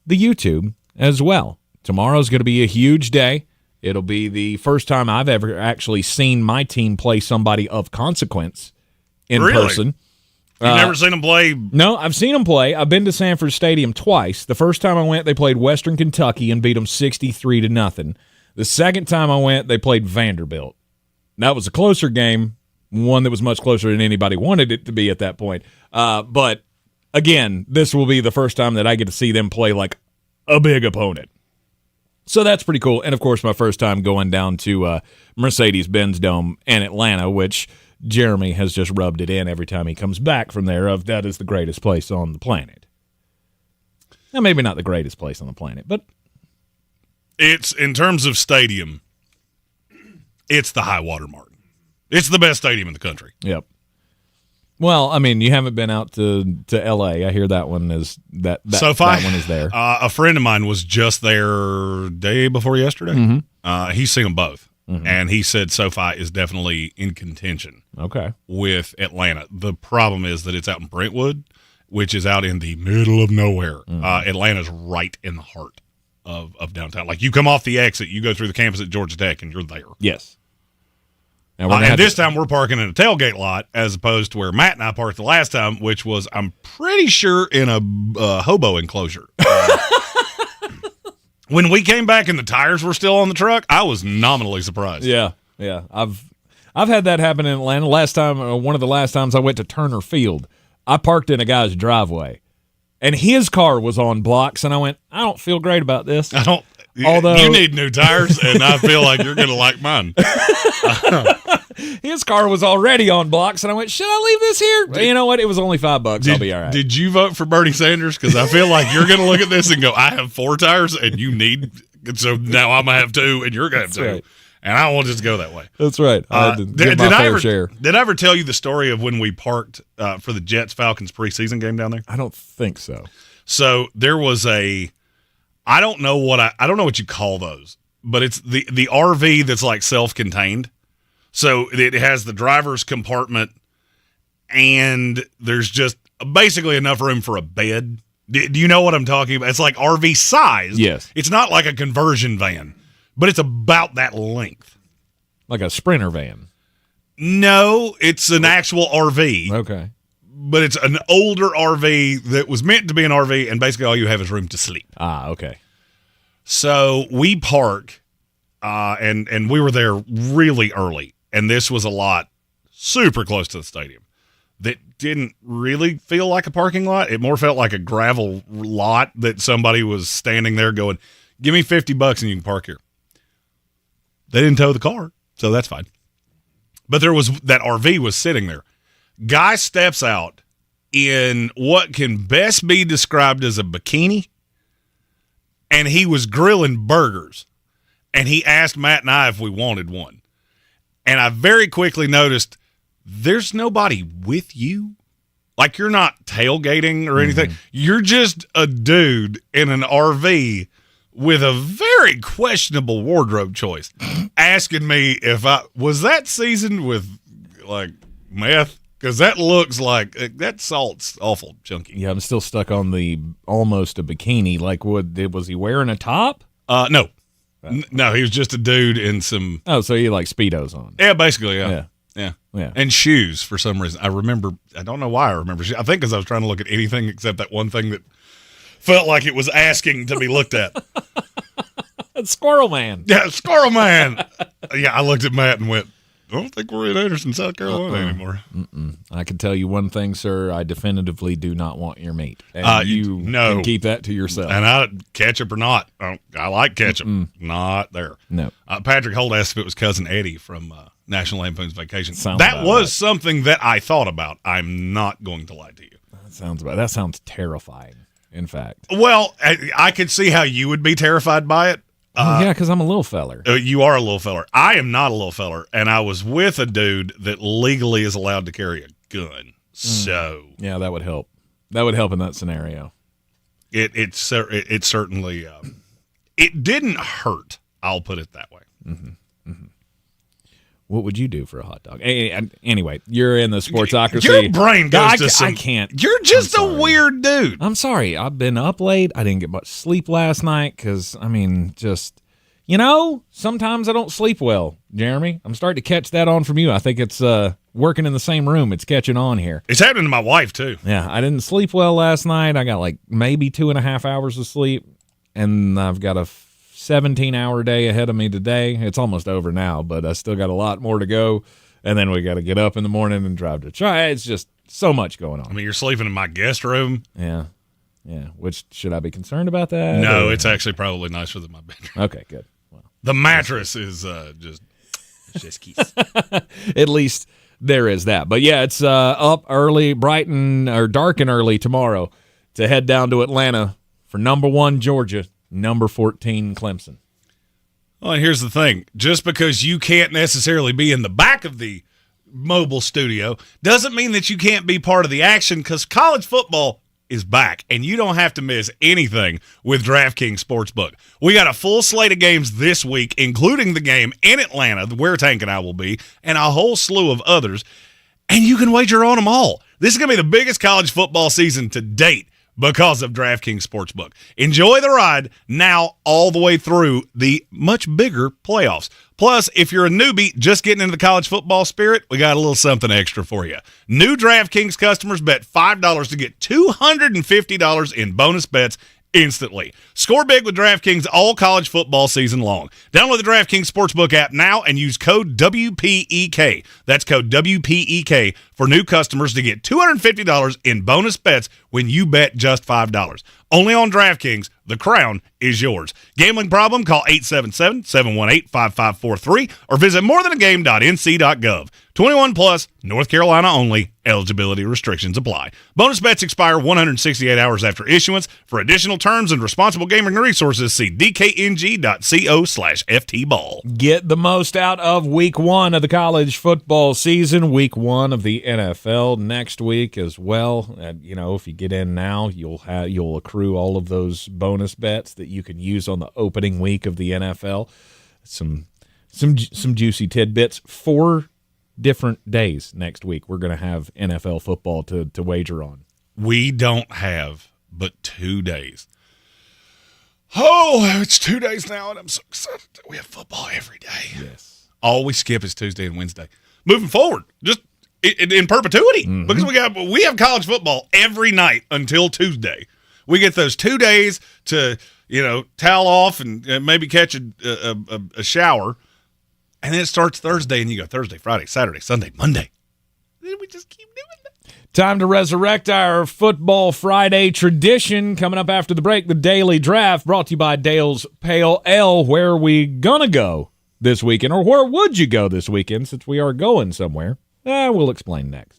the YouTube as well. Tomorrow's going to be a huge day. It'll be the first time I've ever actually seen my team play somebody of consequence in person. You've never seen them play? No, I've seen them play. I've been to Sanford Stadium twice. The first time I went, they played Western Kentucky and beat them 63-0. The second time I went, they played Vanderbilt. That was a closer game, one that was much closer than anybody wanted it to be at that point. But, again, this will be the first time that I get to see them play like a big opponent. So that's pretty cool. And, of course, my first time going down to Mercedes-Benz Dome in Atlanta, which Jeremy has just rubbed it in every time he comes back from there of that is the greatest place on the planet. Now, maybe not the greatest place on the planet, but it's, in terms of stadium, it's the high water mark. It's the best stadium in the country. Yep. Well, I mean, you haven't been out to L.A. I hear that one is that one is there. A friend of mine was just there day before yesterday. Mm-hmm. He's seen them both. Mm-hmm. And he said SoFi is definitely in contention with Atlanta. The problem is that it's out in Brentwood, which is out in the middle of nowhere. Mm-hmm. Atlanta's right in the heart of downtown. Like, you come off the exit, you go through the campus at Georgia Tech, and you're there. Yes. And this time we're parking in a tailgate lot as opposed to where Matt and I parked the last time, which was, I'm pretty sure, in a hobo enclosure. When we came back and the tires were still on the truck, I was nominally surprised. Yeah. I've had that happen in Atlanta. One of the last times I went to Turner Field, I parked in a guy's driveway, and his car was on blocks, and I went, I don't feel great about this. Although you need new tires, and I feel like you're going to like mine. His car was already on blocks, and I went, should I leave this here? But you know what? It was only $5. I'll be all right. Did you vote for Bernie Sanders? Because I feel like you're going to look at this and go, I have 4 tires, and you need, so now I'm going to have 2, and you're going to have 2. Right. And I want it to go that way. That's right. Did I ever tell you the story of when we parked for the Jets-Falcons preseason game down there? I don't think so. So there was I don't know what you call those, but it's the RV that's like self-contained. So it has the driver's compartment, and there's just basically enough room for a bed. Do you know what I'm talking about? It's like RV sized. Yes. It's not like a conversion van, but it's about that length. Like a Sprinter van? No, it's an actual RV. Okay. But it's an older RV that was meant to be an RV, and basically all you have is room to sleep. Ah, okay. So we park, and we were there really early, and this was a lot super close to the stadium that didn't really feel like a parking lot. It more felt like a gravel lot that somebody was standing there going, give me $50 and you can park here. They didn't tow the car, so that's fine. But that RV was sitting there. Guy steps out in what can best be described as a bikini, and he was grilling burgers, and he asked Matt and I if we wanted one. And I very quickly noticed there's nobody with you. Like, you're not tailgating or anything. Mm-hmm. You're just a dude in an RV with a very questionable wardrobe choice, asking me if was that seasoned with, like, meth? Because that looks like that salt's awful chunky. Yeah, I'm still stuck on the almost a bikini. Like, was he wearing a top? No. No, he was just a dude in some. Oh, so he like Speedos on? Yeah, basically, yeah. And shoes for some reason. I don't know why I remember shoes. I think because I was trying to look at anything except that one thing that felt like it was asking to be looked at. Squirrel Man. Yeah, Squirrel Man. Yeah, I looked at Matt and went, I don't think we're in Anderson, South Carolina anymore. I can tell you one thing, sir. I definitively do not want your meat. And you can keep that to yourself. And ketchup or not, I like ketchup. Not there. No. Patrick Holt asked if it was Cousin Eddie from National Lampoon's Vacation. Sounds that was something that I thought about. I'm not going to lie to you. That sounds terrifying, in fact. Well, I could see how you would be terrified by it. Yeah, because I'm a little feller. You are a little feller. I am not a little feller, and I was with a dude that legally is allowed to carry a gun. So yeah, that would help. That would help in that scenario. It certainly it didn't hurt. I'll put it that way. Mm-hmm. Mm-hmm. What would you do for a hot dog? Anyway, you're in the Sportsocracy. Your brain goes to some. I can't. You're just a weird dude. I'm sorry. I've been up late. I didn't get much sleep last night because, sometimes I don't sleep well, Jeremy. I'm starting to catch that on from you. I think it's working in the same room. It's catching on here. It's happening to my wife, too. Yeah, I didn't sleep well last night. I got maybe 2.5 hours of sleep, and I've got a 17-hour day ahead of me today. It's almost over now, but I still got a lot more to go. And then we got to get up in the morning and drive to try. It's just so much going on. I mean, you're sleeping in my guest room. Yeah. Which, should I be concerned about that? No, it's actually probably nicer than my bedroom. Okay, good. Well, the mattress is just keys. At least there is that. But yeah, it's up early, dark and early tomorrow to head down to Atlanta for number 1 Georgia. Number 14, Clemson. Well, and here's the thing. Just because you can't necessarily be in the back of the mobile studio doesn't mean that you can't be part of the action, because college football is back, and you don't have to miss anything with DraftKings Sportsbook. We got a full slate of games this week, including the game in Atlanta, where Tank and I will be, and a whole slew of others, and you can wager on them all. This is going to be the biggest college football season to date because of DraftKings Sportsbook. Enjoy the ride now all the way through the much bigger playoffs. Plus, if you're a newbie just getting into the college football spirit, we got a little something extra for you. New DraftKings customers bet $5 to get $250 in bonus bets instantly. Score big with DraftKings all college football season long. Download the DraftKings Sportsbook app now and use code WPEK. That's code WPEK for new customers to get $250 in bonus bets when you bet just $5. Only on DraftKings. The crown is yours. Gambling problem? Call 877-718-5543 or visit morethanagame.nc.gov. 21 plus, North Carolina only. Eligibility restrictions apply. Bonus bets expire 168 hours after issuance. For additional terms and responsible gaming resources, see dkng.co/ftball. Get the most out of week 1 of the college football season, week 1 of the NFL next week as well. If you get in now, you'll accrue all of those bonus bets that you can use on the opening week of the NFL. Some juicy tidbits. 4 different days next week we're going to have NFL football to wager on. We don't have but 2 days. Oh, it's 2 days now, and I'm so excited that we have football every day. Yes. All we skip is Tuesday and Wednesday. Moving forward, just in perpetuity, because we have college football every night until Tuesday. We get those 2 days to, towel off and maybe catch a shower. And then it starts Thursday, and you go Thursday, Friday, Saturday, Sunday, Monday. Then we just keep doing that. Time to resurrect our Football Friday tradition. Coming up after the break, the Daily Draft, brought to you by Dale's Pale Ale. Where are we going to go this weekend? Or where would you go this weekend since we are going somewhere? We'll explain next.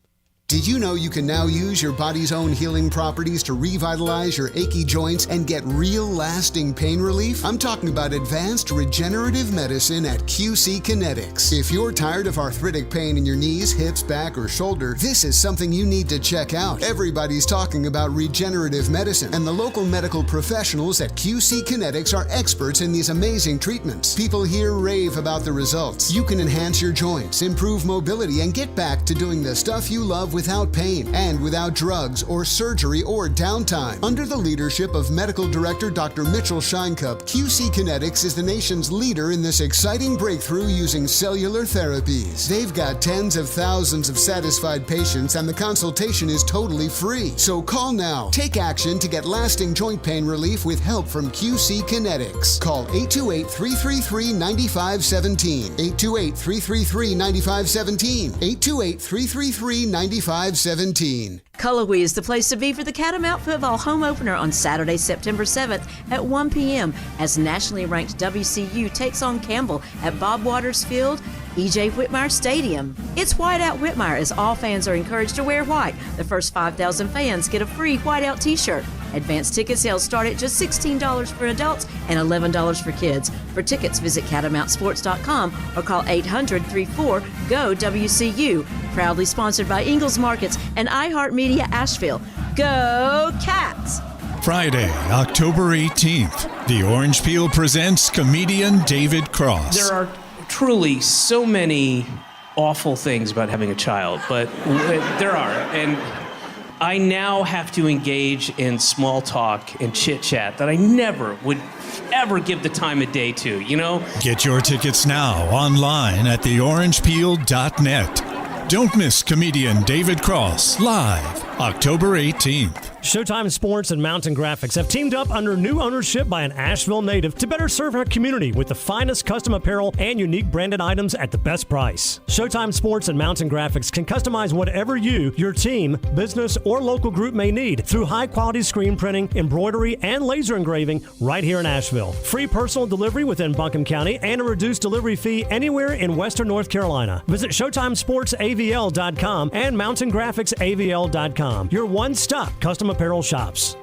Did you know you can now use your body's own healing properties to revitalize your achy joints and get real lasting pain relief? I'm talking about advanced regenerative medicine at QC Kinetics. If you're tired of arthritic pain in your knees, hips, back, or shoulder, this is something you need to check out. Everybody's talking about regenerative medicine, and the local medical professionals at QC Kinetics are experts in these amazing treatments. People here rave about the results. You can enhance your joints, improve mobility, and get back to doing the stuff you love without pain and without drugs or surgery or downtime. Under the leadership of Medical Director Dr. Mitchell Scheinkup, QC Kinetics is the nation's leader in this exciting breakthrough using cellular therapies. They've got tens of thousands of satisfied patients, and the consultation is totally free. So call now. Take action to get lasting joint pain relief with help from QC Kinetics. Call 828-333-9517. 828-333-9517. 828-333-9517. Cullowhee is the place to be for the Catamount Football home opener on Saturday, September 7th at 1 p.m. as nationally ranked WCU takes on Campbell at Bob Waters Field, E.J. Whitmire Stadium. It's White Out Whitmire as all fans are encouraged to wear white. The first 5,000 fans get a free White Out t-shirt. Advanced ticket sales start at just $16 for adults and $11 for kids. For tickets, visit catamountsports.com or call 800-34-GO-WCU. Proudly sponsored by Ingles Markets and iHeartMedia Asheville. Go Cats! Friday, October 18th, the Orange Peel presents comedian David Cross. There are truly so many awful things about having a child, but there are. And I now have to engage in small talk and chit-chat that I never would ever give the time of day to, Get your tickets now online at theorangepeel.net. Don't miss comedian David Cross live October 18th. Showtime Sports and Mountain Graphics have teamed up under new ownership by an Asheville native to better serve our community with the finest custom apparel and unique branded items at the best price. Showtime Sports and Mountain Graphics can customize whatever you, your team, business, or local group may need through high-quality screen printing, embroidery, and laser engraving right here in Asheville. Free personal delivery within Buncombe County and a reduced delivery fee anywhere in Western North Carolina. Visit ShowtimeSportsAVL.com and MountainGraphicsAVL.com. Your one-stop custom apparel shops.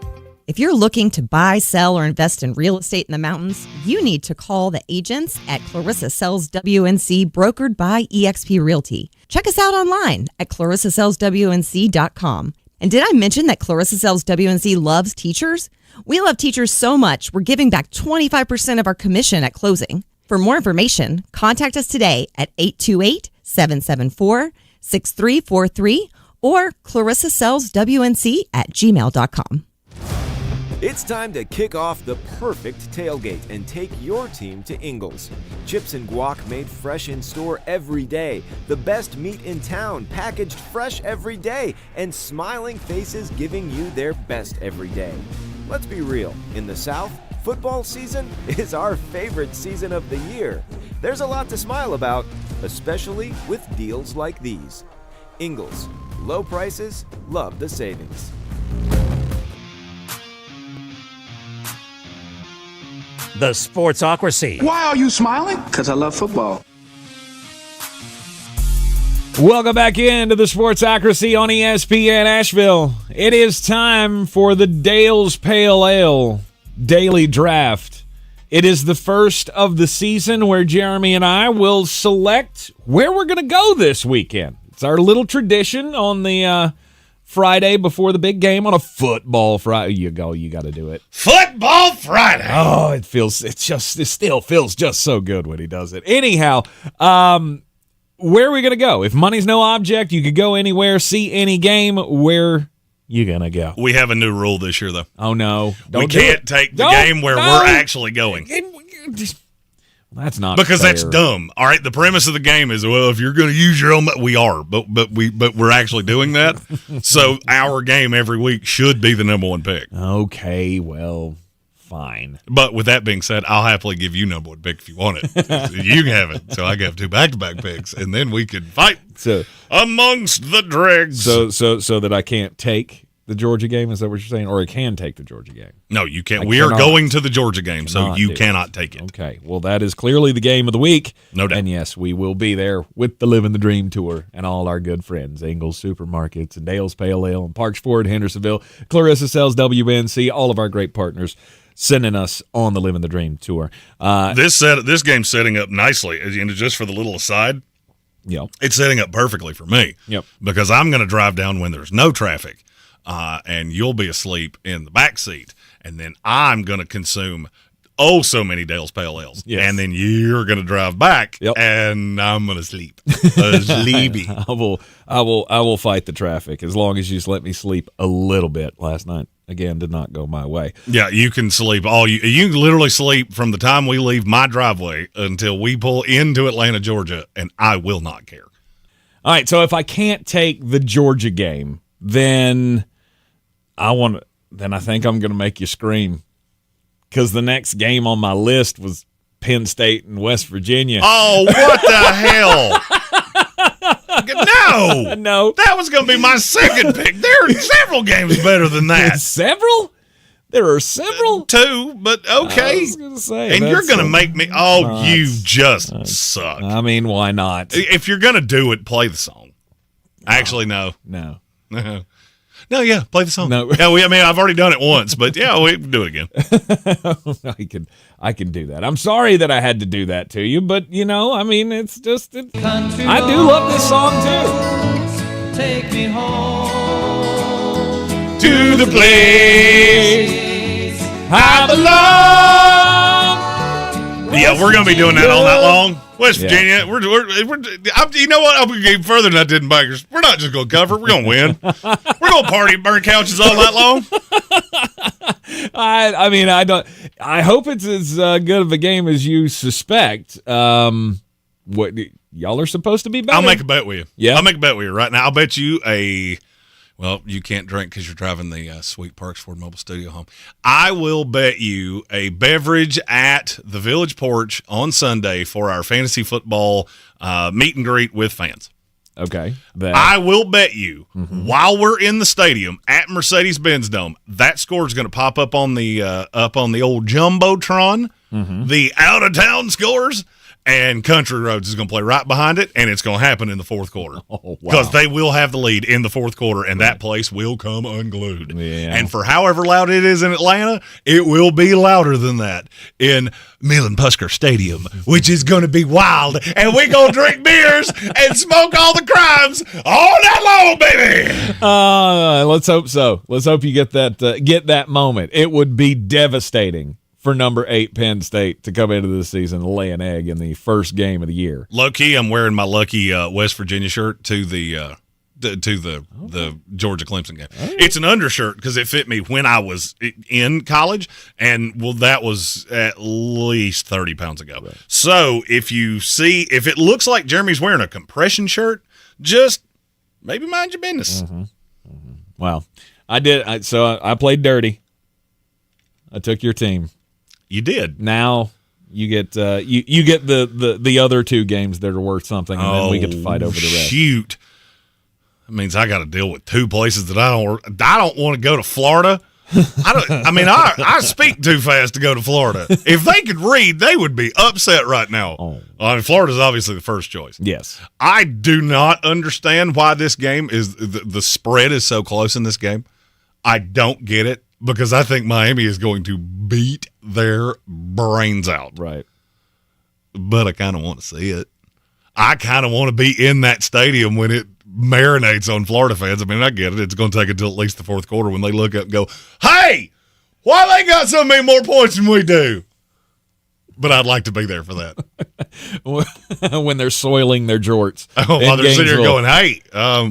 If you're looking to buy, sell, or invest in real estate in the mountains, you need to call the agents at Clarissa Sells WNC, brokered by eXp Realty. Check us out online at ClarissaSellsWNC.com. And did I mention that Clarissa Sells WNC loves teachers? We love teachers so much, we're giving back 25% of our commission at closing. For more information, contact us today at 828-774-6343 or ClarissaSellsWNC@gmail.com. It's time to kick off the perfect tailgate and take your team to Ingles. Chips and guac made fresh in store every day. The best meat in town packaged fresh every day. And smiling faces giving you their best every day. Let's be real. In the South, football season is our favorite season of the year. There's a lot to smile about, especially with deals like these. Ingles, Low prices, love the savings. The Sportsocracy. Why are you smiling? Because I love football. Welcome back into the Sportsocracy on ESPN Asheville. It is time for the Dale's Pale Ale Daily Draft. It is the first of the season where Jeremy and I will select where we're going to go this weekend. It's our little tradition on the Friday before the big game on a football Friday. You got to do it. Football Friday. Oh, it still feels just so good when he does it. Anyhow, where are we going to go? If money's no object, you could go anywhere, see any game. Where you going to go? We have a new rule this year, though. Oh, no. We can't take the game where we're actually going. That's not because fair. That's dumb. All right, the premise of the game is, well, if you're going to use your own, we are, but we're actually doing that. So our game every week should be the number one pick. Okay, well, fine. But with that being said, I'll happily give you number one pick if you want it. You can have it. So I can have 2 back-to-back picks, and then we can fight amongst the dregs. So that I can't take the Georgia game? Is that what you're saying? Or I can take the Georgia game? No, you can't. We are going to the Georgia game, so you cannot take it. Okay. Well, that is clearly the game of the week. No doubt. And yes, we will be there with the Livin the Dream Tour and all our good friends, Ingles Supermarkets and Dale's Pale Ale and Parks Ford, Hendersonville, Clarissa Sells WNC, all of our great partners sending us on the Livin the Dream Tour. This game's setting up nicely. And just for the little aside, yep, it's setting up perfectly for me. Yep. Because I'm going to drive down when there's no traffic. And you'll be asleep in the back seat, and then I'm going to consume so many Dale's Pale Ales, and then you're going to drive back, and I'm going to sleep. Sleepy. I will fight the traffic as long as you just let me sleep a little bit. Last night again did not go my way. Yeah, you can sleep you can literally sleep from the time we leave my driveway until we pull into Atlanta, Georgia, and I will not care. All right, so if I can't take the Georgia game, then I think I'm going to make you scream, because the next game on my list was Penn State and West Virginia. Oh, what the hell? No. That was going to be my second pick. There are several games better than that. Several? There are several? 2, but okay. I was going to say. And you're going to make me, you just suck. I mean, why not? If you're going to do it, play the song. Actually, no. No. No, yeah, play the song. No. Yeah, I've already done it once, but yeah, we can do it again. I can do that. I'm sorry that I had to do that to you, but it's just I do love this song too. Take me home to the place I belong. Yeah, we're gonna be doing that all night long. West Virginia, we're you know what? I'm going to go further than that, didn't Bakers. We're not just going to cover. We're going to win. We're going to party and burn couches all night long. I hope it's as good of a game as you suspect. What y'all are supposed to be better. I'll make a bet with you. Yeah, I'll make a bet with you right now. I'll bet you well, you can't drink because you're driving the Sweet Parks Ford Mobile Studio home. I will bet you a beverage at the Village Porch on Sunday for our fantasy football meet and greet with fans. Okay. I will bet you while we're in the stadium at Mercedes-Benz Dome, that score is going to pop up on the old Jumbotron, the out-of-town scores. And Country Roads is going to play right behind it, and it's going to happen in the fourth quarter. Because they will have the lead in the fourth quarter, and that place will come unglued. Yeah. And for however loud it is in Atlanta, it will be louder than that in Millen-Pusker Stadium, which is going to be wild. And we're going to drink beers and smoke all the crimes all night long, baby! Let's hope so. Let's hope you get that moment. It would be devastating for number 8 Penn State to come into this season and lay an egg in the first game of the year. Low key, I'm wearing my lucky West Virginia shirt to the Georgia Clemson game. Okay. It's an undershirt because it fit me when I was in college, and that was at least 30 pounds ago. Right. So if it looks like Jeremy's wearing a compression shirt, just maybe mind your business. Well, I did. So I played dirty. I took your team. You did. Now you get you get the other 2 games that are worth something, and then we get to fight over the rest. Shoot. That means I got to deal with two places that I don't want to go to Florida. I speak too fast to go to Florida. If they could read, they would be upset right now. Florida's obviously the first choice. Yes. I do not understand why this game is the spread is so close in this game. I don't get it because I think Miami is going to beat their brains out. Right. But I kind of want to see it. I kind of want to be in that stadium when it marinates on Florida fans. I mean, I get it. It's going to take until at least the fourth quarter when they look up and go, hey, why they got so many more points than we do? But I'd like to be there for that. When they're soiling their jorts. While they're sitting here going, hey,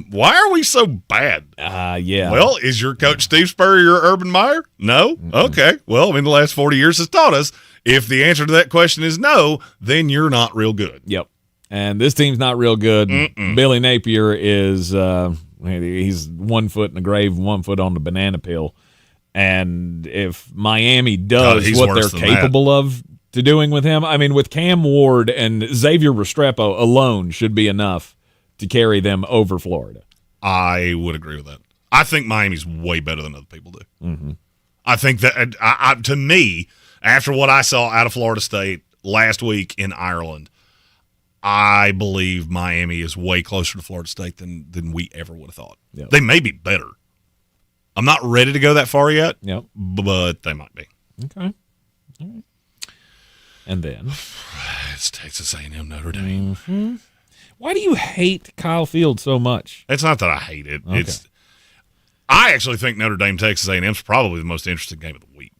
why are we so bad? Yeah. Well, is your coach Steve Spurrier or Urban Meyer? No? Mm-mm. Okay. Well, the last 40 years has taught us if the answer to that question is no, then you're not real good. Yep. And this team's not real good. Mm-mm. Billy Napier is he's 1 foot in the grave, 1 foot on the banana peel. And if Miami does what they're capable of to doing with him, with Cam Ward and Xavier Restrepo alone should be enough to carry them over Florida. I would agree with that. I think Miami's way better than other people do. Mm-hmm. I think that, to me, after what I saw out of Florida State last week in Ireland, I believe Miami is way closer to Florida State than we ever would have thought. Yep. They may be better. I'm not ready to go that far yet, yep, but they might be. Okay. All right. And then it's Texas A&M Notre Dame. Mm-hmm. Why do you hate Kyle Field so much? It's not that I hate it. Okay. I actually think Notre Dame Texas A&M is probably the most interesting game of the week.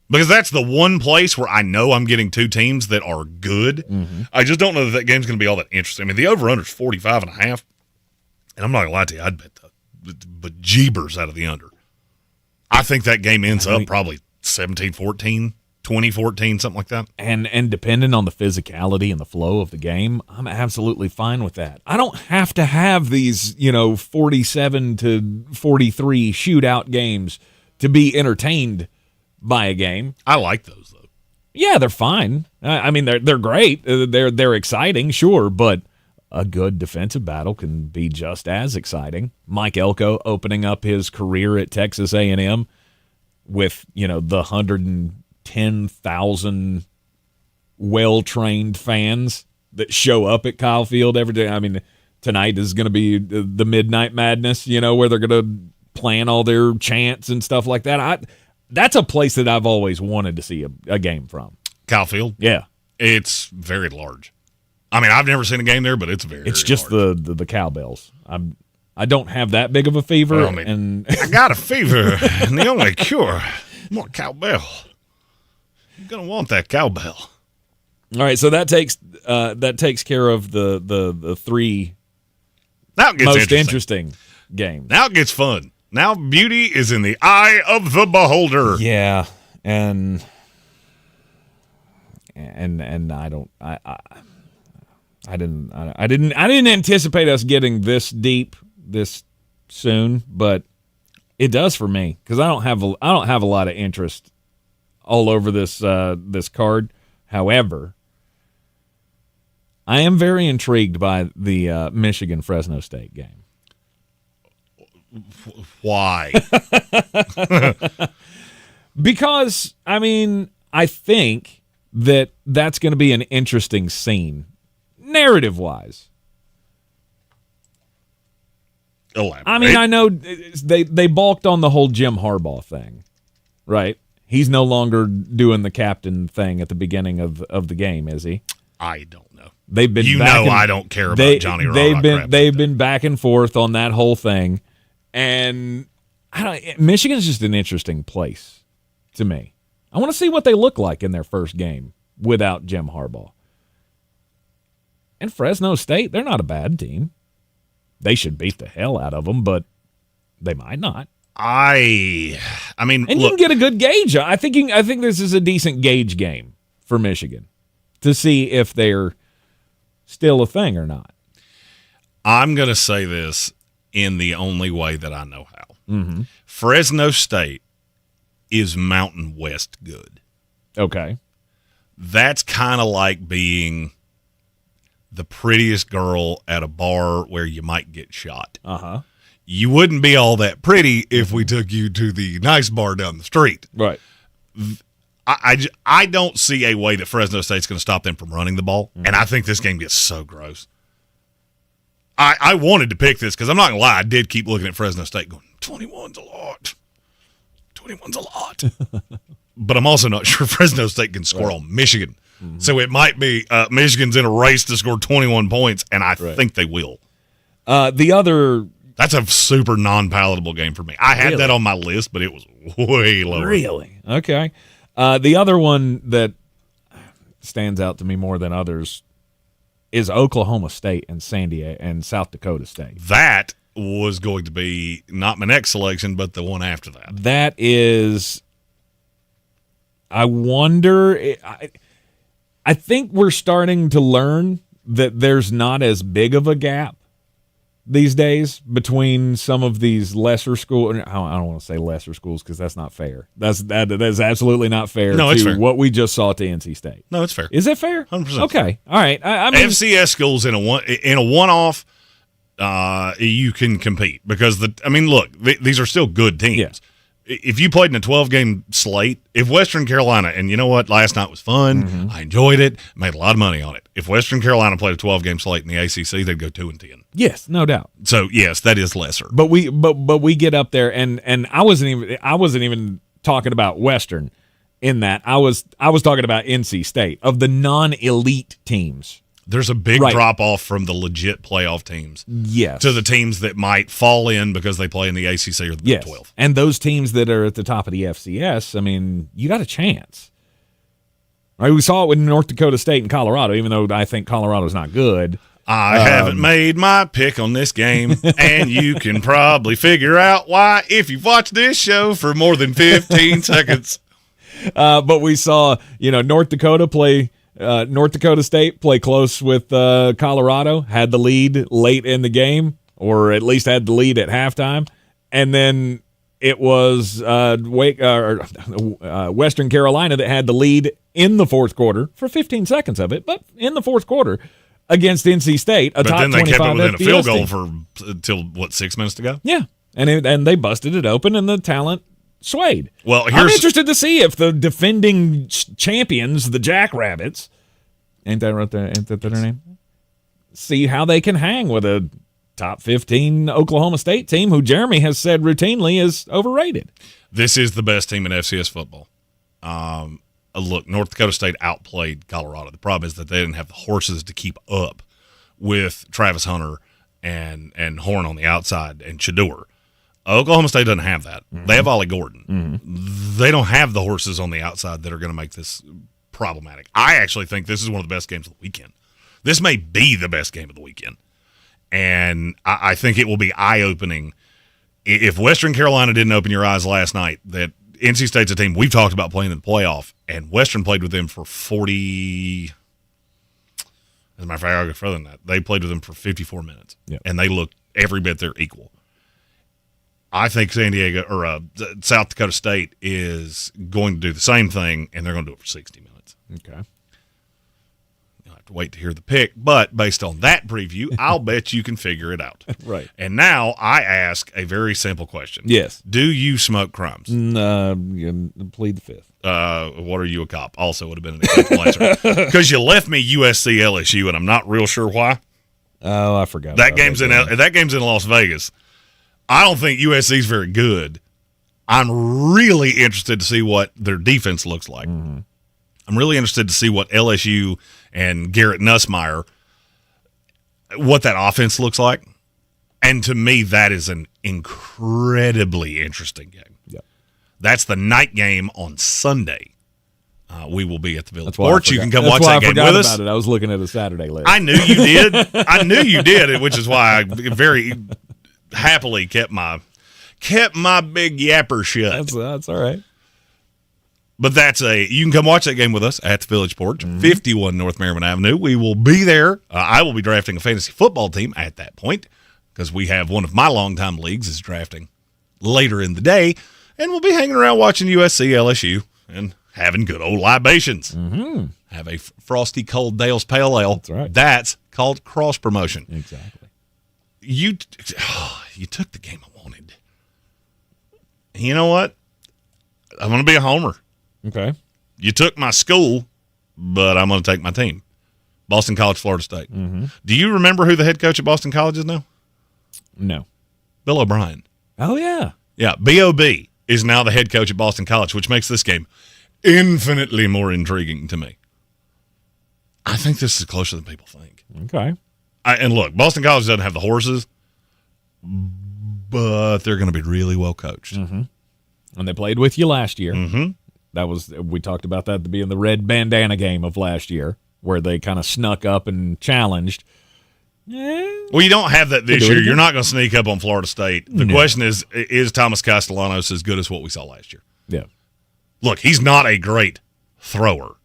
Because that's the one place where I know I'm getting two teams that are good. Mm-hmm. I just don't know that game's going to be all that interesting. The over-under is 45.5. And I'm not going to lie to you, I'd bet the bejeebers out of the under. I think that game ends up probably 17-14, 20-14, something like that. And depending on the physicality and the flow of the game, I'm absolutely fine with that. I don't have to have these, 47 to 43 shootout games to be entertained by a game. I like those though. Yeah, they're fine. They're great. They're exciting, sure, but a good defensive battle can be just as exciting. Mike Elko opening up his career at Texas A&M with, the 110,000 well-trained fans that show up at Kyle Field every day. Tonight is going to be the Midnight Madness, where they're going to plan all their chants and stuff like that. That's a place that I've always wanted to see a game from. Kyle Field? Yeah. It's very large. I've never seen a game there, but it's very It's just large. the cowbells. I don't have that big of a fever. I got a fever, and the only cure, more cowbell. You're going to want that cowbell. All right, so that takes care of the three now it gets most interesting games. Now it gets fun. Now beauty is in the eye of the beholder. Yeah, and I didn't anticipate us getting this deep this soon, but it does for me because I don't have a lot of interest all over this card. However, I am very intrigued by the Michigan Fresno State game. Why? Because, I think that's going to be an interesting scene, narrative-wise. Elaborate. I know they balked on the whole Jim Harbaugh thing, right? He's no longer doing the captain thing at the beginning of the game, is he? I don't know. They've been I don't care about Johnny Rock. They've been back and forth on that whole thing. And Michigan's just an interesting place to me. I want to see what they look like in their first game without Jim Harbaugh. And Fresno State, they're not a bad team. They should beat the hell out of them, but they might not. And you can get a good gauge. I think this is a decent gauge game for Michigan to see if they're still a thing or not. I'm going to say this in the only way that I know how. Mm-hmm. Fresno State is Mountain West good. Okay. That's kind of like being the prettiest girl at a bar where you might get shot. Uh-huh. You wouldn't be all that pretty if we took you to the nice bar down the street. Right. I don't see a way that Fresno State's going to stop them from running the ball, and I think this game gets so gross. I wanted to pick this because I'm not going to lie, I did keep looking at Fresno State going, 21's a lot. 21's a lot. But I'm also not sure Fresno State can score on Michigan. Mm-hmm. So it might be Michigan's in a race to score 21 points, and I think they will. That's a super non-palatable game for me. I had that on my list, but it was way lower. Really? Okay. The other one that stands out to me more than others is Oklahoma State and and South Dakota State. That was going to be not my next selection, but the one after that. That is, I wonder, I think we're starting to learn that there's not as big of a gap these days between some of these lesser schools. I don't want to say lesser schools because that's not fair. That's absolutely not fair it's to fair. what we just saw to NC State. No, it's fair. Is it fair? 100%. Okay. All right. I mean, FCS schools in a one-off, you can compete because look, these are still good teams. Yeah. If you played in a 12-game slate, if Western Carolina, and you know what, last night was fun, I enjoyed it, made a lot of money on it. If Western Carolina played a 12-game slate in the ACC, they'd go 2-10. Yes, no doubt. So yes, that is lesser. But we get up there, and I wasn't even talking about Western in that. I was talking about NC State of the non-elite teams. There's a big drop-off from the legit playoff teams to the teams that might fall in because they play in the ACC or the Big 12. And those teams that are at the top of the FCS, I mean, you got a chance. Right? We saw it with North Dakota State and Colorado, even though I think Colorado's not good. I haven't made my pick on this game, and you can probably figure out why if you've watched this show for more than 15 seconds. But we saw, North Dakota State play close with Colorado, had the lead late in the game, or at least had the lead at halftime, and then it was Western Carolina that had the lead in the fourth quarter for 15 seconds of it, but in the fourth quarter against NC State, but then they kept it within a field goal team. until 6 minutes to go? Yeah, and they busted it open, and the talent swayed. Well, I'm interested to see if the defending champions, the Jackrabbits, ain't that their name? See how they can hang with a top 15 Oklahoma State team who Jeremy has said routinely is overrated. This is the best team in FCS football. Look, North Dakota State outplayed Colorado. The problem is that they didn't have the horses to keep up with Travis Hunter and Horn on the outside and Shador. Oklahoma State doesn't have that. Mm-hmm. They have Ollie Gordon. Mm-hmm. They don't have the horses on the outside that are going to make this problematic. I actually think this is one of the best games of the weekend. This may be the best game of the weekend. And I think it will be eye-opening. If Western Carolina didn't open your eyes last night, that NC State's a team we've talked about playing in the playoff, and Western played with them for 40 – as a matter of fact, I'll go further than that. They played with them for 54 minutes, and they looked every bit their equal. I think San Diego or South Dakota State is going to do the same thing, and they're going to do it for 60 minutes. Okay. You'll have to wait to hear the pick, but based on that preview, I'll bet you can figure it out. Right. And now I ask a very simple question. Yes. Do you smoke crimes? Plead the fifth. What are you, a cop? Also would have been an acceptable answer. Because you left me USC LSU, and I'm not real sure why. Oh, I forgot. That game's in Las Vegas. I don't think USC's very good. I'm really interested to see what their defense looks like. Mm-hmm. I'm really interested to see what LSU and Garrett Nussmeier, what that offense looks like. And to me, that is an incredibly interesting game. Yep. That's the night game on Sunday. We will be at the Village Sports. You can come watch that game with us. About it. I was looking at the Saturday list. I knew you did. Which is why I very happily kept my big yapper shut. That's all right. But you can come watch that game with us at the Village Porch, 51 North Merriman Avenue. We will be there. I will be drafting a fantasy football team at that point because we have one of my longtime leagues is drafting later in the day, and we'll be hanging around watching USC, LSU, and having good old libations. Mm-hmm. Have a frosty cold Dale's Pale Ale. That's right. That's called cross promotion. Exactly. You took the game I wanted. You know what? I'm going to be a homer. Okay. You took my school, but I'm going to take my team. Boston College, Florida State. Mm-hmm. Do you remember who the head coach at Boston College is now? No. Bill O'Brien. Oh, yeah. Yeah, B.O.B. is now the head coach at Boston College, which makes this game infinitely more intriguing to me. I think this is closer than people think. Okay. And look, Boston College doesn't have the horses, but they're going to be really well coached. Mm-hmm. And they played with you last year. Mm-hmm. We talked about that being the red bandana game of last year, where they kind of snuck up and challenged. Well, you don't have that this year. You're not going to sneak up on Florida State. The question is Thomas Castellanos as good as what we saw last year? Yeah. Look, he's not a great thrower.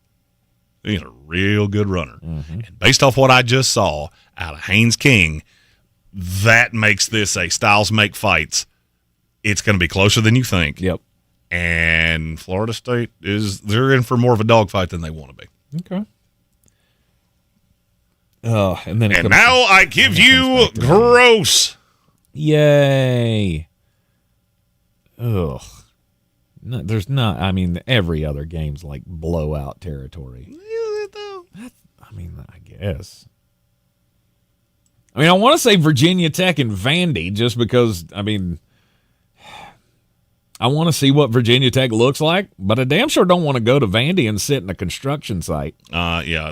He's a real good runner. Mm-hmm. And based off what I just saw out of Haynes King, that makes this a styles make fights. It's going to be closer than you think. Yep. And Florida State they're in for more of a dogfight than they want to be. Okay. And now I give you gross. Yay. Ugh. No, there's not. I mean, every other game's like blowout territory. Is it though? I guess. I want to say Virginia Tech and Vandy just because, I want to see what Virginia Tech looks like, but I damn sure don't want to go to Vandy and sit in a construction site. Yeah,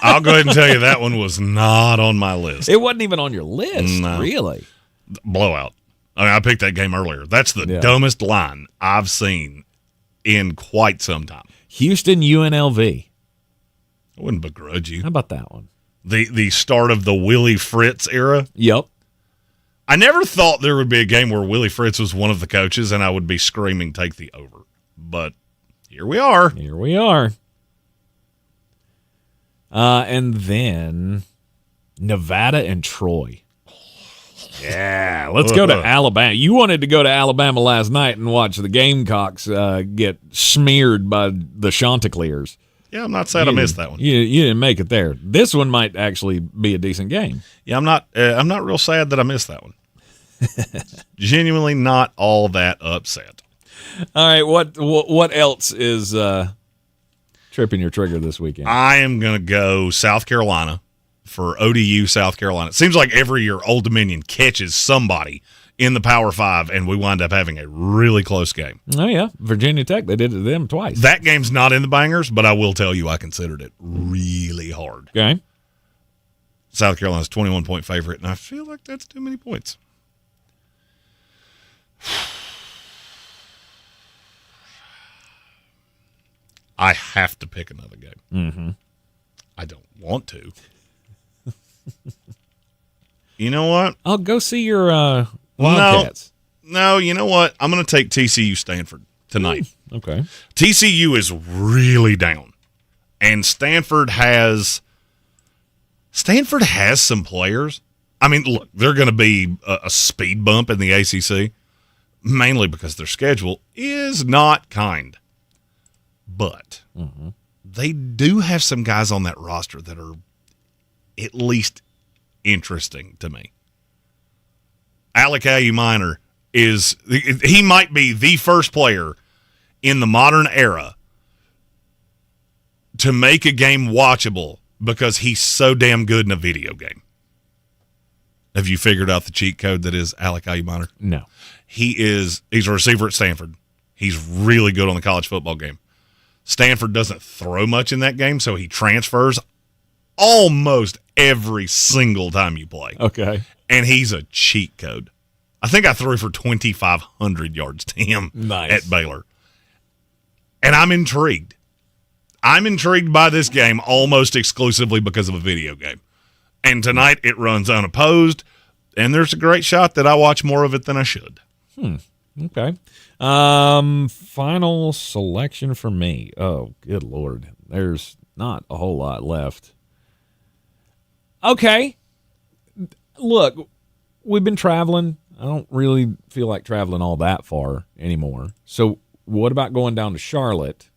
I'll go ahead and tell you that one was not on my list. It wasn't even on your list, really. Blowout. I picked that game earlier. That's the dumbest line I've seen in quite some time. Houston UNLV. I wouldn't begrudge you. How about that one? The start of the Willie Fritz era. Yep. I never thought there would be a game where Willie Fritz was one of the coaches and I would be screaming, take the over. But here we are. Here we are. And then Nevada and Troy. Yeah, let's go to Alabama. You wanted to go to Alabama last night and watch the Gamecocks get smeared by the Chanticleers. Yeah, I'm not sad I missed that one. You didn't make it there. This one might actually be a decent game. Yeah, I'm not real sad that I missed that one. Genuinely not all that upset. All right, what else is tripping your trigger this weekend? I am going to go South Carolina for ODU, South Carolina. It seems like every year Old Dominion catches somebody in the Power 5, and we wind up having a really close game. Oh, yeah. Virginia Tech, they did it to them twice. That game's not in the bangers, but I will tell you I considered it really hard. Okay. South Carolina's 21-point favorite, and I feel like that's too many points. I have to pick another game. Mm-hmm. I don't want to. You know what? I'll go see your Wildcats. No, you know what? I'm going to take TCU Stanford tonight. Okay. TCU is really down. And Stanford has some players. Look, they're going to be a speed bump in the ACC, mainly because their schedule is not kind. But they do have some guys on that roster that are at least interesting to me. Alec Ayuminer he might be the first player in the modern era to make a game watchable because he's so damn good in a video game. Have you figured out the cheat code that is Alec Ayuminer? No. He's a receiver at Stanford. He's really good on the college football game. Stanford doesn't throw much in that game, so he transfers almost every single time you play. Okay. And he's a cheat code. I think I threw for 2,500 yards to him at Baylor. And I'm intrigued. I'm intrigued by this game almost exclusively because of a video game. And tonight it runs unopposed, and there's a great shot that I watch more of it than I should. Okay. Final selection for me. Oh, good Lord. There's not a whole lot left. Okay. Look, we've been traveling. I don't really feel like traveling all that far anymore. So what about going down to Charlotte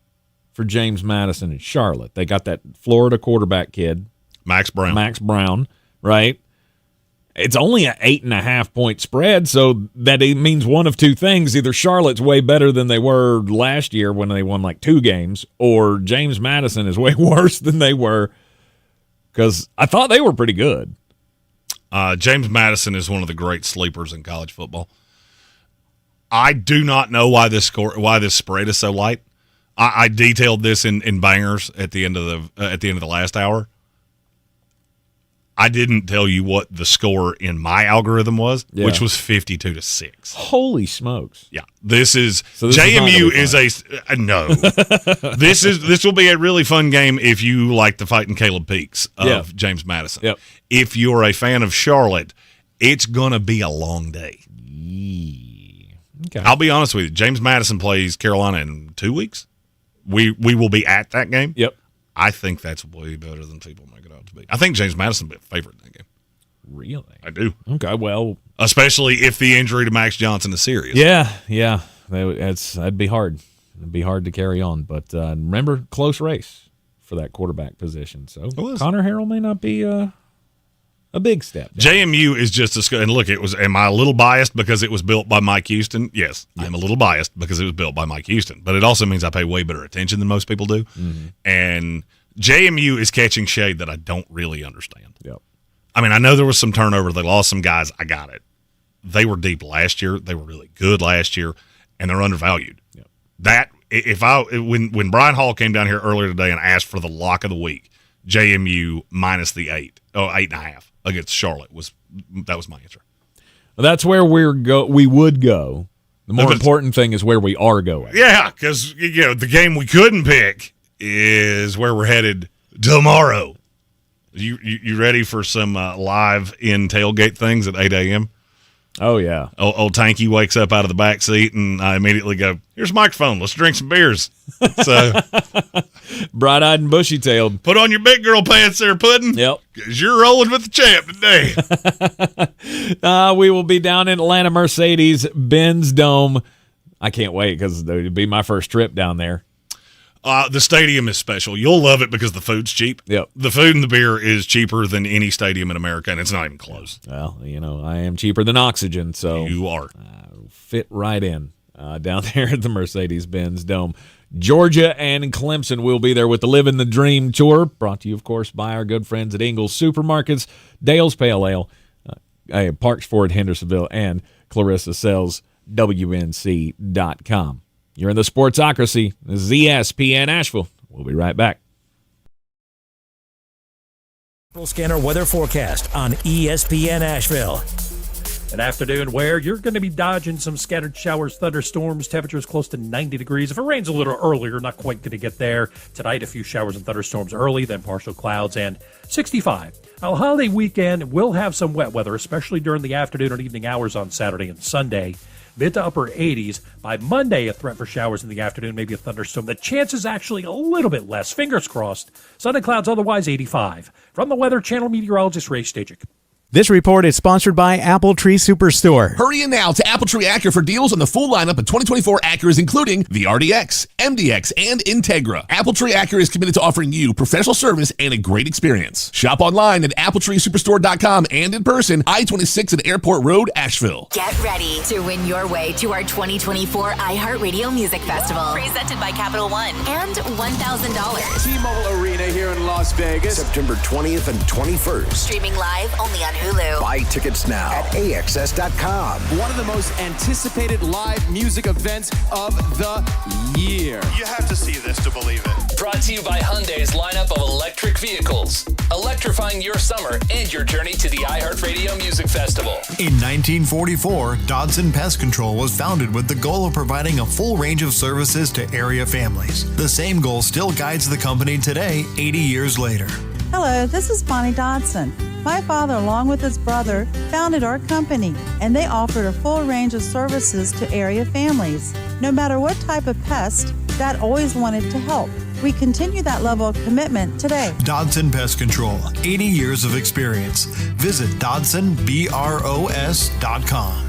for James Madison in Charlotte. They got that Florida quarterback kid, Max Brown, right? It's only an 8.5-point spread, so that it means one of two things. Either Charlotte's way better than they were last year when they won like 2 games, or James Madison is way worse than they were, because I thought they were pretty good. James Madison is one of the great sleepers in college football. I do not know why this spread is so light. I detailed this in bangers at the end of the last hour. I didn't tell you what the score in my algorithm was, which was 52-6. Holy smokes! Yeah, this JMU is no. This will be a really fun game if you like the fighting Caleb Peaks of James Madison. Yep. If you're a fan of Charlotte, it's gonna be a long day. Okay. I'll be honest with you. James Madison plays Carolina in 2 weeks. We will be at that game. Yep. I think that's way better than people make it out to be. I think James Madison will be a favorite in that game. Really? I do. Okay, well. Especially if the injury to Max Johnson is serious. Yeah. That'd be hard. It'd be hard to carry on. But remember, close race for that quarterback position. So Connor Harrell may not be a big step down. JMU is just as good. And look, am I a little biased because it was built by Mike Houston? Yes. I'm a little biased because it was built by Mike Houston. But it also means I pay way better attention than most people do. Mm-hmm. And JMU is catching shade that I don't really understand. Yep. I mean, I know there was some turnover. They lost some guys. I got it. They were deep last year. They were really good last year, and they're undervalued. Yep. When Brian Hall came down here earlier today and asked for the lock of the week, JMU minus the 8.5 against Charlotte that was my answer. Well, that's where we would go. The more important thing is where we are going. Yeah, because the game we couldn't pick is where we're headed tomorrow. You ready for some live in tailgate things at 8 a.m.? Oh, yeah. Old Tanky wakes up out of the back seat, and I immediately go, here's a microphone. Let's drink some beers. So, bright-eyed and bushy-tailed. Put on your big girl pants there, Puddin'. Yep. Because you're rolling with the champ today. We will be down in Atlanta Mercedes-Benz Dome. I can't wait because it would be my first trip down there. The stadium is special. You'll love it because the food's cheap. Yep. The food and the beer is cheaper than any stadium in America, and it's not even close. Well, I am cheaper than oxygen, so you are. Fit right in down there at the Mercedes-Benz Dome. Georgia and Clemson will be there with the Livin the Dream Tour, brought to you, of course, by our good friends at Ingles Supermarkets, Dale's Pale Ale, Parks Ford Hendersonville, and Clarissa Sells, WNC.com. You're in the Sportsocracy. This is ESPN Asheville. We'll be right back. Scanner weather forecast on ESPN Asheville. An afternoon where you're going to be dodging some scattered showers, thunderstorms, temperatures close to 90 degrees. If it rains a little earlier, not quite going to get there. Tonight, a few showers and thunderstorms early, then partial clouds and 65. Our holiday weekend will have some wet weather, especially during the afternoon and evening hours on Saturday and Sunday. Mid to upper 80s. By Monday, a threat for showers in the afternoon, maybe a thunderstorm. The chance is actually a little bit less. Fingers crossed. Sun and clouds otherwise 85. From the Weather Channel meteorologist Ray Stajic. This report is sponsored by Apple Tree Superstore. Hurry in now to Apple Tree Acura for deals on the full lineup of 2024 Acuras, including the RDX, MDX, and Integra. Apple Tree Acura is committed to offering you professional service and a great experience. Shop online at appletreesuperstore.com and in person, I-26 at Airport Road, Asheville. Get ready to win your way to our 2024 iHeartRadio Music Festival, presented by Capital One, and $1,000. T-Mobile Arena here in Las Vegas, September 20th and 21st. Streaming live only on Hulu. Buy tickets now at AXS.com. One of the most anticipated live music events of the year. You have to see this to believe it. Brought to you by Hyundai's lineup of electric vehicles, electrifying your summer and your journey to the iHeartRadio Music Festival. In 1944, Dodson Pest Control was founded with the goal of providing a full range of services to area families. The same goal still guides the company today, 80 years later. Hello, this is Bonnie Dodson. My father, along with his brother, founded our company, and they offered a full range of services to area families. No matter what type of pest, Dad always wanted to help. We continue that level of commitment today. Dodson Pest Control, 80 years of experience. Visit DodsonBROS.com.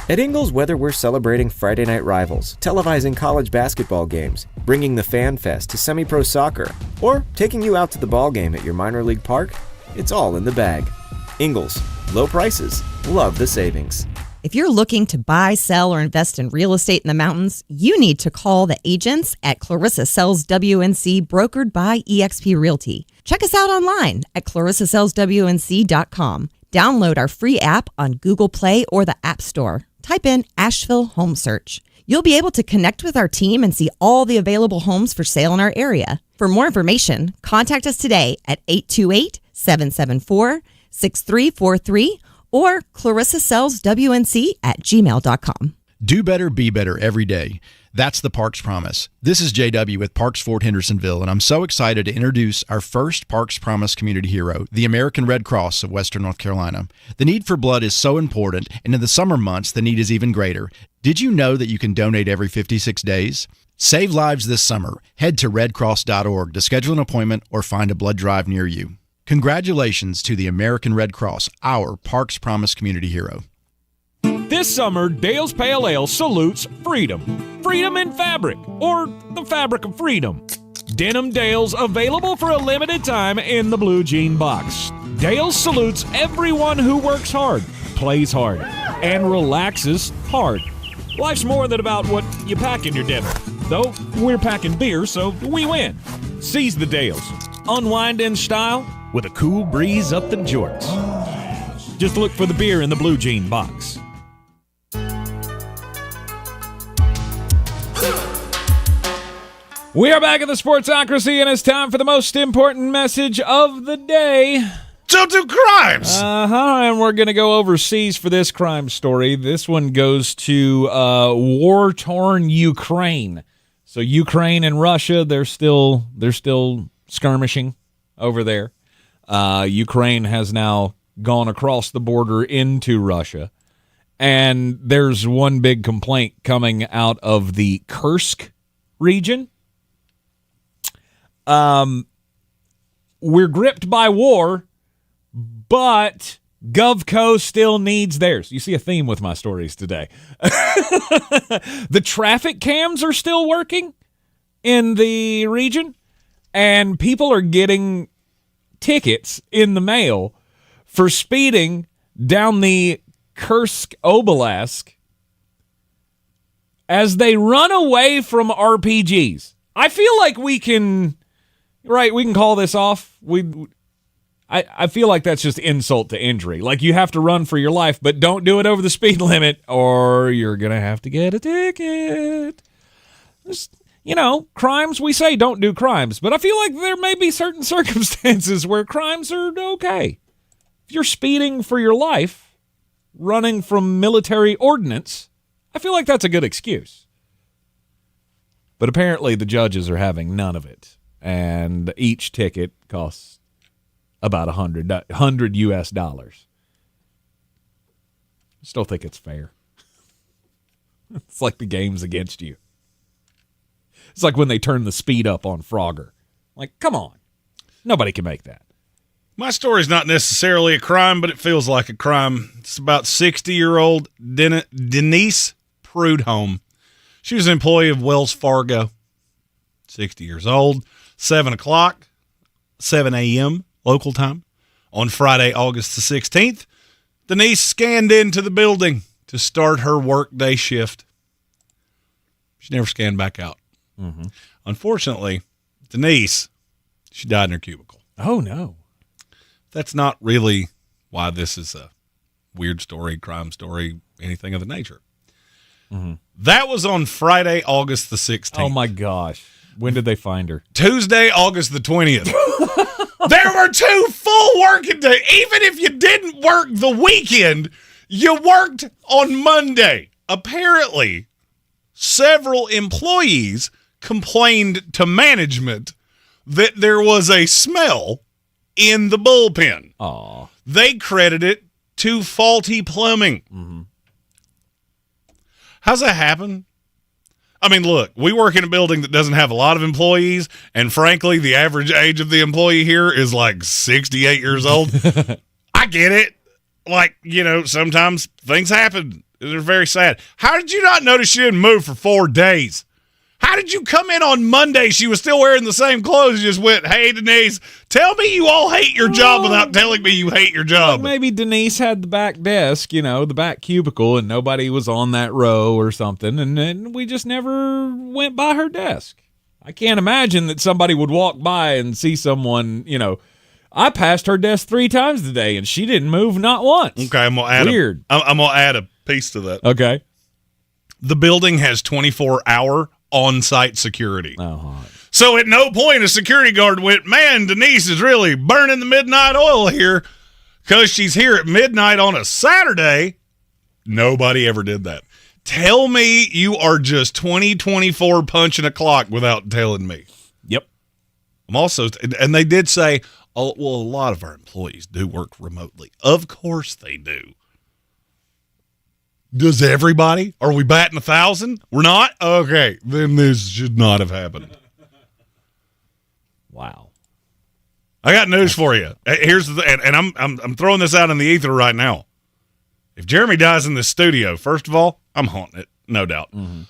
At Ingles, whether we're celebrating Friday night rivals, televising college basketball games, bringing the Fan Fest to semi-pro soccer, or taking you out to the ball game at your minor league park, it's all in the bag. Ingles, low prices, love the savings. If you're looking to buy, sell, or invest in real estate in the mountains, you need to call the agents at Clarissa Sells WNC, brokered by eXp Realty. Check us out online at clarissasellswnc.com. Download our free app on Google Play or the App Store. Type in Asheville Home Search. You'll be able to connect with our team and see all the available homes for sale in our area. For more information, contact us today at 828-774-6343 or clarissasellswnc@gmail.com. Do better, be better every day. That's the Parks Promise. This is JW with Parks Fort Hendersonville, and I'm so excited to introduce our first Parks Promise community hero, the American Red Cross of Western North Carolina. The need for blood is so important, and in the summer months, the need is even greater. Did you know that you can donate every 56 days? Save lives this summer. Head to redcross.org to schedule an appointment or find a blood drive near you. Congratulations to the American Red Cross, our Parks Promise community hero. This summer, Dale's Pale Ale salutes freedom. Freedom in fabric, or the fabric of freedom. Denim Dale's available for a limited time in the blue jean box. Dale's salutes everyone who works hard, plays hard, and relaxes hard. Life's more than about what you pack in your denim. Though, we're packing beer, so we win. Seize the Dales. Unwind in style with a cool breeze up the jorts. Just look for the beer in the blue jean box. We are back at the Sportsocracy, and it's time for the most important message of the day. Don't do crimes! And we're going to go overseas for this crime story. This one goes to war-torn Ukraine. So Ukraine and Russia, they're still skirmishing over there. Ukraine has now gone across the border into Russia. And there's one big complaint coming out of the Kursk region. We're gripped by war, but GovCo still needs theirs. You see a theme with my stories today. The traffic cams are still working in the region, and people are getting tickets in the mail for speeding down the Kursk Oblast as they run away from RPGs. I feel like we can call this off. I feel like that's just insult to injury. Like, you have to run for your life, but don't do it over the speed limit or you're going to have to get a ticket. Just, crimes, we say don't do crimes, but I feel like there may be certain circumstances where crimes are okay. If you're speeding for your life, running from military ordnance, I feel like that's a good excuse. But apparently the judges are having none of it. And each ticket costs about $100 US. Still think it's fair. It's like the game's against you. It's like when they turn the speed up on Frogger. Like, come on. Nobody can make that. My story's not necessarily a crime, but it feels like a crime. It's about 60-year-old Denise Prudhomme. She was an employee of Wells Fargo, 60 years old, 7 a.m. local time. On Friday, August the 16th, Denise scanned into the building to start her workday shift. She never scanned back out. Mm-hmm. Unfortunately, Denise, she died in her cubicle. Oh, no. That's not really why this is a weird story, crime story, anything of the nature. Mm-hmm. That was on Friday, August the 16th. Oh, my gosh. When did they find her? Tuesday, August the 20th. There were 2 full working days. Even if you didn't work the weekend, you worked on Monday. Apparently, several employees complained to management that there was a smell in the bullpen. Aw. They credit it to faulty plumbing. Mm-hmm. How's that happen? I mean, look, we work in a building that doesn't have a lot of employees, and frankly, the average age of the employee here is like 68 years old. I get it. Like, sometimes things happen. They're very sad. How did you not notice she didn't move for 4 days? How did you come in on Monday? She was still wearing the same clothes. You just went, hey, Denise, tell me you all hate your job without telling me you hate your job. Well, maybe Denise had the back desk, the back cubicle, and nobody was on that row or something, and we just never went by her desk. I can't imagine that somebody would walk by and see someone, I passed her desk 3 times today, and she didn't move not once. Okay, I'm going to add Weird. I'm going to add a piece to that. Okay. The building has 24-hour on-site security. Oh, so at no point a security guard went, man, Denise is really burning the midnight oil here because she's here at midnight on a Saturday. Nobody ever did that. Tell me you are just 2024 punching a clock without telling me. Yep. I'm also, and they did say, oh, well, a lot of our employees do work remotely. Of course they do. Does everybody? Are we batting 1,000? We're not? Okay, then this should not have happened. Wow. I got news for you. Here's the and I'm throwing this out in the ether right now. If Jeremy dies in this studio, first of all, I'm haunting it, no doubt. Mm-hmm.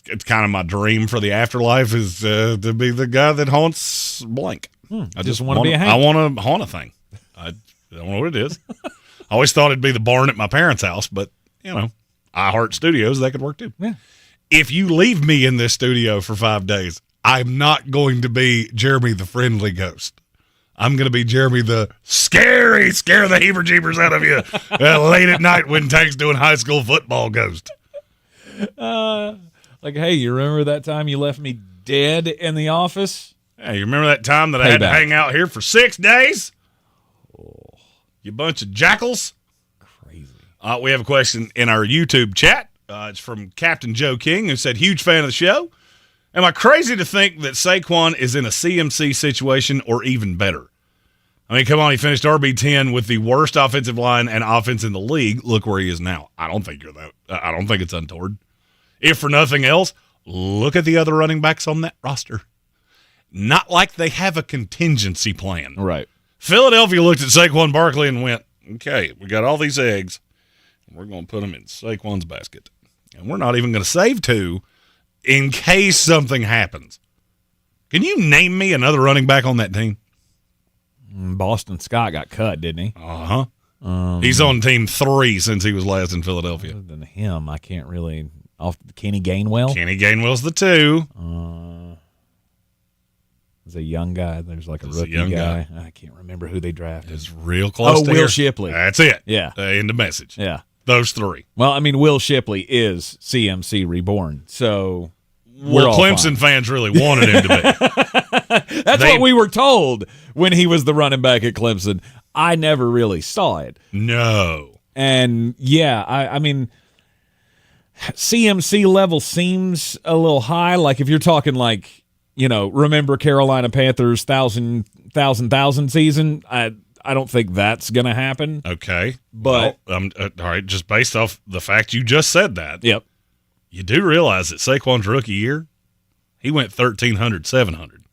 It's kind of my dream for the afterlife is to be the guy that haunts blank. I just want to be a Hank. I want to haunt a thing. I don't know what it is. I always thought it'd be the barn at my parents' house, but iHeart Studios, that could work too. Yeah. If you leave me in this studio for 5 days, I'm not going to be Jeremy the friendly ghost. I'm going to be Jeremy the scare the heeber-jeebers out of you late at night when Tank's doing high school football ghost. Like, hey, you remember that time you left me dead in the office? Hey, you remember that time that I had to hang out here for 6 days? Oh. You bunch of jackals. Crazy. We have a question in our YouTube chat. It's from Captain Joe King, who said, huge fan of the show. Am I crazy to think that Saquon is in a CMC situation or even better? I mean, come on, he finished RB10 with the worst offensive line and offense in the league. Look where he is now. I don't think I don't think it's untoward. If for nothing else, look at the other running backs on that roster. Not like they have a contingency plan. Right. Philadelphia looked at Saquon Barkley and went, okay, we got all these eggs, and we're going to put them in Saquon's basket. And we're not even going to save 2 in case something happens. Can you name me another running back on that team? Boston Scott got cut, didn't he? Uh-huh. He's on team 3 since he was last in Philadelphia. Other than him, I can't really. Kenny Gainwell? Kenny Gainwell's the 2. There's a young guy. There's like a rookie guy. I can't remember who they drafted. It's real close to Will here. Shipley. That's it. Yeah. End of message. Yeah. Those 3. Well, I mean, Will Shipley is CMC reborn, so well, Clemson fans really wanted him to be. That's what we were told when he was the running back at Clemson. I never really saw it. No. And, yeah, I mean, CMC level seems a little high. Like, if you're talking like, remember Carolina Panthers 1,000 season, I don't think that's going to happen. Okay. But all right, just based off the fact you just said that. Yep. You do realize that Saquon's rookie year, he went 1,300, 700.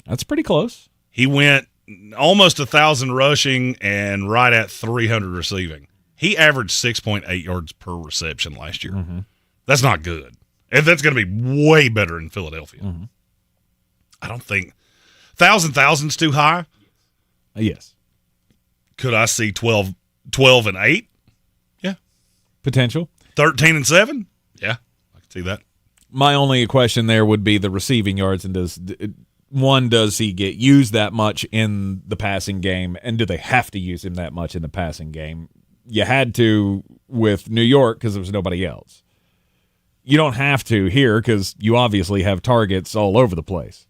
That's pretty close. He went almost 1,000 rushing and right at 300 receiving. He averaged 6.8 yards per reception last year. Mm-hmm. That's not good. And that's going to be way better in Philadelphia. Mm-hmm. I don't think 1,000's too high. Yes. Could I see 12 and 8? Yeah. Potential. 13 and 7? Yeah, I can see that. My only question there would be the receiving yards, and does he get used that much in the passing game, and do they have to use him that much in the passing game? You had to with New York because there was nobody else. You don't have to here because you obviously have targets all over the place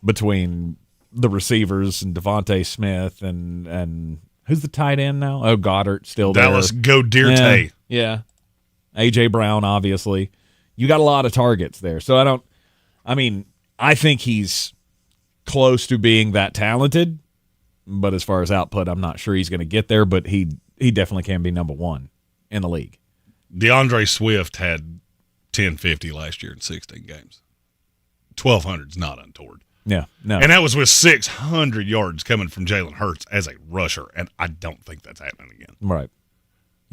between the receivers and Devontae Smith and who's the tight end now? Oh, Goddard still there. Dallas Goedert. Yeah. A.J. Brown, obviously. You got a lot of targets there. So I think he's close to being that talented, but as far as output, I'm not sure he's going to get there, but he definitely can be number 1 in the league. DeAndre Swift had 1050 last year in 16 games. 1,200's not untoward. Yeah, no. And that was with 600 yards coming from Jalen Hurts as a rusher, and I don't think that's happening again. Right.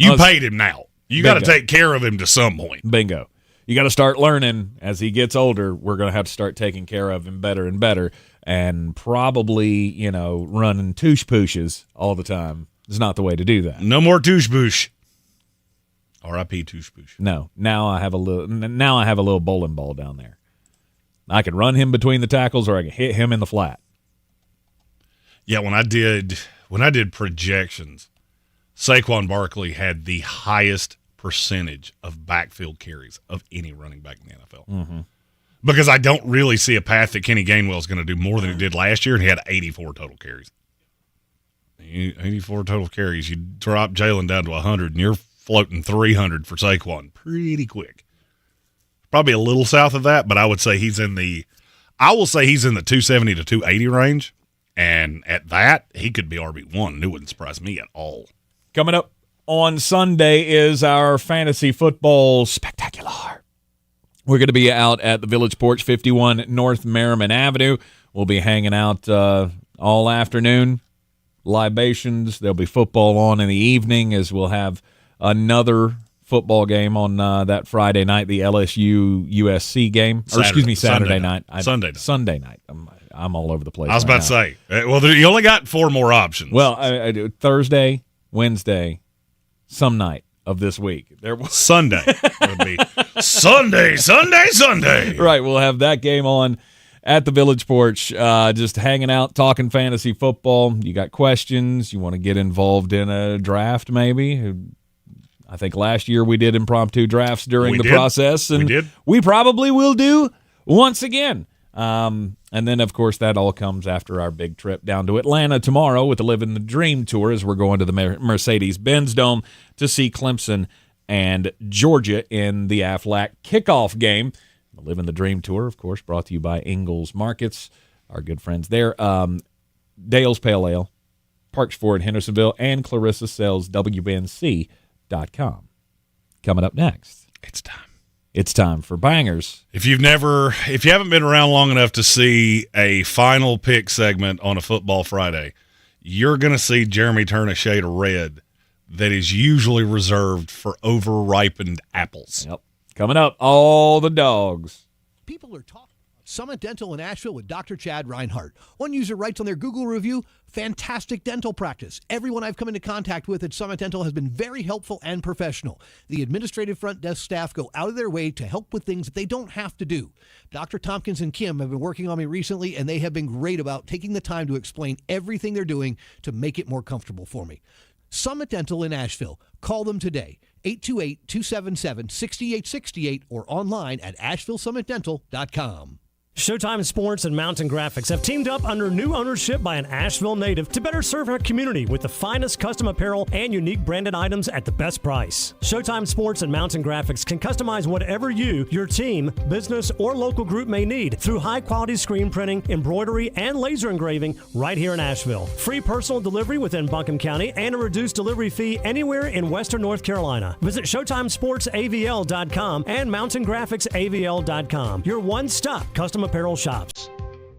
You paid him now. You got to take care of him to some point. Bingo. You got to start learning as he gets older. We're going to have to start taking care of him better and better, and probably, running touche-pooshes all the time is not the way to do that. No more touche-poosh. R.I.P. touche-poosh. No. Now I have a little bowling ball down there. I can run him between the tackles, or I can hit him in the flat. Yeah, when I did projections, Saquon Barkley had the highest percentage of backfield carries of any running back in the NFL. Mm-hmm. Because I don't really see a path that Kenny Gainwell is going to do more than he did last year, and he had 84 total carries. 84 total carries. You drop Jalen down to 100, and you're floating 300 for Saquon pretty quick. Probably a little south of that, but I would say he's in the 270 to 280 range, and at that, he could be RB1, and it wouldn't surprise me at all. Coming up on Sunday is our fantasy football spectacular. We're going to be out at the Village Porch, 51 North Merriman Avenue. We'll be hanging out all afternoon. Libations. There'll be football on in the evening, as we'll have another football game on that Friday night, the LSU-USC game. Saturday night. Sunday night. I'm all over the place. I was about to say, well, you only got 4 more options. Well, I do Thursday, Wednesday, some night of this week. Sunday. It would be Sunday. Right, we'll have that game on at the Village Porch, just hanging out, talking fantasy football. You got questions, you want to get involved in a draft maybe. I think last year we did impromptu drafts during the process, and we probably will do once again. And then, of course, that all comes after our big trip down to Atlanta tomorrow with the Livin the Dream Tour, as we're going to the Mercedes-Benz Dome to see Clemson and Georgia in the Aflac kickoff game. The Livin the Dream Tour, of course, brought to you by Ingles Markets, our good friends there. Dale's Pale Ale, Parks Ford Hendersonville, and Clarissa Sells WNC.com. Coming up next. It's time for bangers. If you haven't been around long enough to see a final pick segment on a Football Friday, you're going to see Jeremy turn a shade of red that is usually reserved for over-ripened apples. Yep. Coming up, all the dogs. People are talking Summit Dental in Asheville with Dr. Chad Reinhardt. One user writes on their Google review, fantastic dental practice. Everyone I've come into contact with at Summit Dental has been very helpful and professional. The administrative front desk staff go out of their way to help with things that they don't have to do. Dr. Tompkins and Kim have been working on me recently, and they have been great about taking the time to explain everything they're doing to make it more comfortable for me. Summit Dental in Asheville. Call them today, 828-277-6868, or online at AshevilleSummitDental.com. Showtime Sports and Mountain Graphics have teamed up under new ownership by an Asheville native to better serve our community with the finest custom apparel and unique branded items at the best price. Showtime Sports and Mountain Graphics can customize whatever you, your team, business, or local group may need through high-quality screen printing, embroidery, and laser engraving right here in Asheville. Free personal delivery within Buncombe County and a reduced delivery fee anywhere in Western North Carolina. Visit ShowtimeSportsAVL.com and MountainGraphicsAVL.com. Your one-stop custom apparel shops.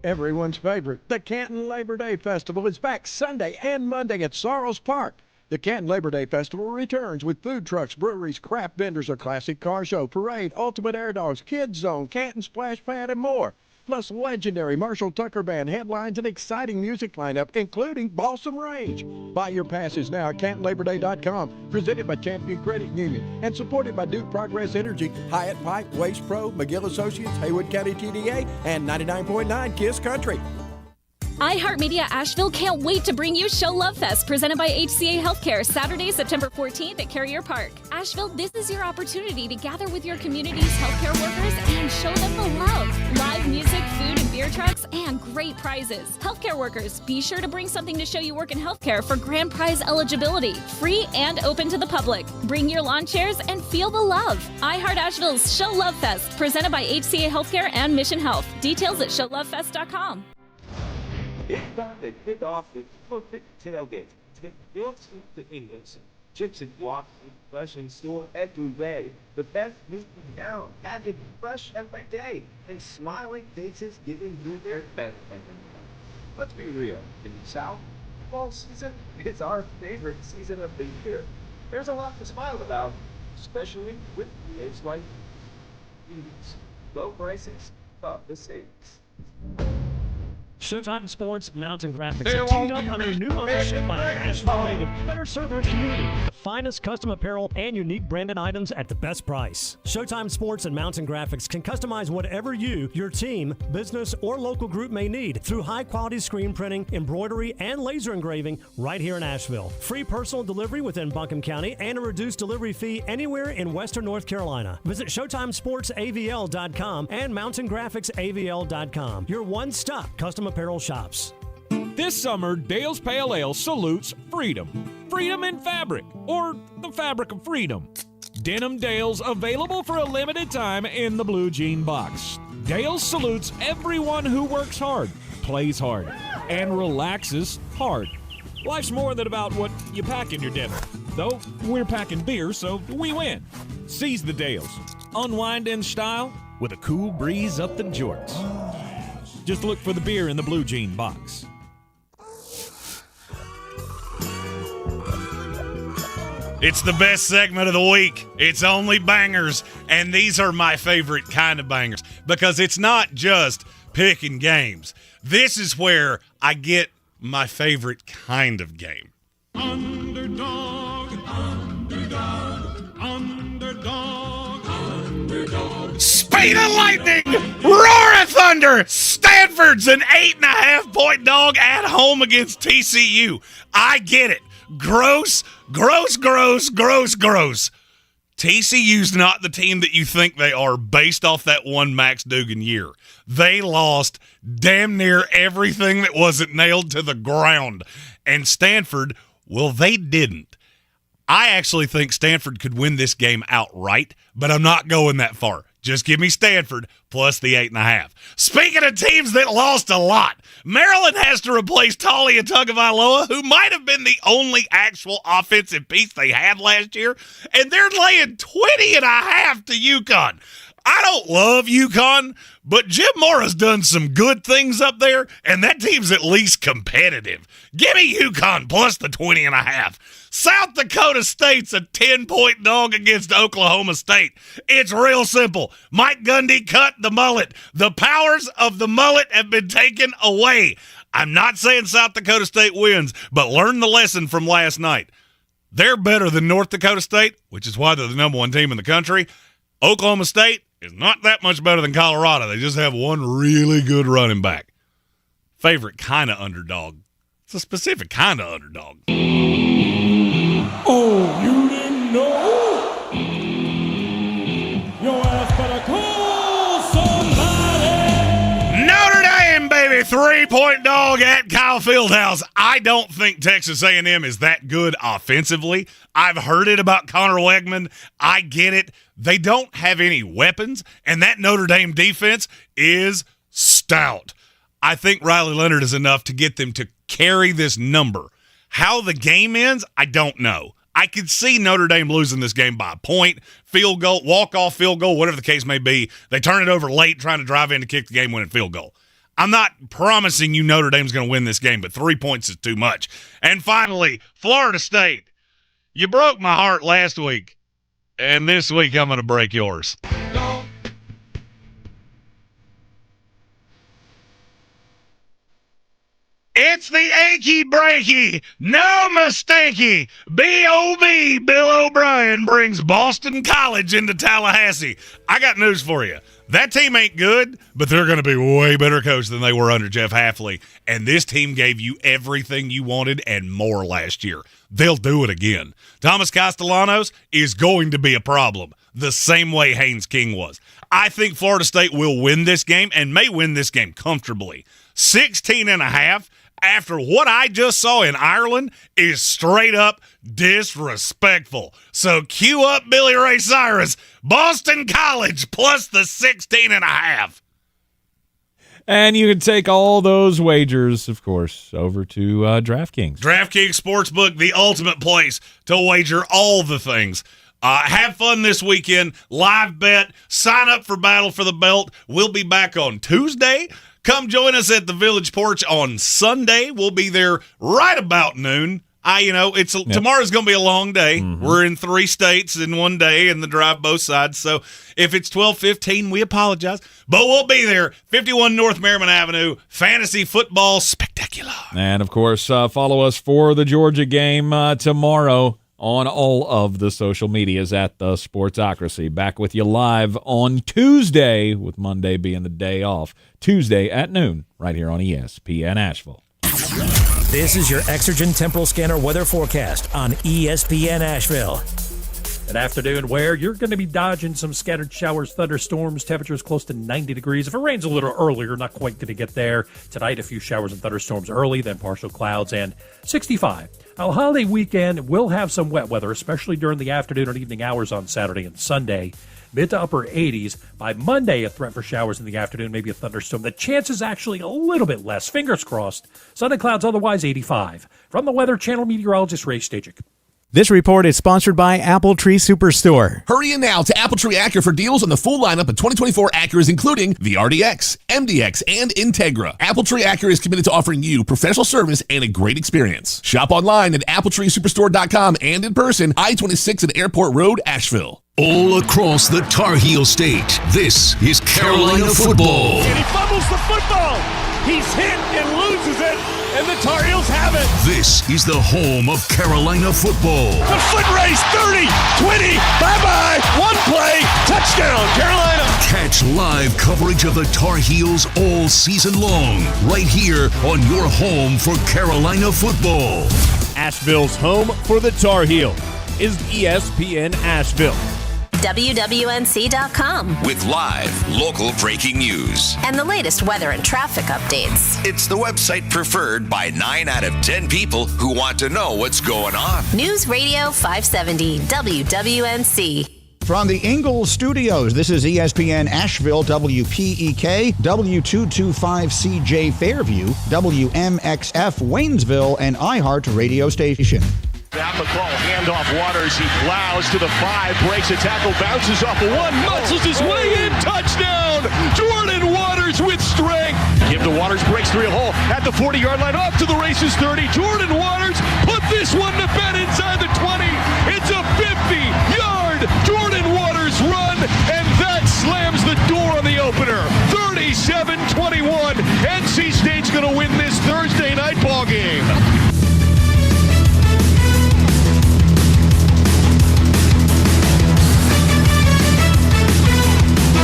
Everyone's favorite, the Canton Labor Day Festival is back Sunday and Monday at Sorrells Park. The Canton Labor Day Festival returns with food trucks, breweries, craft vendors, a classic car show, parade, ultimate air dogs, kids zone, Canton Splash Pad, and more. Plus legendary Marshall Tucker Band headlines and exciting music lineup, including Balsam Range. Buy your passes now at CantonLaborDay.com, presented by Champion Credit Union, and supported by Duke Progress Energy, Hyatt Pipe, Waste Pro, McGill Associates, Haywood County TDA, and 99.9 KISS Country. iHeartMedia Asheville can't wait to bring you Show Love Fest, presented by HCA Healthcare, Saturday, September 14th at Carrier Park. Asheville, this is your opportunity to gather with your community's healthcare workers and show them the love. Live music, food, and beer trucks, and great prizes. Healthcare workers, be sure to bring something to show you work in healthcare for grand prize eligibility. Free and open to the public. Bring your lawn chairs and feel the love. iHeart Asheville's Show Love Fest, presented by HCA Healthcare and Mission Health. Details at showlovefest.com. It's time to kick off the perfect tailgate. Take your team to Ingles. Chips and guac, fresh in store every day. The best meat in town, having fresh every day, and smiling faces giving you their best. Let's be real, in the South, fall season is our favorite season of the year. There's a lot to smile about, especially with games like these. Low prices, top mistakes. Showtime Sports Mountain Graphics have teamed up under new ownership by a national native to better serve our community. The finest custom apparel and unique branded items at the best price. Showtime Sports and Mountain Graphics can customize whatever you, your team, business, or local group may need through high-quality screen printing, embroidery, and laser engraving right here in Asheville. Free personal delivery within Buncombe County and a reduced delivery fee anywhere in Western North Carolina. Visit ShowtimeSportsAVL.com and MountainGraphicsAVL.com. Your one-stop custom apparel shops. This summer, Dale's Pale Ale salutes freedom. Freedom in fabric, or the fabric of freedom. Denim Dale's available for a limited time in the blue jean box. Dale's salutes everyone who works hard, plays hard, and relaxes hard. Life's more than about what you pack in your dinner. Though we're packing beer, so we win. Seize the Dales. Unwind in style with a cool breeze up the jorts. Just look for the beer in the blue jean box. It's the best segment of the week. It's only bangers, and these are my favorite kind of bangers because it's not just picking games. This is where I get my favorite kind of game. Underdog, underdog, underdog, underdog. Speed of lightning, roar of thunder. Stanford's an 8.5-point dog at home against TCU. I get it. Gross. TCU's not the team that you think they are based off that one Max Duggan year. They lost damn near everything that wasn't nailed to the ground. And Stanford, well, they didn't. I actually think Stanford could win this game outright, but I'm not going that far. Just give me Stanford plus the 8.5. Speaking of teams that lost a lot, Maryland has to replace Talia Tagovailoa, who might have been the only actual offensive piece they had last year, and they're laying 20.5 to UConn. I don't love UConn, but Jim Mora's done some good things up there, and that team's at least competitive. Give me UConn plus the 20.5. South Dakota State's a 10-point dog against Oklahoma State. It's real simple. Mike Gundy cut the mullet. The powers of the mullet have been taken away. I'm not saying South Dakota State wins, but learn the lesson from last night. They're better than North Dakota State, which is why they're the number one team in the country. Oklahoma State is not that much better than Colorado. They just have one really good running back. Favorite kind of underdog. It's a specific kind of underdog. Oh, you didn't know? Your ass better call somebody. Notre Dame, baby, 3-point dog at Kyle Fieldhouse. I don't think Texas A&M is that good offensively. I've heard it about Connor Wegman. I get it. They don't have any weapons, and that Notre Dame defense is stout. I think Riley Leonard is enough to get them to carry this number. How the game ends, I don't know. I could see Notre Dame losing this game by a point, field goal, walk-off field goal, whatever the case may be. They turn it over late trying to drive in to kick the game-winning field goal. I'm not promising you Notre Dame's going to win this game, but 3 points is too much. And finally, Florida State. You broke my heart last week, and this week I'm going to break yours. It's the achy breaky, no mistakey. B.O.B. Bill O'Brien brings Boston College into Tallahassee. I got news for you. That team ain't good, but they're going to be way better coached than they were under Jeff Hafley. And this team gave you everything you wanted and more last year. They'll do it again. Thomas Castellanos is going to be a problem, the same way Haynes King was. I think Florida State will win this game and may win this game comfortably. 16.5. After what I just saw in Ireland is straight up disrespectful. So cue up Billy Ray Cyrus, Boston College plus the 16.5. And you can take all those wagers, of course, over to DraftKings. DraftKings Sportsbook, the ultimate place to wager all the things. Have fun this weekend. Live bet. Sign up for Battle for the Belt. We'll be back on Tuesday. Come join us at the Village Porch on Sunday. We'll be there right about noon. Tomorrow's going to be a long day. Mm-hmm. We're in 3 states in one day and the drive both sides. So if it's 12:15, we apologize. But we'll be there. 51 North Merriman Avenue, Fantasy Football Spectacular. And, of course, follow us for the Georgia game tomorrow on all of the social medias at the Sportsocracy. Back with you live on Tuesday, with Monday being the day off. Tuesday at noon, right here on ESPN Asheville. This is your Exergen Temporal Scanner weather forecast on ESPN Asheville. An afternoon where you're going to be dodging some scattered showers, thunderstorms, temperatures close to 90 degrees. If it rains a little earlier, not quite going to get there. Tonight, a few showers and thunderstorms early, then partial clouds and 65. Our holiday weekend will have some wet weather, especially during the afternoon and evening hours on Saturday and Sunday. Mid to upper 80s. By Monday, a threat for showers in the afternoon, maybe a thunderstorm. The chance is actually a little bit less. Fingers crossed. Sun and clouds otherwise 85. From the Weather Channel meteorologist Ray Stajic. This report is sponsored by Apple Tree Superstore. Hurry in now to Apple Tree Acura for deals on the full lineup of 2024 Acuras, including the RDX, MDX, and Integra. Apple Tree Acura is committed to offering you professional service and a great experience. Shop online at appletreesuperstore.com and in person, I-26 at Airport Road, Asheville. All across the Tar Heel State, this is Carolina football. And he fumbles the football. He's hit and loses it, and the Tar Heels have it. This is the home of Carolina football. The foot race, 30, 20, bye-bye, one play, touchdown, Carolina. Catch live coverage of the Tar Heels all season long, right here on your home for Carolina football. Asheville's home for the Tar Heels is ESPN Asheville. WWNC.com. With live, local breaking news. And the latest weather and traffic updates. It's the website preferred by 9 out of 10 people who want to know what's going on. News Radio 570, WWNC. From the Ingles studios, this is ESPN Asheville, WPEK, W225CJ Fairview, WMXF Waynesville, and iHeart Radio Station. Down the call, handoff Waters, he plows to the 5, breaks a tackle, bounces off a 1, muscles his way in, touchdown! Jordan Waters with strength. Give to Waters, breaks through a hole at the 40-yard line, off to the races 30. Jordan Waters put this one to bed inside the 20. It's a 50-yard Jordan Waters run, and that slams the door on the opener. 37-21. NC State's going to win this Thursday night ball game.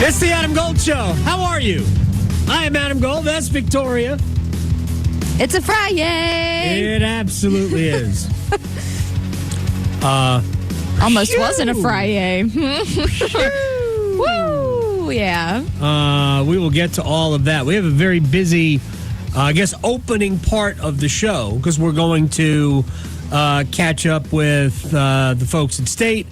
It's the Adam Gold Show. How are you? I am Adam Gold. That's Victoria. It's a Friday. It absolutely is. Almost wasn't a Friday. Woo! Yeah. We will get to all of that. We have a very busy, opening part of the show because we're going to catch up with the folks at State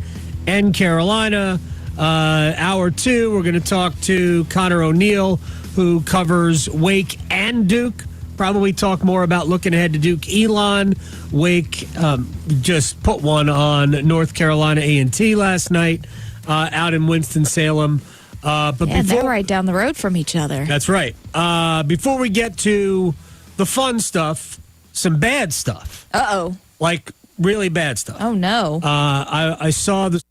and Carolina. Hour 2, we're going to talk to Connor O'Neill, who covers Wake and Duke. Probably talk more about looking ahead to Duke Elon. Wake just put one on North Carolina A&T last night out in Winston-Salem. They're right down the road from each other. That's right. Before we get to the fun stuff, some bad stuff. Uh-oh. Like really bad stuff. Oh, no. I saw the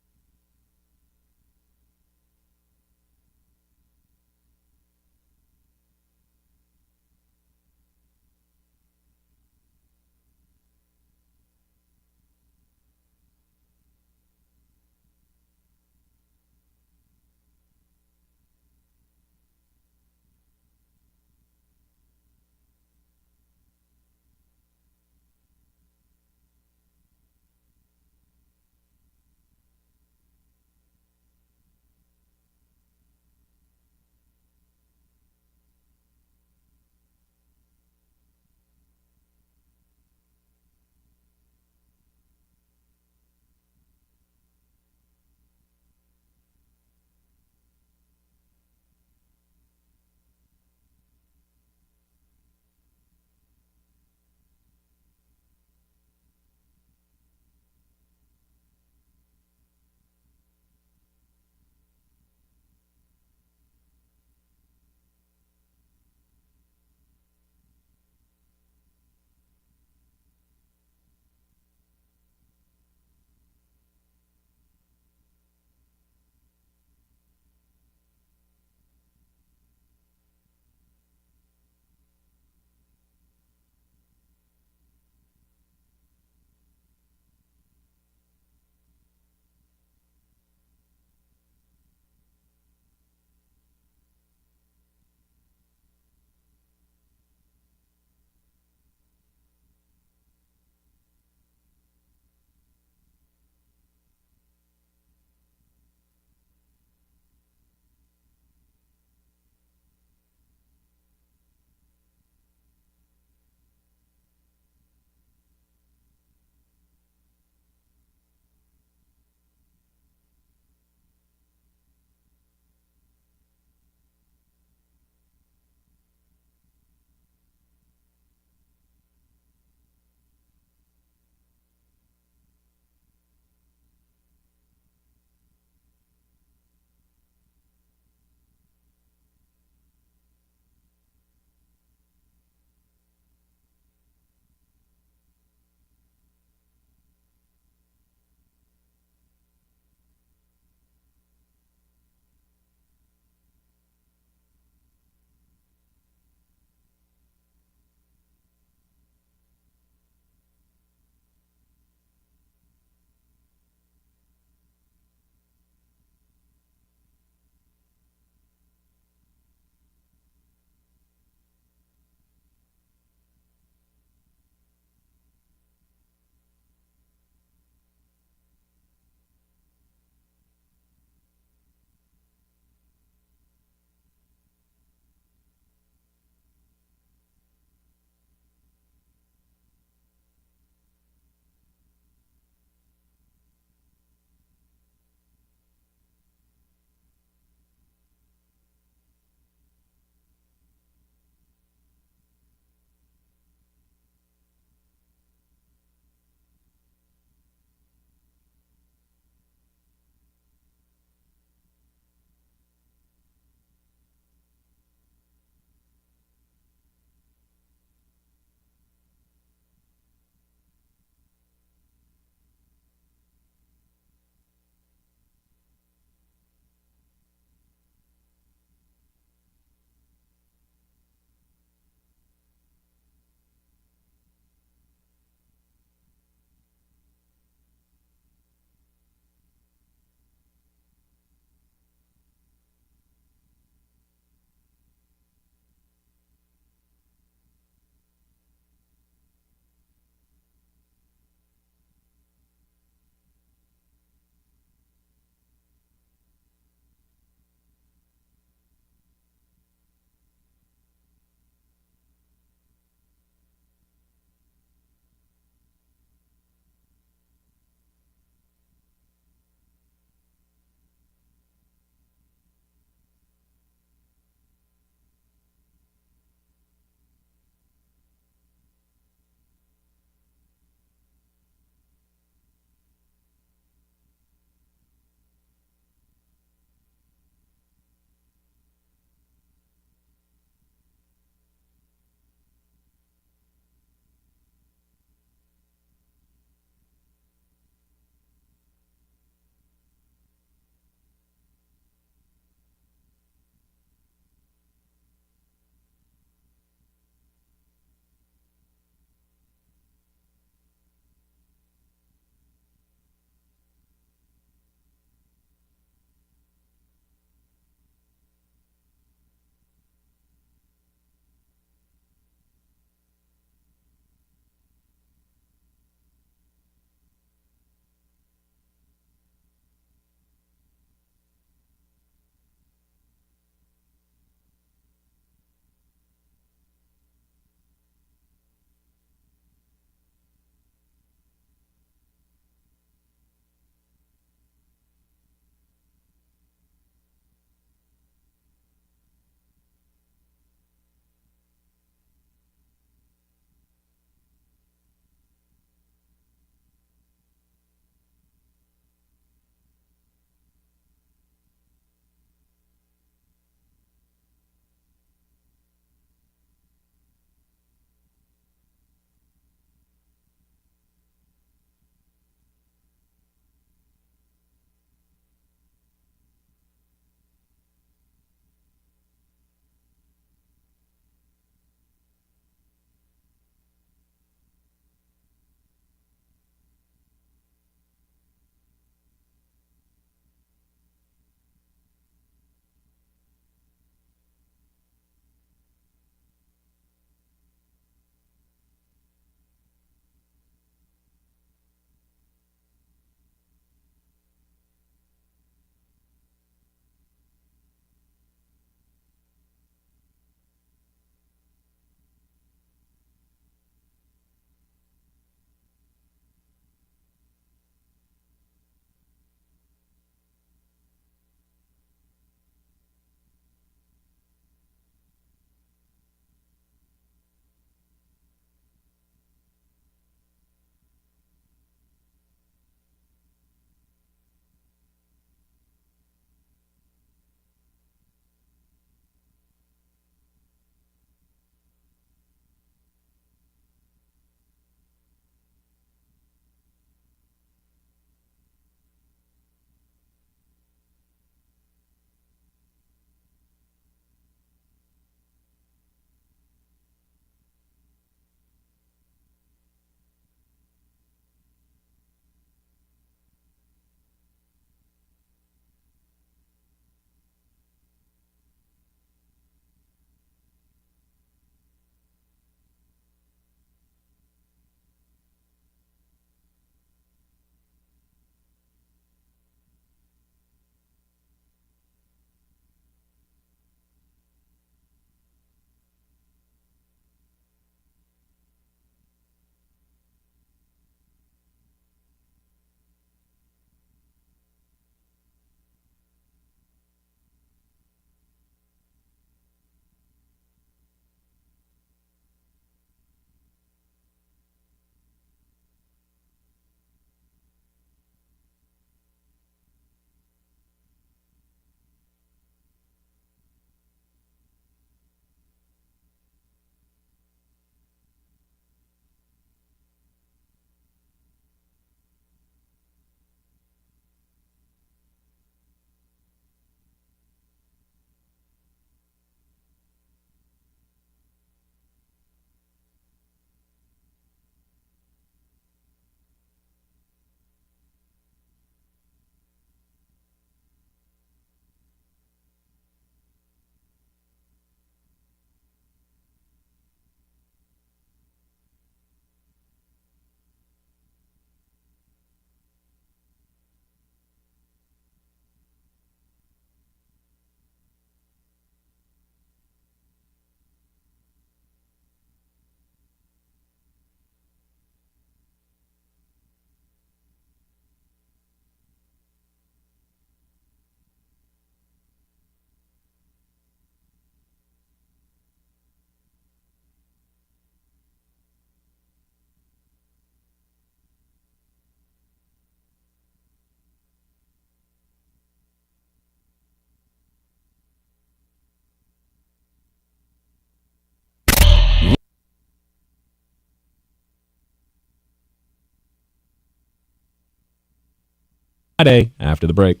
Friday after the break.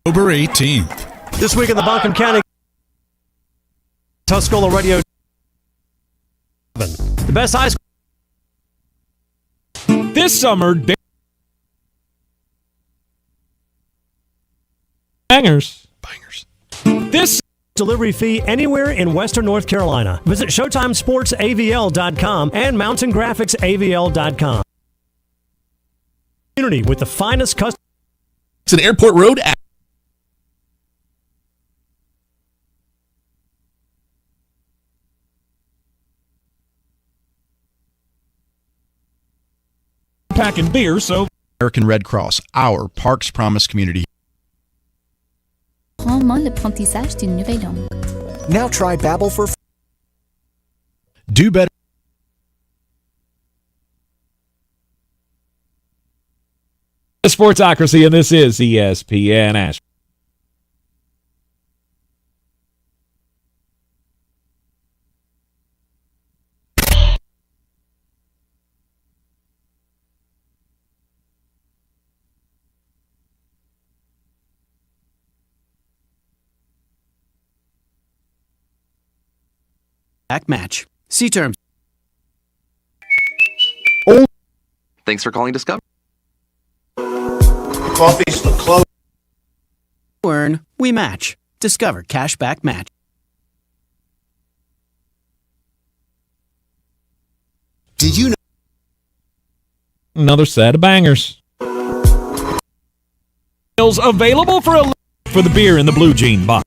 October 18th. This week in the Buncombe County Tuscola Radio. The best high school. This summer, bangers. This delivery fee anywhere in Western North Carolina. Visit ShowtimeSportsAVL.com and MountainGraphicsAVL.com. Community with the finest custom. It's an Airport Road. Packing beer, so American Red Cross, our Parks Promise community. Rendement l'apprentissage d'une nouvelle langue. Now try Babbel for Do better. The Sportsocracy, and this is ESPN Asheville. match. See terms. Thanks for calling Discover. Coffee's the close. Earn, we match. Discover Cashback Match. Did you know? Another set of bangers. Available for the beer in the blue jean box.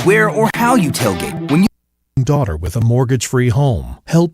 Where or how you tailgate when you daughter with a mortgage-free home. Help